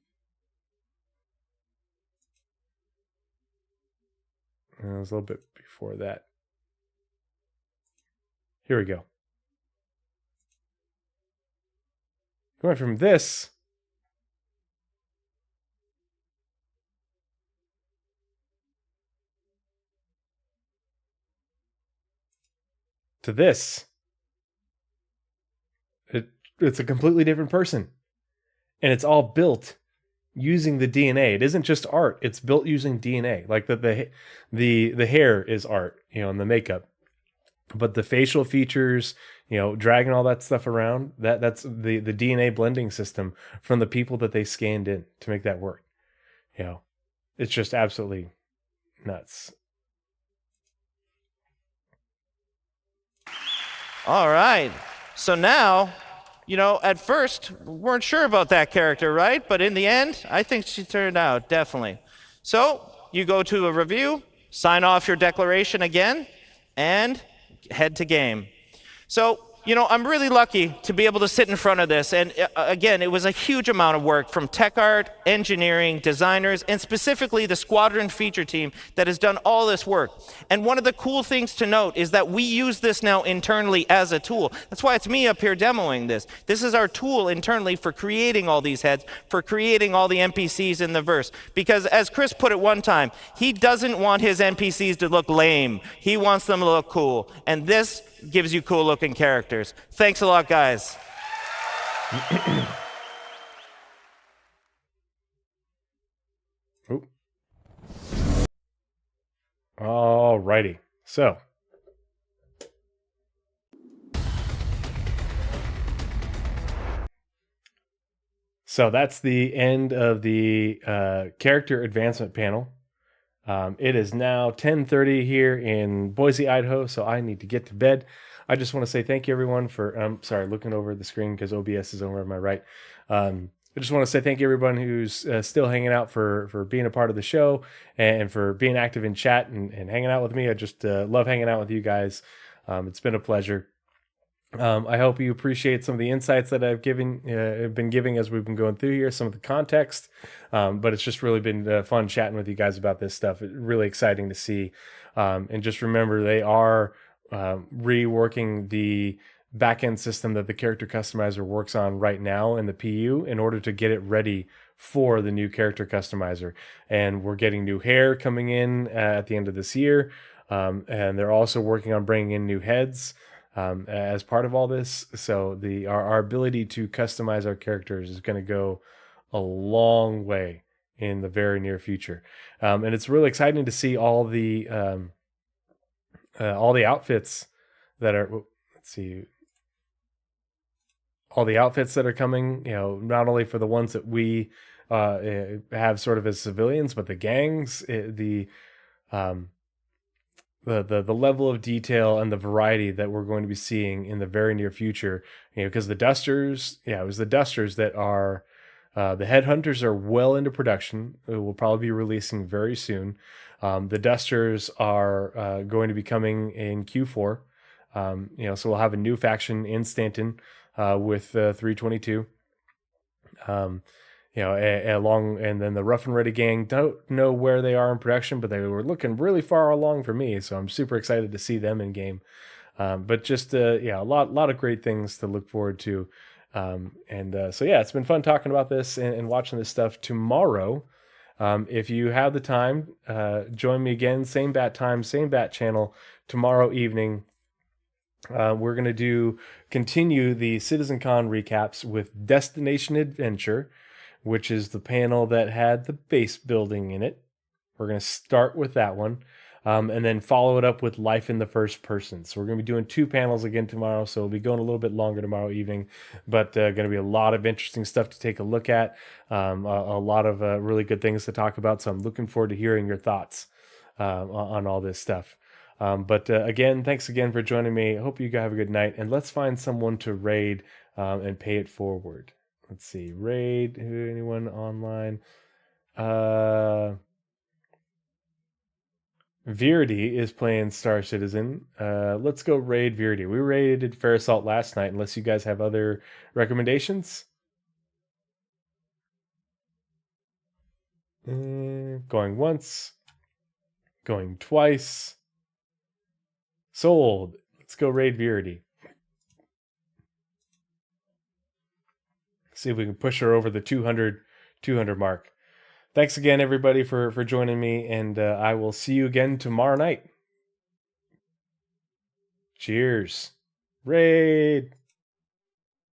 It was a little bit before that. Here we go. Going from this to this. It's a completely different person. And it's all built using the DNA. It isn't just art, it's built using DNA. Like the hair is art, and the makeup. But the facial features, dragging all that stuff around, that's the DNA blending system from the people that they scanned in to make that work. It's just absolutely nuts. All right. So now, at first, we weren't sure about that character, right? But in the end, I think she turned out, definitely. So you go to a review, sign off your declaration again, and head to game. So, I'm really lucky to be able to sit in front of this. And again, it was a huge amount of work from tech art, engineering, designers, and specifically the squadron feature team that has done all this work. And one of the cool things to note is that we use this now internally as a tool. That's why it's me up here demoing this. This is our tool internally for creating all these heads, for creating all the NPCs in the verse. Because as Chris put it one time, he doesn't want his NPCs to look lame. He wants them to look cool. And this gives you cool looking characters. Thanks a lot, guys. All righty. So that's the end of the character advancement panel. It is now 10:30 here in Boise, Idaho, so I need to get to bed. I just want to say thank you, everyone, for looking over the screen because OBS is over on my right. I just want to say thank you, everyone who's still hanging out for being a part of the show and for being active in chat and hanging out with me. I just love hanging out with you guys. It's been a pleasure. I hope you appreciate some of the insights that I've been giving as we've been going through here, some of the context. But it's just really been fun chatting with you guys about this stuff. It's really exciting to see. And just remember, they are reworking the backend system that the character customizer works on right now in the PU in order to get it ready for the new character customizer. And we're getting new hair coming in at the end of this year. And they're also working on bringing in new heads as part of all this. So our ability to customize our characters is going to go a long way in the very near future. And it's really exciting to see all the outfits that are, all the outfits that are coming, not only for the ones that we have sort of as civilians, but the gangs, the level of detail and the variety that we're going to be seeing in the very near future, because the dusters, it was the dusters that are, the headhunters are well into production. It will probably be releasing very soon. The dusters are going to be coming in Q4. So we'll have a new faction in Stanton with 322. And then the Rough and Ready gang, don't know where they are in production, but they were looking really far along for me, so I'm super excited to see them in game. But just a lot of great things to look forward to. It's been fun talking about this and watching this stuff. Tomorrow, if you have the time, join me again, same bat time, same bat channel tomorrow evening We're going to continue the CitizenCon recaps with Destination Adventure, which is the panel that had the base building in it. We're going to start with that one. And then follow it up with Life in the First Person. So we're going to be doing 2 panels again tomorrow. So we'll be going a little bit longer tomorrow evening, but going to be a lot of interesting stuff to take a look at. A lot of really good things to talk about. So I'm looking forward to hearing your thoughts on all this stuff. But again, thanks again for joining me. I hope you guys have a good night. And let's find someone to raid and pay it forward. Let's see. Raid. Anyone online? Virdi is playing Star Citizen. Let's go raid Virdi. We raided Fair Assault last night, unless you guys have other recommendations. Going once. Going twice. Sold. Let's go raid Virdi. See if we can push her over the 200 mark. Thanks again, everybody, for joining me, and I will see you again tomorrow night. Cheers. Raid.